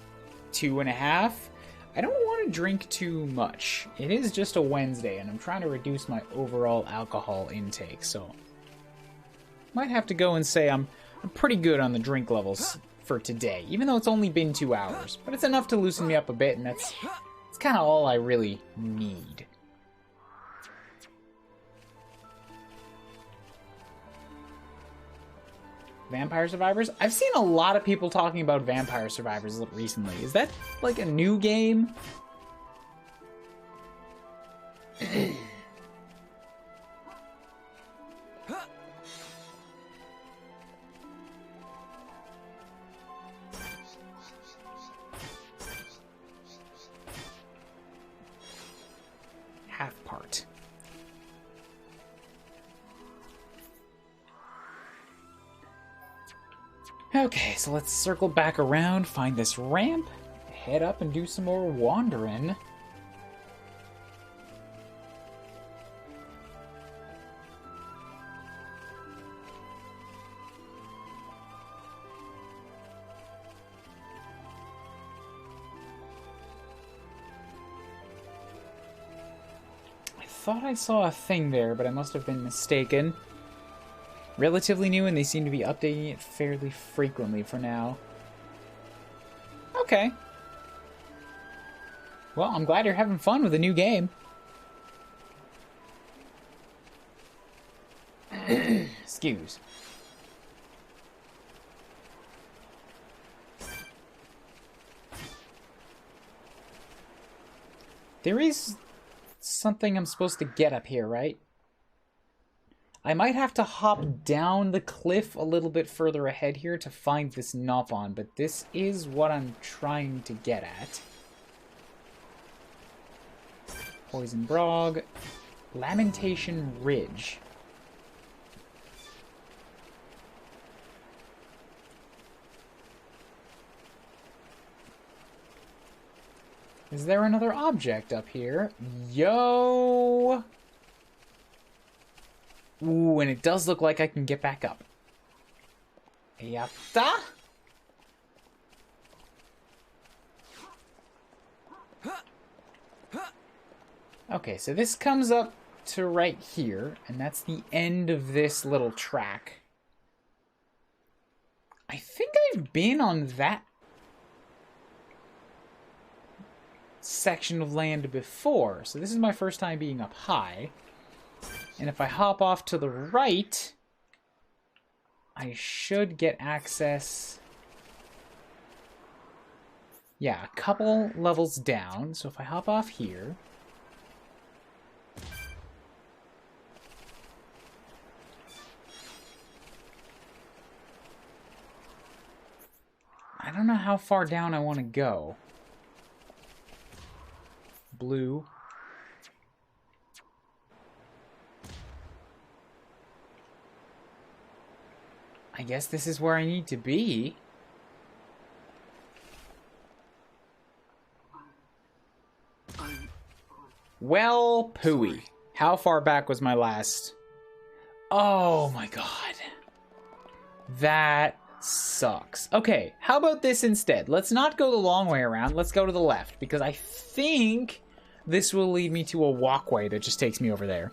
2.5. I don't want want to drink too much. It is just a Wednesday, and I'm trying to reduce my overall alcohol intake, so... Might have to go and say I'm pretty good on the drink levels for today, even though it's only been 2 hours. But it's enough to loosen me up a bit, and that's kind of all I really need. Vampire Survivors? I've seen a lot of people talking about Vampire Survivors recently. Is that like a new game? Half part. Okay, so let's circle back around, find this ramp, head up and do some more wandering. I thought I saw a thing there, but I must have been mistaken. Relatively new, and they seem to be updating it fairly frequently for now. Okay. Well, I'm glad you're having fun with a new game. Excuse. There is something I'm supposed to get up here, right? I might have to hop down the cliff a little bit further ahead here to find this Nopon, but this is what I'm trying to get at. Poison Brog. Lamentation Ridge. Is there another object up here? Yo! Ooh, and it does look like I can get back up. Yatta! Okay, so this comes up to right here, and that's the end of this little track. I think I've been on that section of land before, so this is my first time being up high. And if I hop off to the right, I should get access... Yeah, a couple levels down. So if I hop off here... I don't know how far down I want to go. Blue. I guess this is where I need to be. Well, pooey. How far back was my last... Oh my god. That sucks. Okay, how about this instead? Let's not go the long way around. Let's go to the left, because I think this will lead me to a walkway that just takes me over there.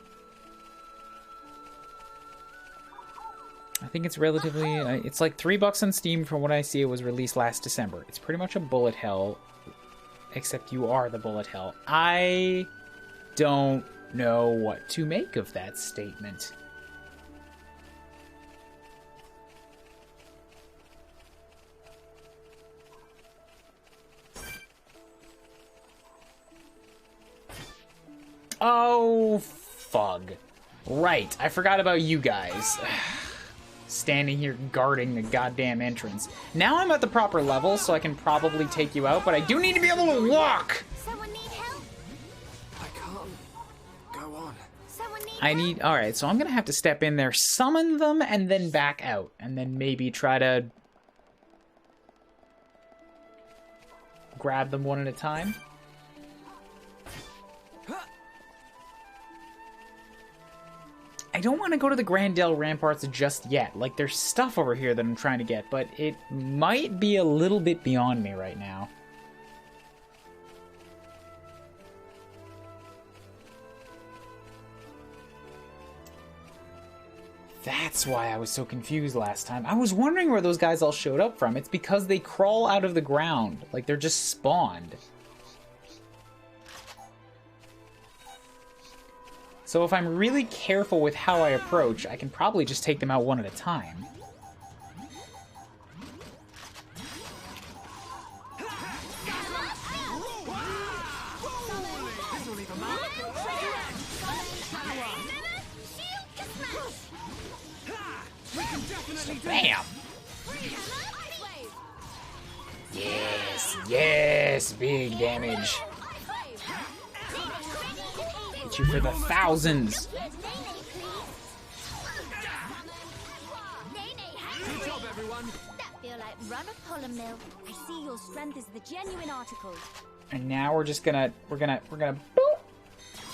I think it's relatively... it's like $3 on Steam from what I see. It was released last December. It's pretty much a bullet hell, except you are the bullet hell. I don't know what to make of that statement. Oh, fug. Right, I forgot about you guys. Standing here guarding the goddamn entrance. Now I'm at the proper level, so I can probably take you out, but I do need to be able to walk! Someone need help? I can't go on. Someone need I need... Alright, so I'm gonna have to step in there, summon them, and then back out. And then maybe try to... grab them one at a time. I don't want to go to the Grandel Ramparts just yet. Like, there's stuff over here that I'm trying to get, but it might be a little bit beyond me right now. That's why I was so confused last time. I was wondering where those guys all showed up from. It's because they crawl out of the ground. Like, they're just spawned. So if I'm really careful with how I approach, I can probably just take them out one at a time. Bam! Yes, yes, big damage. Hit you for the thousands. Good job, everyone. That feel like run a polymer mill. I see your strength is the genuine article. And now we're gonna boop.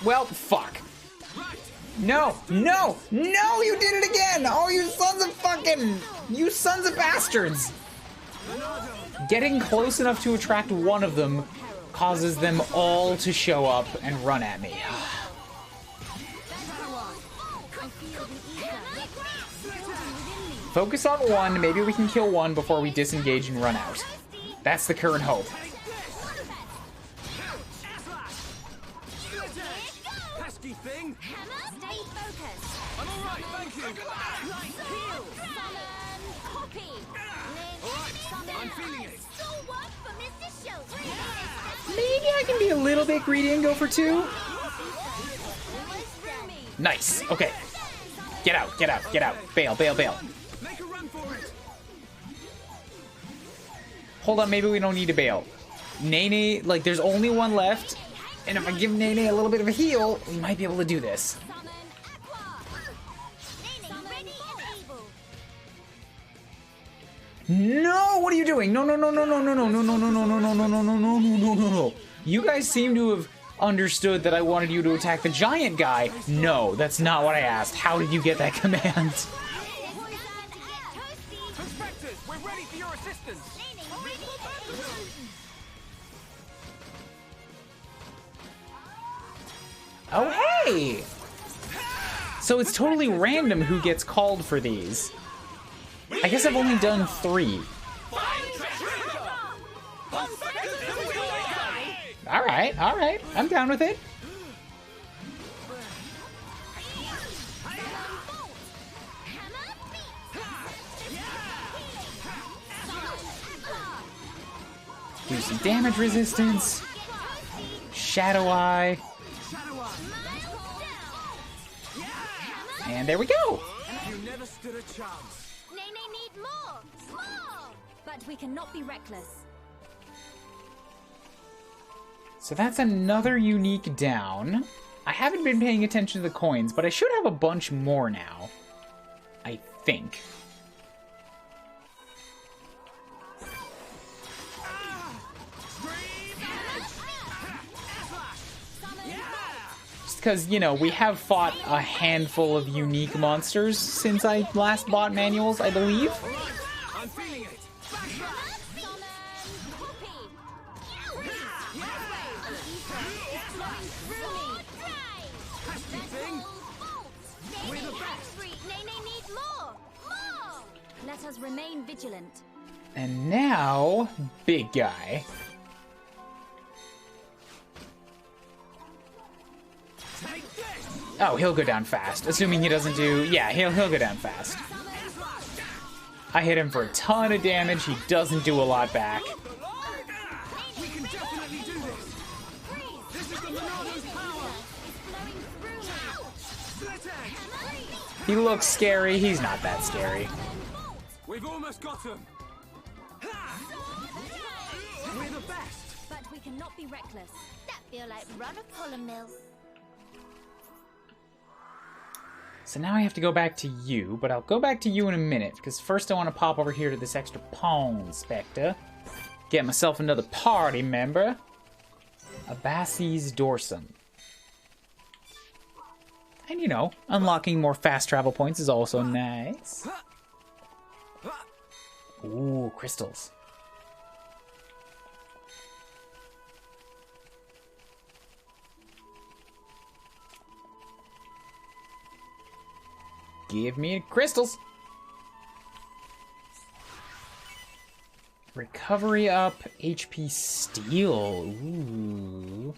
Well, fuck. No, no, no, you did it again! Oh, you sons of bastards! Getting close enough to attract one of them causes them all to show up and run at me. Focus on one, maybe we can kill one before we disengage and run out. That's the current hope. Pesky thing. Stay focused. I'm all right, thank you. I'm feeling it. Maybe I can be a little bit greedy and go for two. Nice. Okay. Get out, get out, get out. Bail, bail, bail. Make a run for it. Hold on, maybe we don't need to bail. Nene, like, there's only one left. And if I give Nene a little bit of a heal, we might be able to do this. No, what are you doing? No, no, no, no, no, no, no, no, no, no, no, no, no, no, no, no, no, no, no, no. You guys seem to have understood that I wanted you to attack the giant guy. No, that's not what I asked. How did you get that command? Inspectors, we're ready for your assistance. Oh, hey! So it's totally random who gets called for these. I guess I've only done 3. Alright, alright. I'm down with it. Do some damage resistance. Shadow Eye. And there we go. You never stood a chance. Nene need more! More! But we cannot be reckless. So that's another unique down. I haven't been paying attention to the coins, but I should have a bunch more now. I think. Just because, you know, we have fought a handful of unique monsters since I last bought manuals, I believe. I'm feeling it. Pesky thing. We're the best. Nene need more! More! Let us remain vigilant. And now, big guy. Take this. Oh, he'll go down fast. Assuming he doesn't do... Yeah, he'll go down fast. I hit him for a ton of damage. He doesn't do a lot back. We can definitely do this. This is the Monado's power. Split edge. He looks scary. He's not that scary. We've almost got him. We're the best. But we cannot be reckless. That feel like run a polymer mill. So now I have to go back to you, but I'll go back to you in a minute, because first I want to pop over here to this extra pawn inspector. Get myself another party member. Abassis Dorsum. And, you know, unlocking more fast travel points is also nice. Ooh, crystals. Give me crystals. Recovery up, HP Steel. Ooh.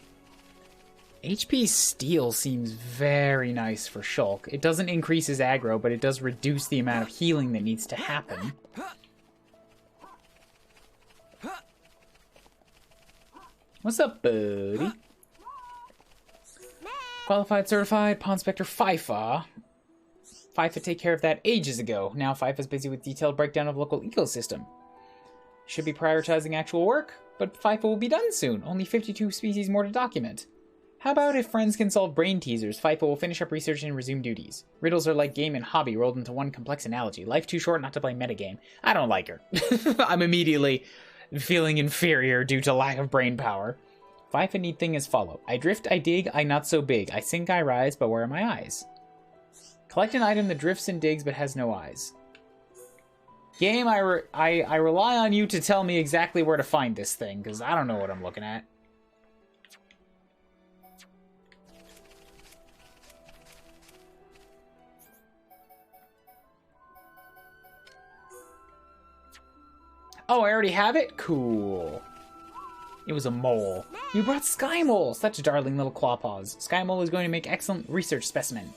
HP Steel seems very nice for Shulk. It doesn't increase his aggro, but it does reduce the amount of healing that needs to happen. What's up, buddy? Qualified, certified, Pawn Spectre FIFA. FIFA take care of that ages ago. Now FIFA's busy with detailed breakdown of local ecosystem. Should be prioritizing actual work, but FIFA will be done soon. Only 52 species more to document. How about if friends can solve brain teasers, FIFA will finish up research and resume duties. Riddles are like game and hobby rolled into one complex analogy. Life too short not to play metagame. I don't like her. I'm immediately feeling inferior due to lack of brain power. FIFA need thing as follow. I drift, I dig, I not so big. I sink, I rise, but where are my eyes? Collect an item that drifts and digs but has no eyes. Game, I rely on you to tell me exactly where to find this thing, because I don't know what I'm looking at. Oh, I already have it? Cool. It was a mole. You brought Sky Mole! Such darling little claw paws. Sky Mole is going to make excellent research specimen.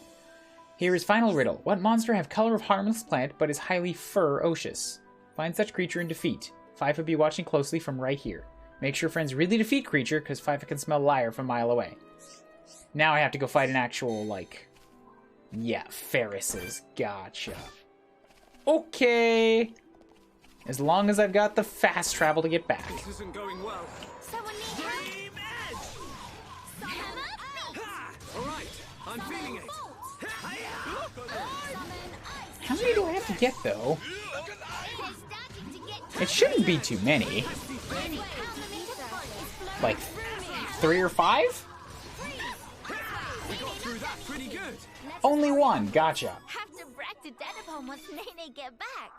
Here is final riddle. What monster have color of harmless plant but is highly ferocious? Find such creature and defeat. FIFA be watching closely from right here. Make sure friends really defeat creature because FIFA can smell liar from a mile away. Now I have to go fight an actual, like... Yeah, Ferrises. Gotcha. Okay. As long as I've got the fast travel to get back. This isn't going well. Someone need help? Team Edge! All right, I'm feeling it. How many do I have to get, though? It shouldn't be too many. Like, 3 or 5? We got through that pretty good. Only one. Gotcha. Have to brag to Dad upon once Nene get back.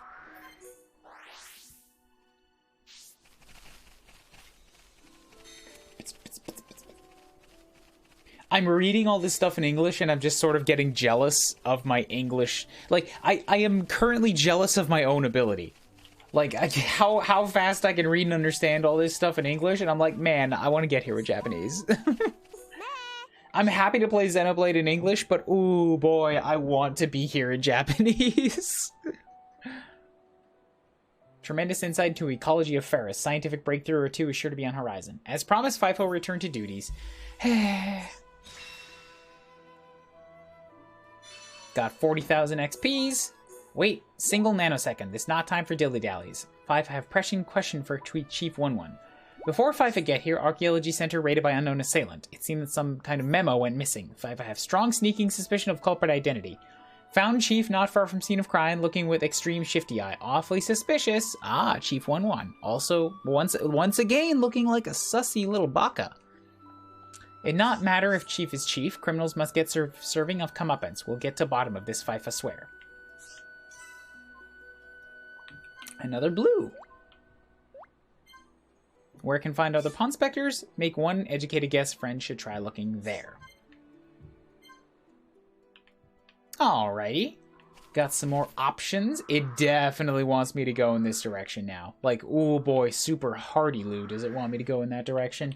I'm reading all this stuff in English, and I'm just sort of getting jealous of my English. Like, I am currently jealous of my own ability. Like, how fast I can read and understand all this stuff in English, and I'm like, man, I want to get here with Japanese. I'm happy to play Xenoblade in English, but ooh, boy, I want to be here in Japanese. Tremendous insight into ecology of Ferris. Scientific breakthrough or two is sure to be on horizon. As promised, FIFO will return to duties. Got 40,000 XPs. Wait, single nanosecond. It's not time for dilly-dallies. FIFA have pressing question for Chief 11. Before FIFA get here, Archaeology Center raided by unknown assailant. It seemed that some kind of memo went missing. FIFA have strong sneaking suspicion of culprit identity. Found Chief not far from scene of crime, looking with extreme shifty eye. Awfully suspicious. Ah, Chief 11. Also, once again, looking like a sussy little baka. It not matter if Chief is Chief, criminals must get serving of comeuppance. We'll get to bottom of this FIFA swear. Another blue. Where can find other pawn specters? Make one educated guess. Friends should try looking there. Alrighty. Got some more options. It definitely wants me to go in this direction now. Like, oh boy, super hardy Lou. Does it want me to go in that direction?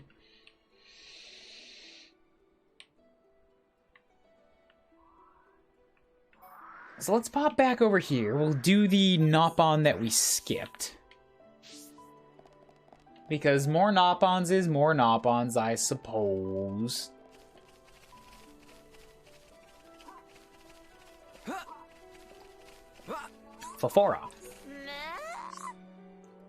So let's pop back over here. We'll do the Nopon that we skipped. Because more Nopons is more Nopons, I suppose. Fofora.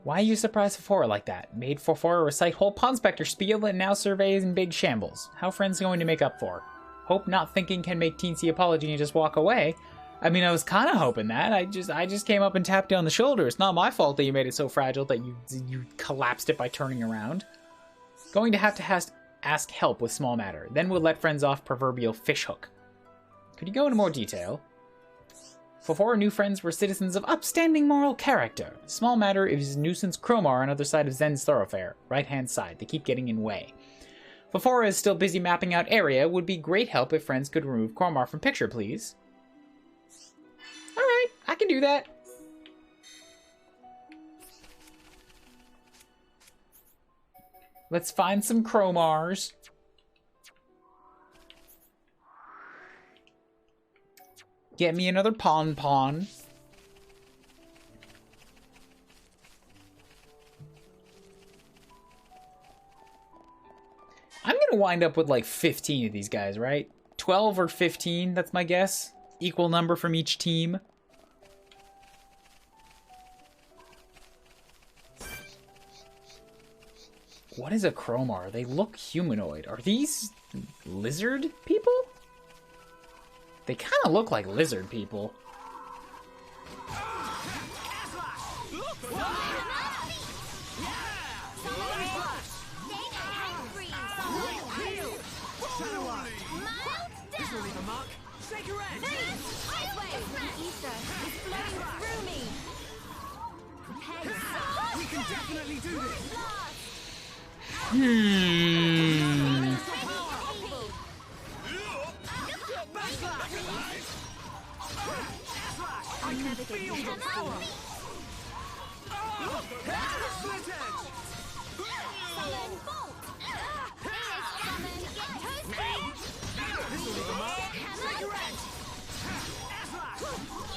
Why are you surprised Fofora like that? Made Fofora recite whole Pawn Spectre spiel and now surveys in big shambles. How friends going to make up for? Hope not thinking can make teensy apology and just walk away. I mean, I was kind of hoping that. I just came up and tapped you on the shoulder. It's not my fault that you made it so fragile that you collapsed it by turning around. Going to have to ask help with small matter. Then we'll let friends off proverbial fishhook. Could you go into more detail? Fofora new friends were citizens of upstanding moral character. Small matter is nuisance Cromar on other side of Zen's thoroughfare. Right-hand side. They keep getting in way. Fofora is still busy mapping out area. Would be great help if friends could remove Cromar from picture, please. I can do that. Let's find some Chromars. Get me another Pon. I'm gonna wind up with like 15 of these guys, right? 12 or 15, that's my guess. Equal number from each team. What is a Chromar? They look humanoid. Are these lizard people? They kind of look like lizard people.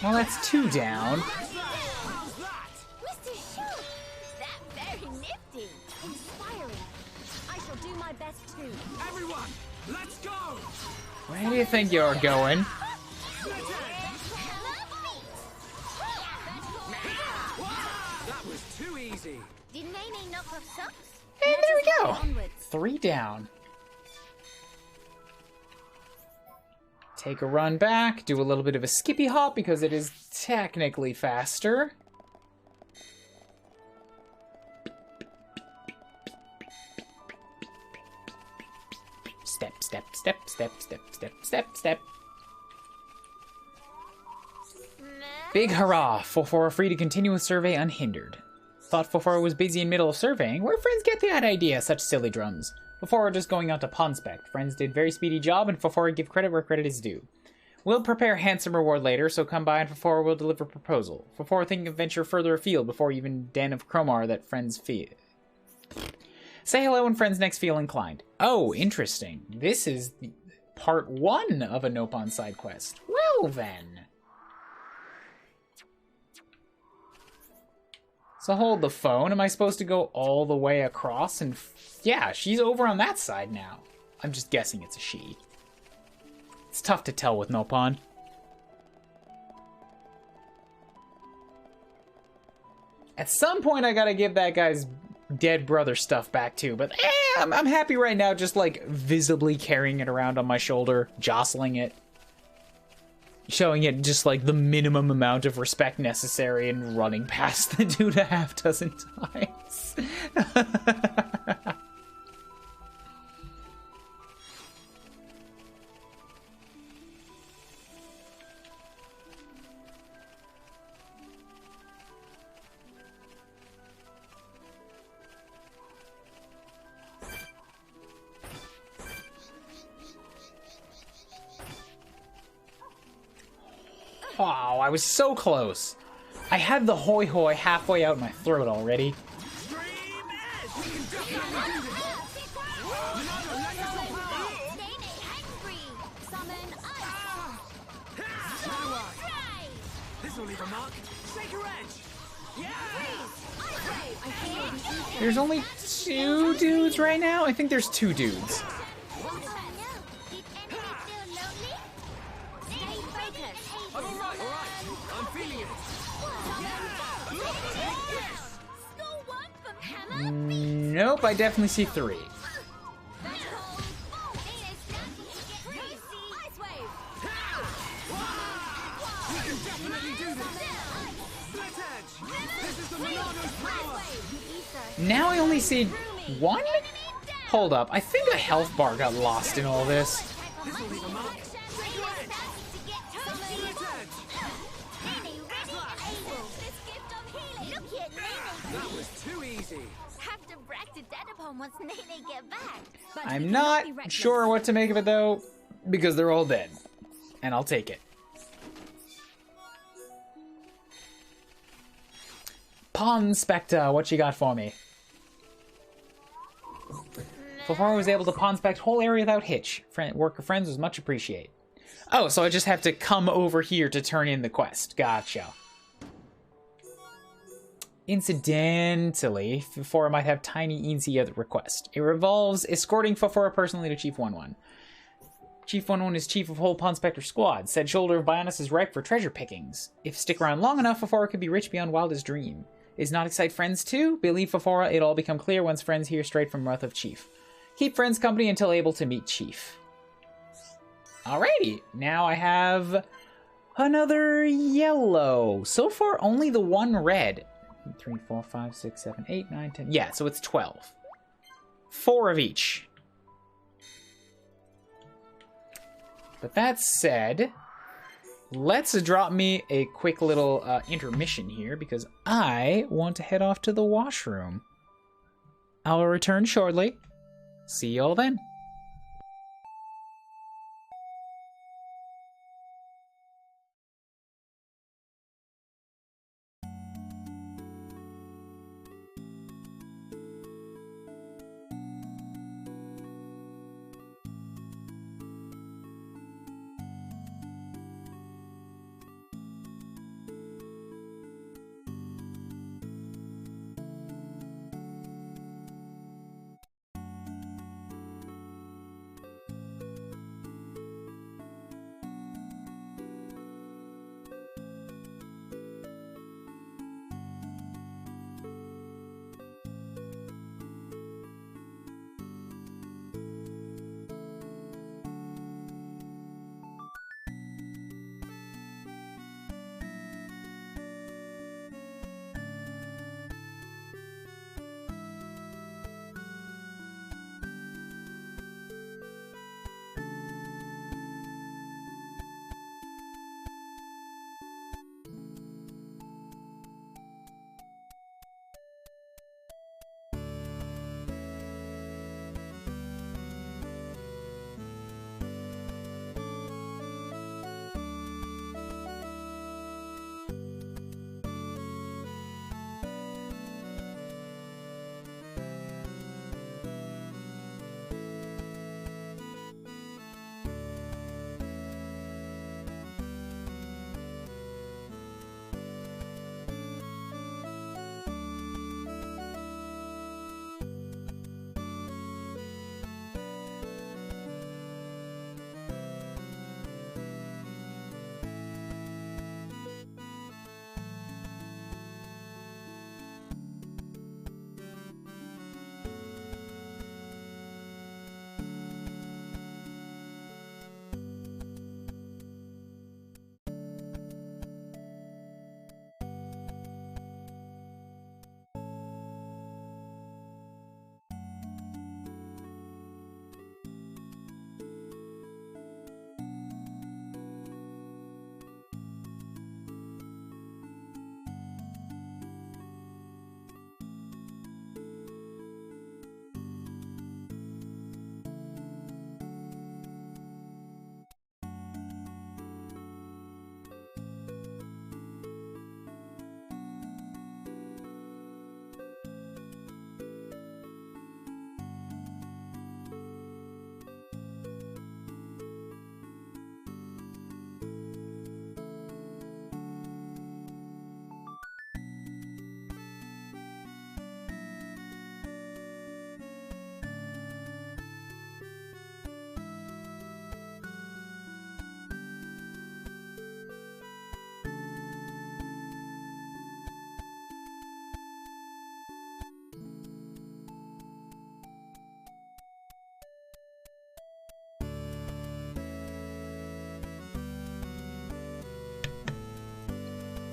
Well, that's 2 down. Mr. Shulk! That very nifty. Inspiring. I shall do my best too. Everyone, let's go! Where do you think you're going? That was too easy. Did Nene knock off socks? And there we go. Onwards. 3 down. Take a run back, do a little bit of a skippy hop because it is technically faster. Step, step, step, step, step, step, step, step. Big hurrah! Fofora are free to continue a survey unhindered. Thought Fofora was busy in middle of surveying. Where friends get that idea? Such silly drums. Fofora just going out to Ponspect. Friends did very speedy job, and Fofora give credit where credit is due. We'll prepare handsome reward later, so come by and Fofora will deliver proposal. Fofora thinking of venture further afield before even den of Chromar that friends feel. Say hello when friends next feel inclined. Oh, interesting. This is part 1 of a Nopon side quest. Well then. So hold the phone. Am I supposed to go all the way across? And yeah, she's over on that side now. I'm just guessing it's a she. It's tough to tell with Nopon. At some point, I gotta give that guy's dead brother stuff back too. But I'm happy right now just like visibly carrying it around on my shoulder, jostling it. Showing it just like the minimum amount of respect necessary and running past the dude a half dozen times. Wow, I was so close. I had the hoi hoi halfway out my throat already. There's only 2 dudes right now? I think there's 2 dudes. Nope, I definitely see 3. Now I only see 1? Hold up, I think a health bar got lost in all this. That was too easy. Have to brag to Dad upon once Nene get back. But I'm not sure what to make of it though, because they're all dead. And I'll take it. Pond Spectre, what you got for me? Fafora was able to pond spect whole area without hitch. Work of friends was much appreciated. Oh, so I just have to come over here to turn in the quest. Gotcha. Incidentally, Fafora might have tiny easy other request. It revolves escorting Fafora personally to Chief 1-1. Chief 1-1 is chief of whole Pond Spectre squad. Said shoulder of Bionis is ripe for treasure pickings. If stick around long enough, Fafora could be rich beyond wildest dream. Is not excite friends too? Believe Fafora, it'll all become clear once friends hear straight from mouth of Chief. Keep friends company until able to meet Chief. Alrighty, now I have another yellow. So far, only the one red. 3, 4, 5, 6, 7, 8, 9, 10. Yeah, so it's 12. 4 of each. But that said, let's drop me a quick little intermission here because I want to head off to the washroom. I'll return shortly. See y'all then.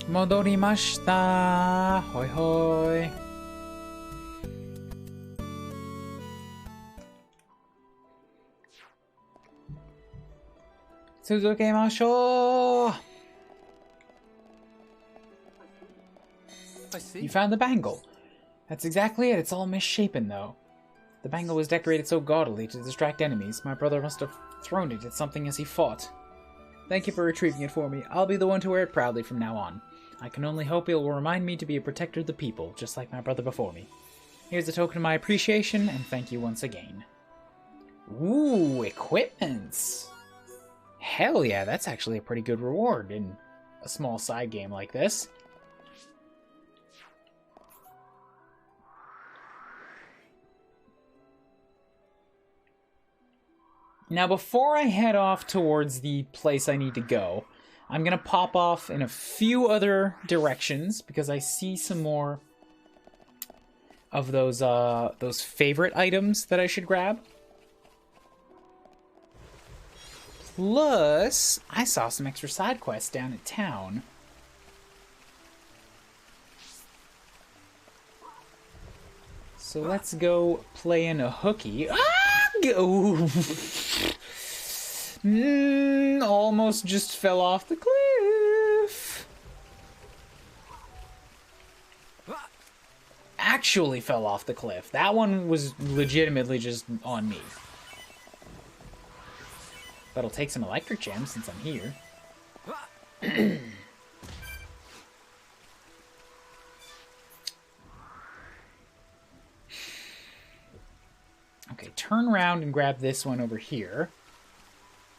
Modorimashita. Hoi hoi. Suzukemashou. I see. You found the bangle. That's exactly it. It's all misshapen, though. The bangle was decorated so gaudily to distract enemies. My brother must have thrown it at something as he fought. Thank you for retrieving it for me. I'll be the one to wear it proudly from now on. I can only hope it will remind me to be a protector of the people, just like my brother before me. Here's a token of my appreciation, and thank you once again. Ooh, equipments! Hell yeah, that's actually a pretty good reward in a small side game like this. Now, before I head off towards the place I need to go, I'm going to pop off in a few other directions because I see some more of those favorite items that I should grab. Plus, I saw some extra side quests down in town. So let's go play in a hooky. Ah! Almost just fell off the cliff. Actually fell off the cliff. That one was legitimately just on me. But I'll take some electric gems since I'm here. Okay, turn around and grab this one over here.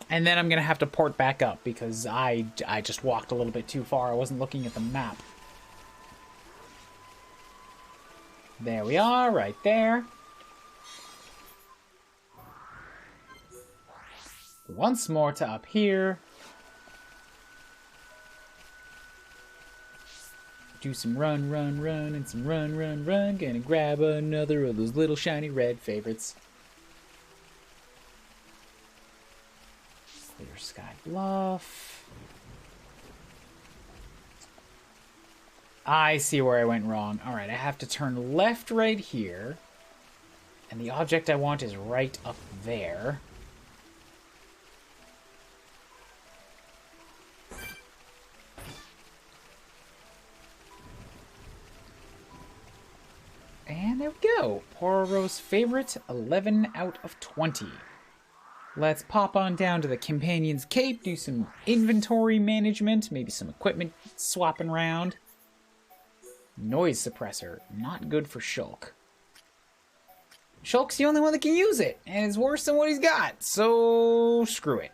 And then I'm going to have to port back up because I just walked a little bit too far. I wasn't looking at the map. There we are, right there. Once more to up here. Do some run, and some run. Gonna grab another of those little shiny red favorites. Clear Sky Bluff. I see where I went wrong. Alright, I have to turn left right here. And the object I want is right up there. And there we go. Kuuriro's favorite, 11 out of 20. Let's pop on down to the Companion's Cape, do some inventory management, maybe some equipment swapping around. Noise suppressor, not good for Shulk. Shulk's the only one that can use it, and it's worse than what he's got, so screw it.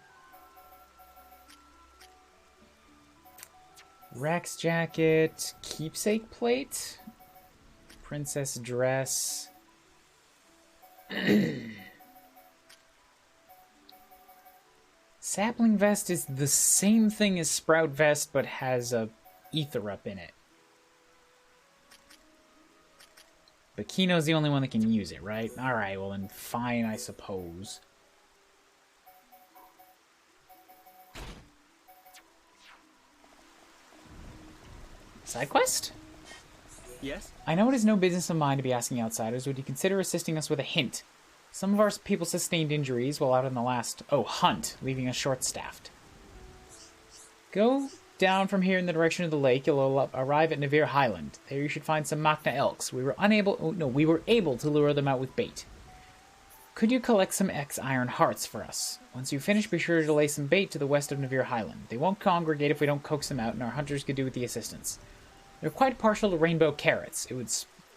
Rex jacket, keepsake plate, princess dress. Sapling vest is the same thing as Sprout vest, but has a ether up in it. But Kino's the only one that can use it, right? Alright, well then fine, I suppose. Side quest? Yes? I know it is no business of mine to be asking outsiders. Would you consider assisting us with a hint? Some of our people sustained injuries while out on the last, hunt, leaving us short-staffed. Go down from here in the direction of the lake. You'll arrive at Navir Highland. There you should find some Machna elks. We were able to lure them out with bait. Could you collect some X iron hearts for us? Once you finish, be sure to lay some bait to the west of Navir Highland. They won't congregate if we don't coax them out, and our hunters could do with the assistance. They're quite partial to rainbow carrots. It would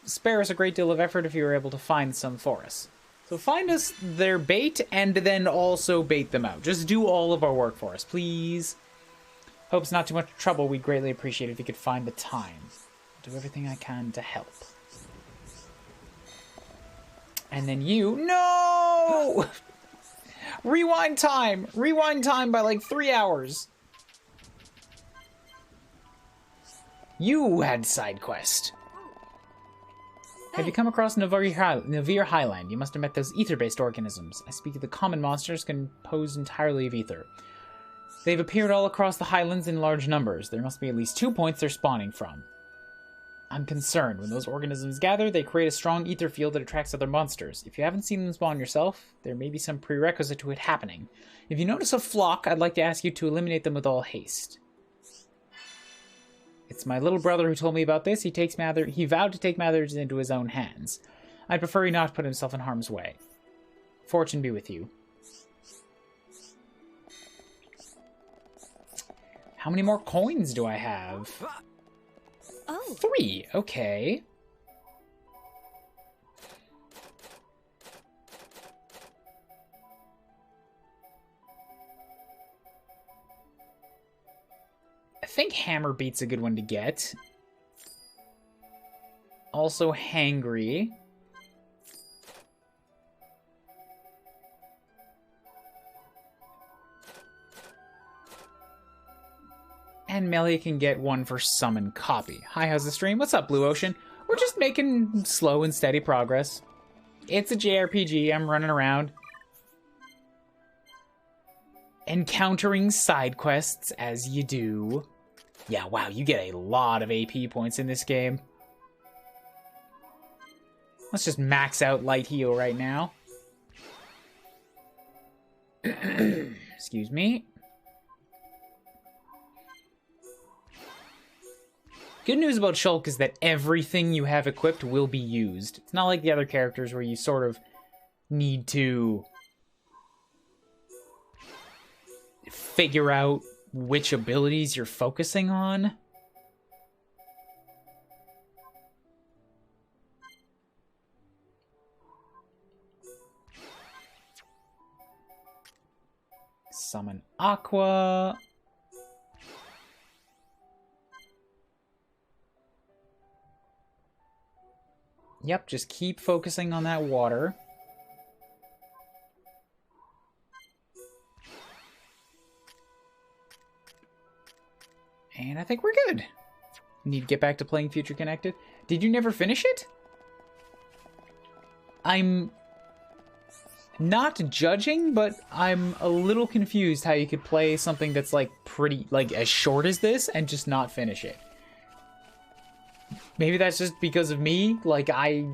spare us a great deal of effort if you were able to find some for us. So find us their bait, and then also bait them out. Just do all of our work for us, please. Hope it's not too much trouble. We'd greatly appreciate it if you could find the time. I'll do everything I can to help. And then you... No! Rewind time! Rewind time by like 3 hours. You had side quest. Have you come across Navir Highland? You must have met those ether-based organisms. I speak of the common monsters composed entirely of ether. They've appeared all across the highlands in large numbers. There must be at least 2 points they're spawning from. I'm concerned. When those organisms gather, they create a strong ether field that attracts other monsters. If you haven't seen them spawn yourself, there may be some prerequisite to it happening. If you notice a flock, I'd like to ask you to eliminate them with all haste. It's my little brother who told me about this. He vowed to take matters into his own hands. I'd prefer he not put himself in harm's way. Fortune be with you. How many more coins do I have? Oh. 3, okay. I think Hammer Beat's a good one to get. Also Hangry. And Melee can get one for Summon Copy. Hi, how's the stream? What's up, Blue Ocean? We're just making slow and steady progress. It's a JRPG, I'm running around. Encountering side quests, as you do. Yeah, wow, you get a lot of AP points in this game. Let's just max out Light Heal right now. Excuse me. Good news about Shulk is that everything you have equipped will be used. It's not like the other characters where you sort of need to figure out which abilities you're focusing on. Summon Aqua. Yep, just keep focusing on that water. And I think we're good. Need to get back to playing Future Connected. Did you never finish it? I'm not judging, but I'm a little confused how you could play something that's like pretty, like as short as this and just not finish it. Maybe that's just because of me. Like, I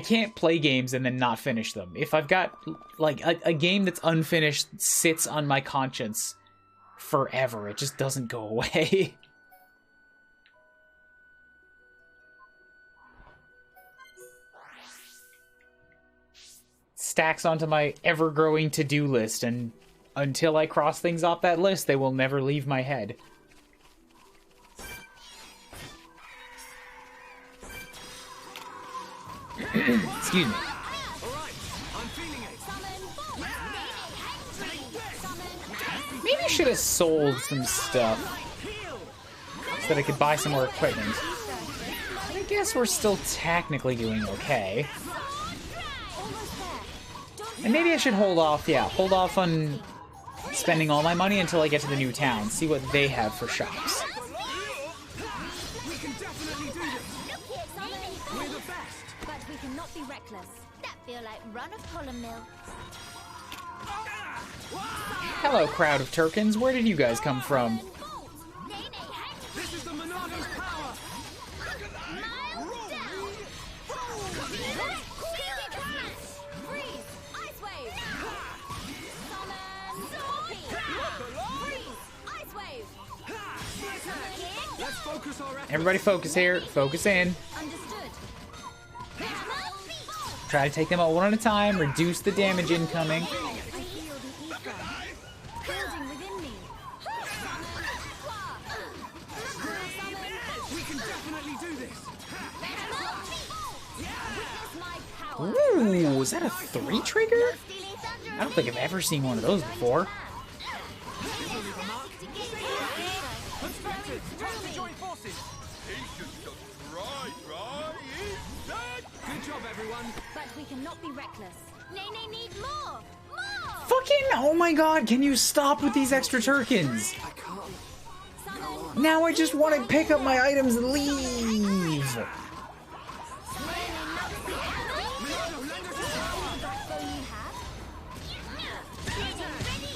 can't play games and then not finish them. If I've got, like, a game that's unfinished sits on my conscience forever. It just doesn't go away. Stacks onto my ever-growing to-do list, and until I cross things off that list, they will never leave my head. Excuse me. Maybe I should have sold some stuff so that I could buy some more equipment. I guess we're still technically doing okay. And maybe I should hold off, yeah, hold off on spending all my money until I get to the new town, see what they have for shops. Hello, crowd of Turkins. Where did you guys come from? This is the Monado's power! Let's focus our efforts. Everybody focus here. Focus in. Try to take them out one at a time. Reduce the damage incoming. Ooh, is that a 3 trigger? I don't think I've ever seen one of those before. Good job, everyone. But we cannot be reckless. Nene need more! More! Fucking, oh my god, can you stop with these extra Turkins? Now I just want to pick up my items and leave.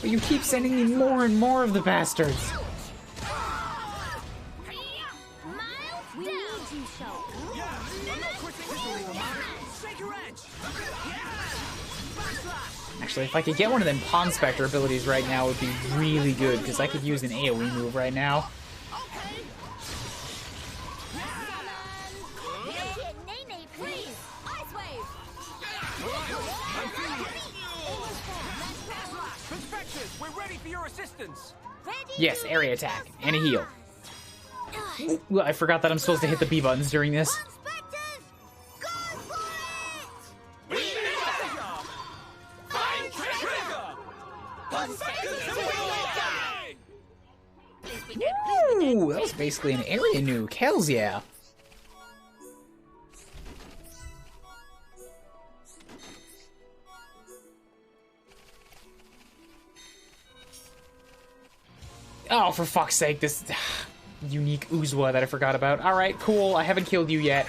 But you keep sending me more and more of the bastards. Actually, if I could get one of them Pond Spectre abilities right now, it would be really good, because I could use an AoE move right now. We're ready for your assistance. Yes, area attack and a heal. Ooh, I forgot that I'm supposed to hit the B buttons during this. Inspectors, go for it! Ooh, that was basically an area nuke. Hells yeah. Oh, for fuck's sake, this unique Uzwa that I forgot about. Alright, cool. I haven't killed you yet.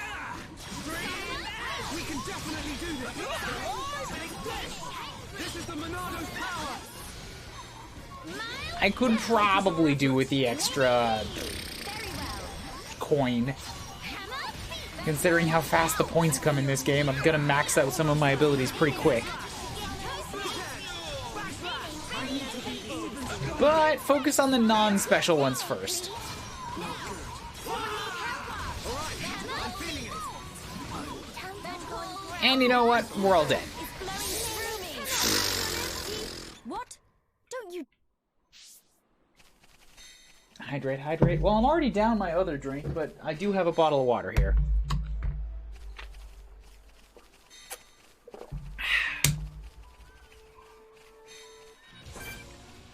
We can definitely do this! This is the Monado's power! I could probably do with the extra coin. Considering how fast the points come in this game, I'm gonna max out some of my abilities pretty quick. But focus on the non-special ones first. And you know what? We're all dead. What? Don't you... Hydrate, hydrate. Well, I'm already down my other drink, but I do have a bottle of water here.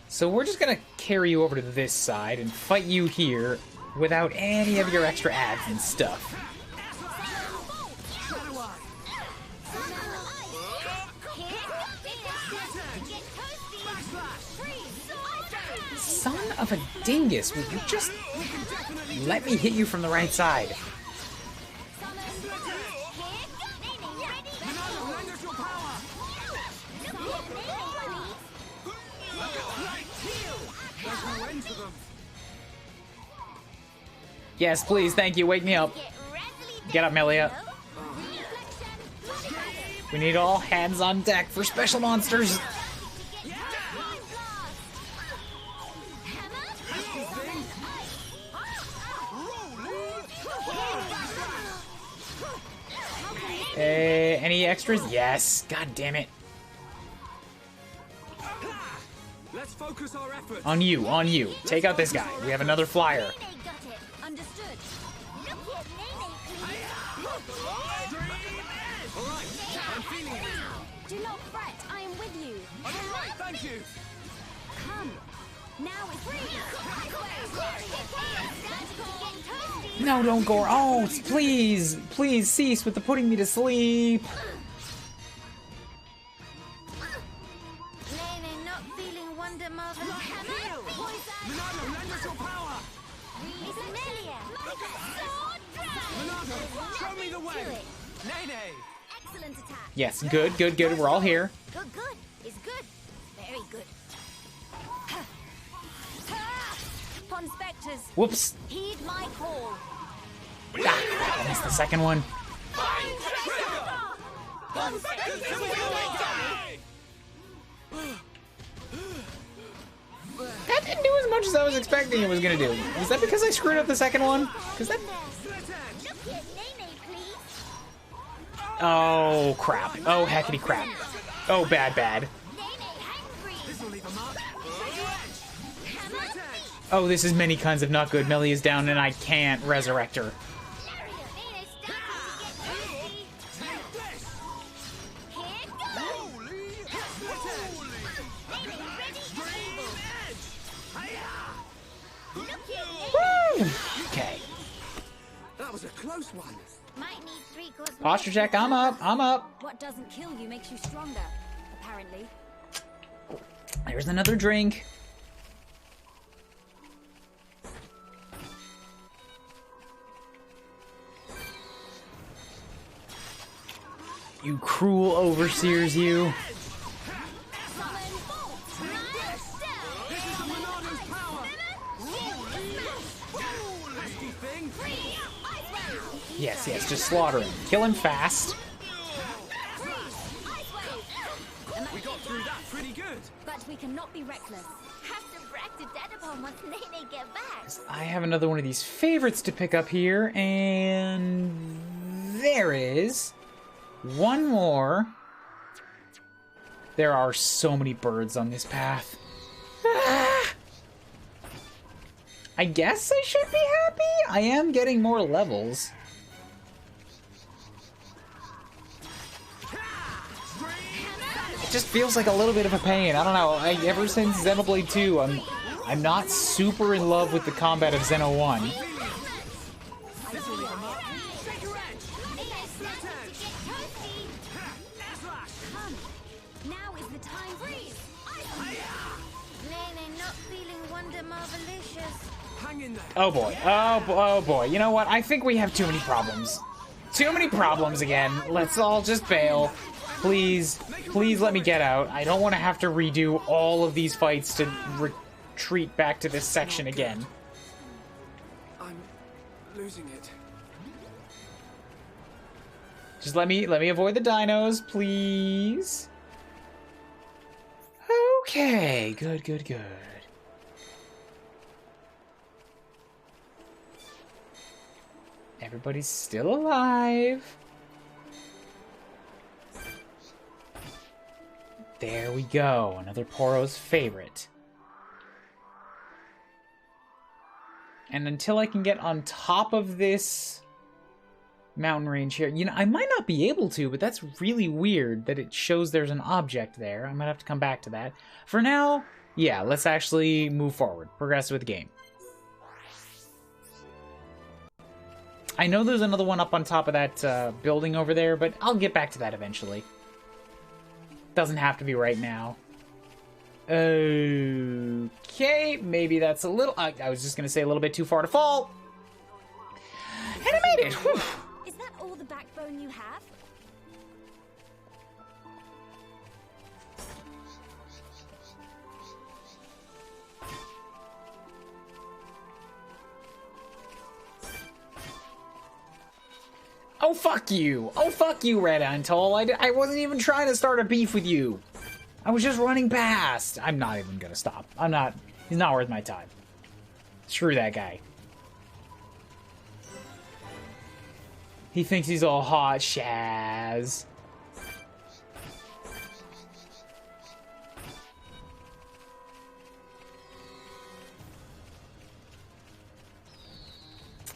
So we're just gonna carry you over to this side and fight you here without any of your extra ads and stuff. Son of a dingus, would you just let me hit you from the right side? Yes, please, thank you, wake me up. Get up, Melia. We need all hands on deck for special monsters. Any extras? Yes. God damn it. Let's focus our efforts. On you, on you. Take out this guy. We have another flyer. Understood. Look at Nene, I'm feeling it. Do not fret, I am with you. I'm all right, thank you. Come. Now it's free. No, don't go. Oh, please. Please cease with the putting me to sleep. Nene not feeling Wonder Marvel. Monado, lend us your power. It's Amelia. Monado, show me the way. Nene. Excellent attack. Yes, good, good, good. We're all here. Good, good. It's good. Very good. Pond Spectres, Whoops. heed my call. Ah, I missed the second one. That didn't do as much as I was expecting it was gonna do. Is that because I screwed up the second one? Because that... Look at Nene, please. Oh, crap. Oh, heckity crap. Oh, bad, bad. Nene hungry. This'll leave a mark. Oh, this is many kinds of not good. Melly is down and I can't resurrect her. Nene's starting to get thirsty. Here goes. Nene ready and able. Look at Nene. Okay. That was a close one. Might need 3 course. Posture check. I'm up. I'm up. What doesn't kill you makes you stronger, apparently. There's another drink. You cruel overseers, you. This is the Monado's power. Pesky thing. Yes, yes, just slaughter him. Kill him fast. We got through that pretty good. But we cannot be reckless. Have to brag to Dad upon once Nene get back. I have another one of these favorites to pick up here, and there is one more. There are so many birds on this path. Ah! I guess I should be happy? I am getting more levels. It just feels like a little bit of a pain. I don't know. Ever since Xenoblade 2, I'm not super in love with the combat of Xeno 1. Oh boy. Oh boy. You know what? I think we have too many problems. Too many problems again. Let's all just bail. Please. Please let me get out. I don't want to have to redo all of these fights to retreat back to this section again. I'm losing it. Just let me avoid the dinos, please. Okay. Good, good, good. Everybody's still alive. There we go. Another Poro's favorite. And until I can get on top of this mountain range here, you know, I might not be able to, but that's really weird that it shows there's an object there. I might have to come back to that. For now, yeah, let's actually move forward. Progress with the game. I know there's another one up on top of that building over there, but I'll get back to that eventually. Doesn't have to be right now. Okay, maybe that's a little... I was just going to say a little bit too far to fall. And I made it! Whew. Is that all the backbone you have? Oh, fuck you! Oh, fuck you, Red Antol. I wasn't even trying to start a beef with you. I was just running past. I'm not even gonna stop. I'm not... He's not worth my time. Screw that guy. He thinks he's all hot, Shaz.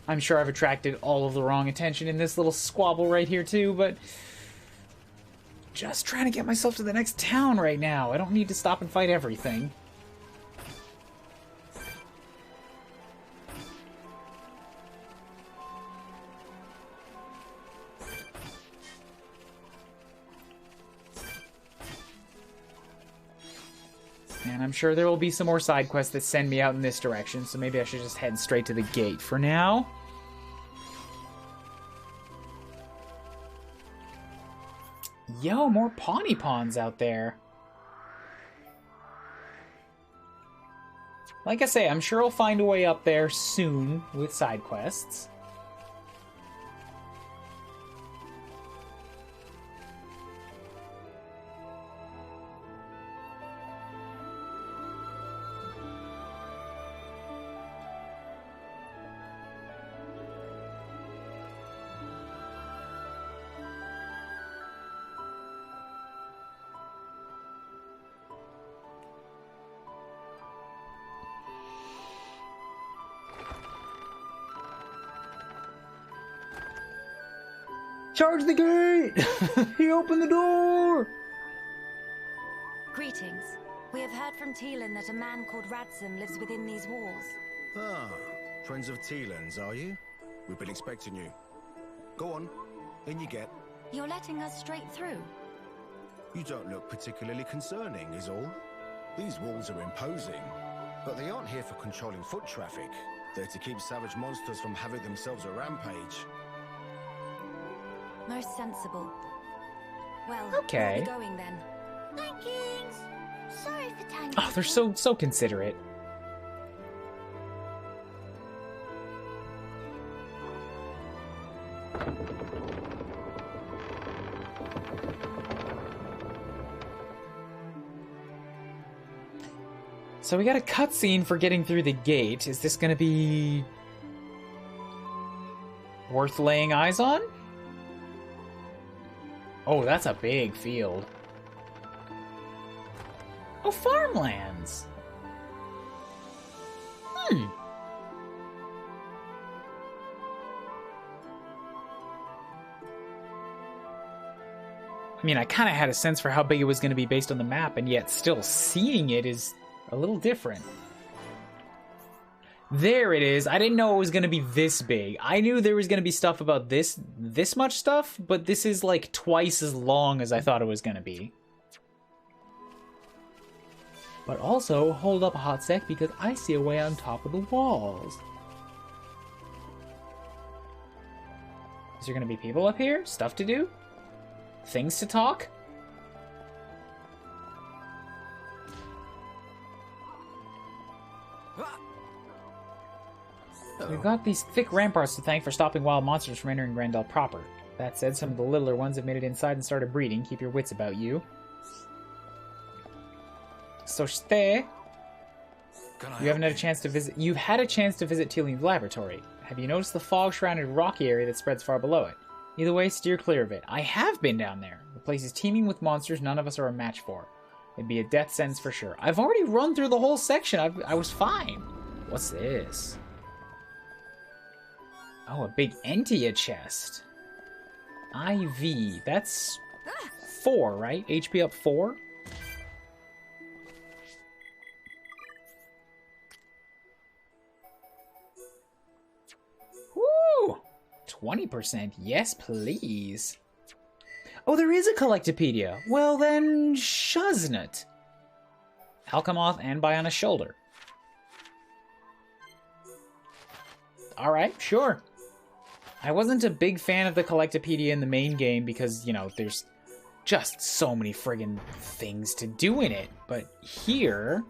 I'm sure I've attracted all of the wrong attention in this little squabble right here too, but just trying to get myself to the next town right now. I don't need to stop and fight everything. And I'm sure there will be some more side quests that send me out in this direction, so maybe I should just head straight to the gate for now. Yo, more Pawnee Pawns out there. Like I say, I'm sure I'll find a way up there soon with side quests. Charge the gate! He opened the door! Greetings. We have heard from Teelan that a man called Radzim lives within these walls. Ah, friends of Teelan's, are you? We've been expecting you. Go on, in you get. You're letting us straight through? You don't look particularly concerning, is all. These walls are imposing, but they aren't here for controlling foot traffic. They're to keep savage monsters from having themselves a rampage. Most sensible. Well, okay. We'll be going then. Thanks. Sorry for time. Oh, they're so considerate. So we got a cutscene for getting through the gate. Is this gonna be worth laying eyes on? Oh, that's a big field. Oh, farmlands. I mean, I kind of had a sense for how big it was going to be based on the map, and yet still seeing it is a little different. There it is. I didn't know it was going to be this big. I knew there was going to be stuff about this much stuff, but this is like twice as long as I thought it was going to be. But also, hold up a hot sec because I see a way on top of the walls. Is there going to be people up here? Stuff to do? Things to talk? We've got these thick ramparts to thank for stopping wild monsters from entering Grendel proper. That said, some of the littler ones have made it inside and started breeding. Keep your wits about you. So stay. You haven't had a chance to visit. You've had a chance to visit Tealine's laboratory. Have you noticed the fog-shrouded rocky area that spreads far below it? Either way, steer clear of it. I have been down there. The place is teeming with monsters none of us are a match for. It'd be a death sentence for sure. I've already run through the whole section. I was fine. What's this? Oh, a big Entia chest. IV. That's 4, right? HP up 4? Woo! 20%. Yes, please. Oh, there is a Collectopedia. Well then, shuznut. Alchemoth and Biona's shoulder. Alright, sure. I wasn't a big fan of the Collectopedia in the main game because, you know, there's just so many friggin' things to do in it. But here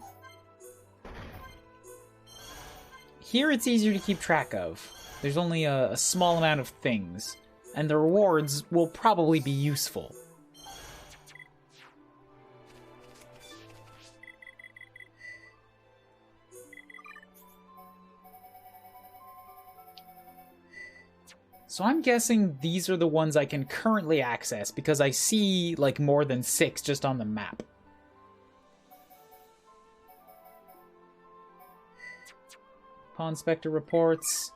it's easier to keep track of. There's only a small amount of things, and the rewards will probably be useful. So I'm guessing these are the ones I can currently access because I see like more than 6 just on the map. Pawn Spectre reports.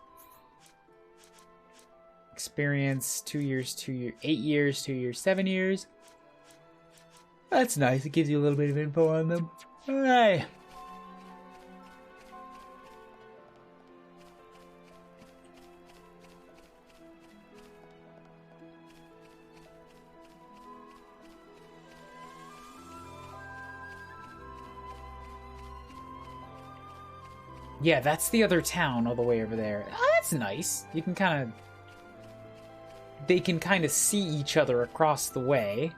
Experience 2 years, 2 years, 8 years, 2 years, 7 years. That's nice. It gives you a little bit of info on them. Alright. Yeah, that's the other town all the way over there. Oh, that's nice. You can kind of... They can kind of see each other across the way.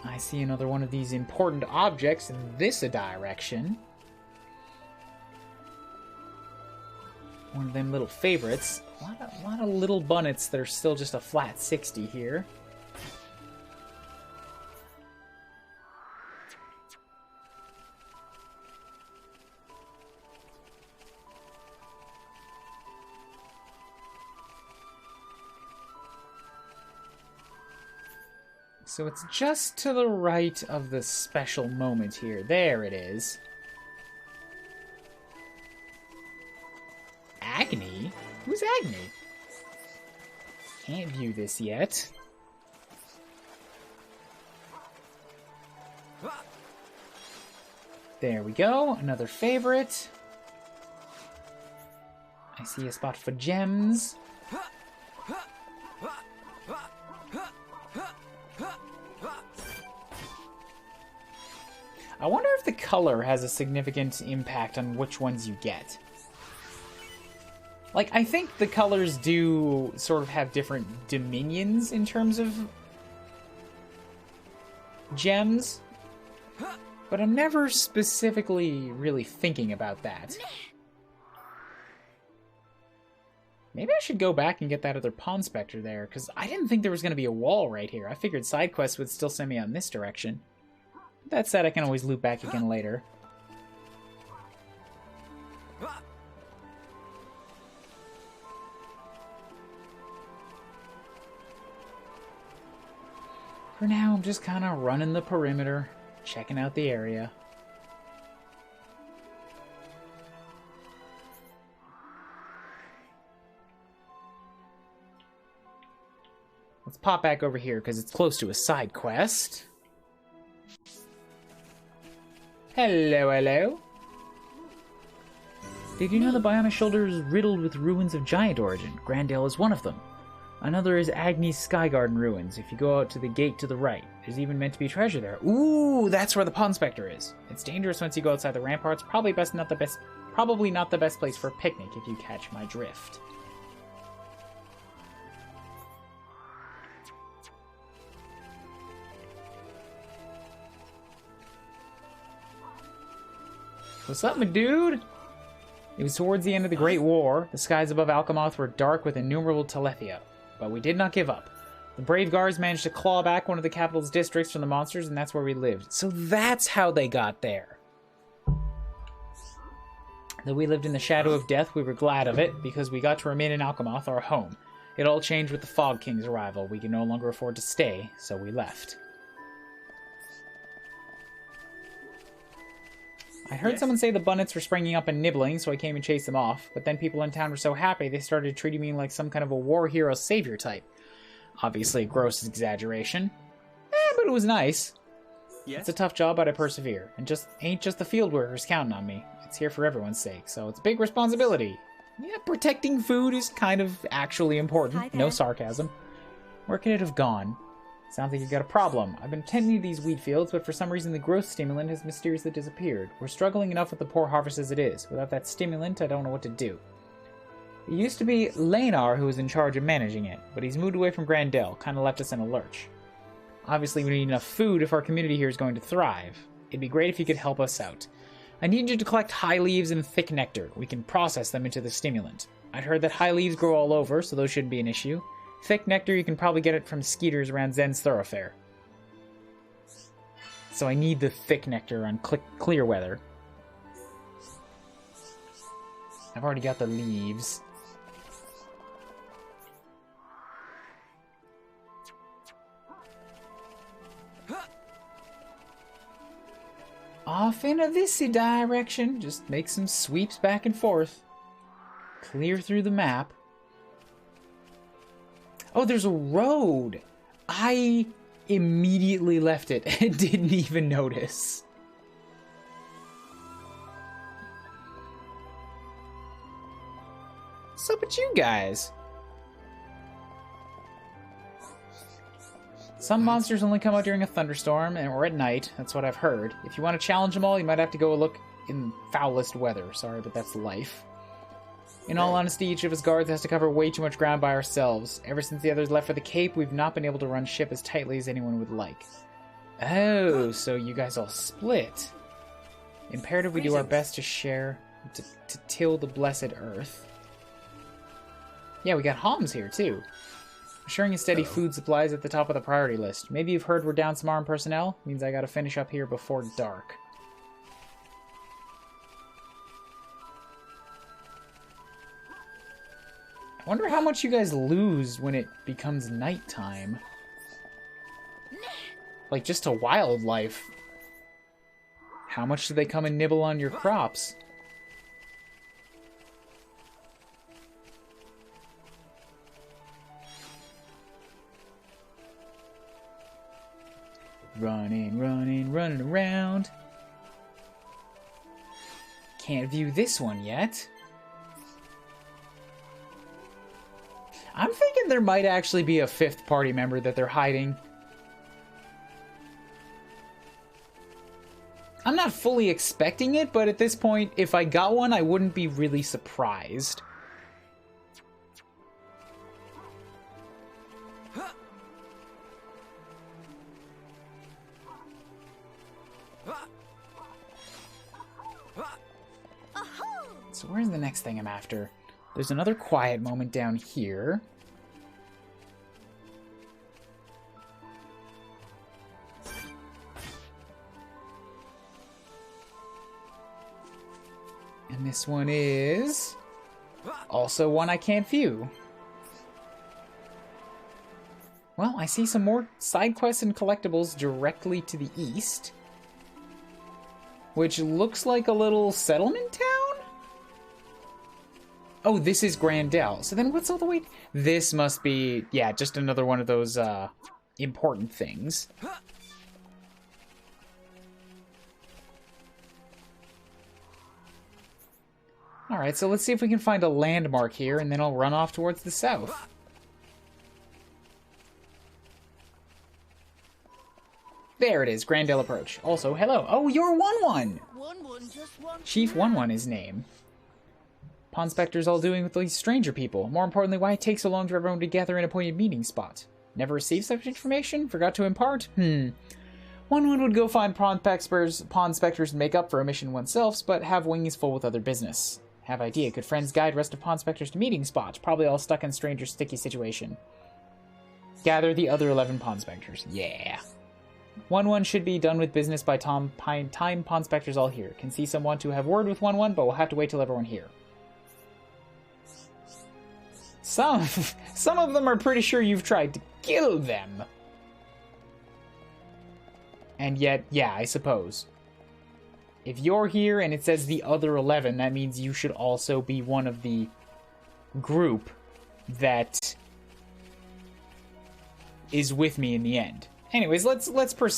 I see another one of these important objects in this direction. One of them little favorites. A lot of little bunnets that are still just a flat 60 here. So it's just to the right of the special moment here. There it is. Agni? Who's Agni? Can't view this yet. There we go. Another favorite. I see a spot for gems. I wonder if the color has a significant impact on which ones you get. Like, I think the colors do sort of have different dominions in terms of gems, but I'm never specifically really thinking about that. Maybe I should go back and get that other Pawn Spectre there, because I didn't think there was going to be a wall right here. I figured side quests would still send me on this direction. That said, I can always loop back again later. For now, I'm just kind of running the perimeter, checking out the area. Let's pop back over here because it's close to a side quest. Hello, hello. Did you know the Bionic Shoulder is riddled with ruins of giant origin? Grandale is one of them. Another is Agni's Sky Garden ruins. If you go out to the gate to the right, there's even meant to be treasure there. Ooh, that's where the Pond Spectre is. It's dangerous once you go outside the ramparts. Probably not the best place for a picnic if you catch my drift. What's up, my dude? It was towards the end of the Great War. The skies above Alcamoth were dark with innumerable Telethia. But we did not give up. The brave guards managed to claw back one of the capital's districts from the monsters, and that's where we lived. So that's how they got there. Though we lived in the shadow of death, we were glad of it, because we got to remain in Alcamoth, our home. It all changed with the Fog King's arrival. We could no longer afford to stay, so we left. I heard someone say the Bunnets were springing up and nibbling, so I came and chased them off. But then people in town were so happy, they started treating me like some kind of a war hero savior type. Obviously a gross exaggeration. But it was nice. Yes. It's a tough job, but I persevere. And ain't just the field workers counting on me. It's here for everyone's sake, so it's a big responsibility. Yeah, protecting food is kind of actually important. No sarcasm. Where could it have gone? Sounds like you got a problem. I've been tending to these wheat fields, but for some reason the growth stimulant has mysteriously disappeared. We're struggling enough with the poor harvest as it is. Without that stimulant, I don't know what to do. It used to be Lanar who was in charge of managing it, but he's moved away from Grandale, kind of left us in a lurch. Obviously we need enough food if our community here is going to thrive. It'd be great if you could help us out. I need you to collect high leaves and thick nectar. We can process them into the stimulant. I'd heard that high leaves grow all over, so those shouldn't be an issue. Thick nectar, you can probably get it from skeeters around Zen's Thoroughfare. So I need the thick nectar on clear weather. I've already got the leaves. Off into this direction. Just make some sweeps back and forth. Clear through the map. Oh, there's a road! I immediately left it and didn't even notice. What's up with you guys? Some monsters only come out during a thunderstorm or at night. That's what I've heard. If you want to challenge them all, you might have to go look in foulest weather. Sorry, but that's life. In all honesty, each of us guards has to cover way too much ground by ourselves. Ever since the others left for the Cape, we've not been able to run ship as tightly as anyone would like. Oh, so you guys all split. Imperative we do our best to share, to till the blessed earth. Yeah, we got Homs here, too. Assuring a steady food supply is at the top of the priority list. Maybe you've heard we're down some armed personnel? Means I gotta finish up here before dark. I wonder how much you guys lose when it becomes nighttime. Like, just to wildlife. How much do they come and nibble on your crops? Running, running, running around. Can't view this one yet. I'm thinking there might actually be a fifth party member that they're hiding. I'm not fully expecting it, but at this point, if I got one, I wouldn't be really surprised. So where's the next thing I'm after? There's another quiet moment down here. And this one is also one I can't view. Well, I see some more side quests and collectibles directly to the east, which looks like a little settlement town? Oh, this is Grandel. So then what's all the way... This must be, yeah, just another one of those important things. Alright, so let's see if we can find a landmark here, and then I'll run off towards the south. There it is, Grandel Approach. Also, hello. Oh, you're 1-1! Chief 1-1 is name. Pawn Spectre's all doing with these stranger people. More importantly, why it takes so long for everyone to gather an appointed meeting spot. Never received such information? Forgot to impart? 1-1 would go find Pawn Specters to make up for a mission oneself, but have wings full with other business. Have idea. Could friends guide rest of Pawn Specters to meeting spot? Probably all stuck in stranger's sticky situation. Gather the other 11 Pawn Specters. Yeah. 1-1 should be done with business by time Pawn Specters all here. Can see someone to have word with 1-1, but we'll have to wait till everyone here. Some of them are pretty sure you've tried to kill them. And yet, yeah, I suppose. If you're here and it says the other 11, that means you should also be one of the group that is with me in the end. Anyways, let's proceed.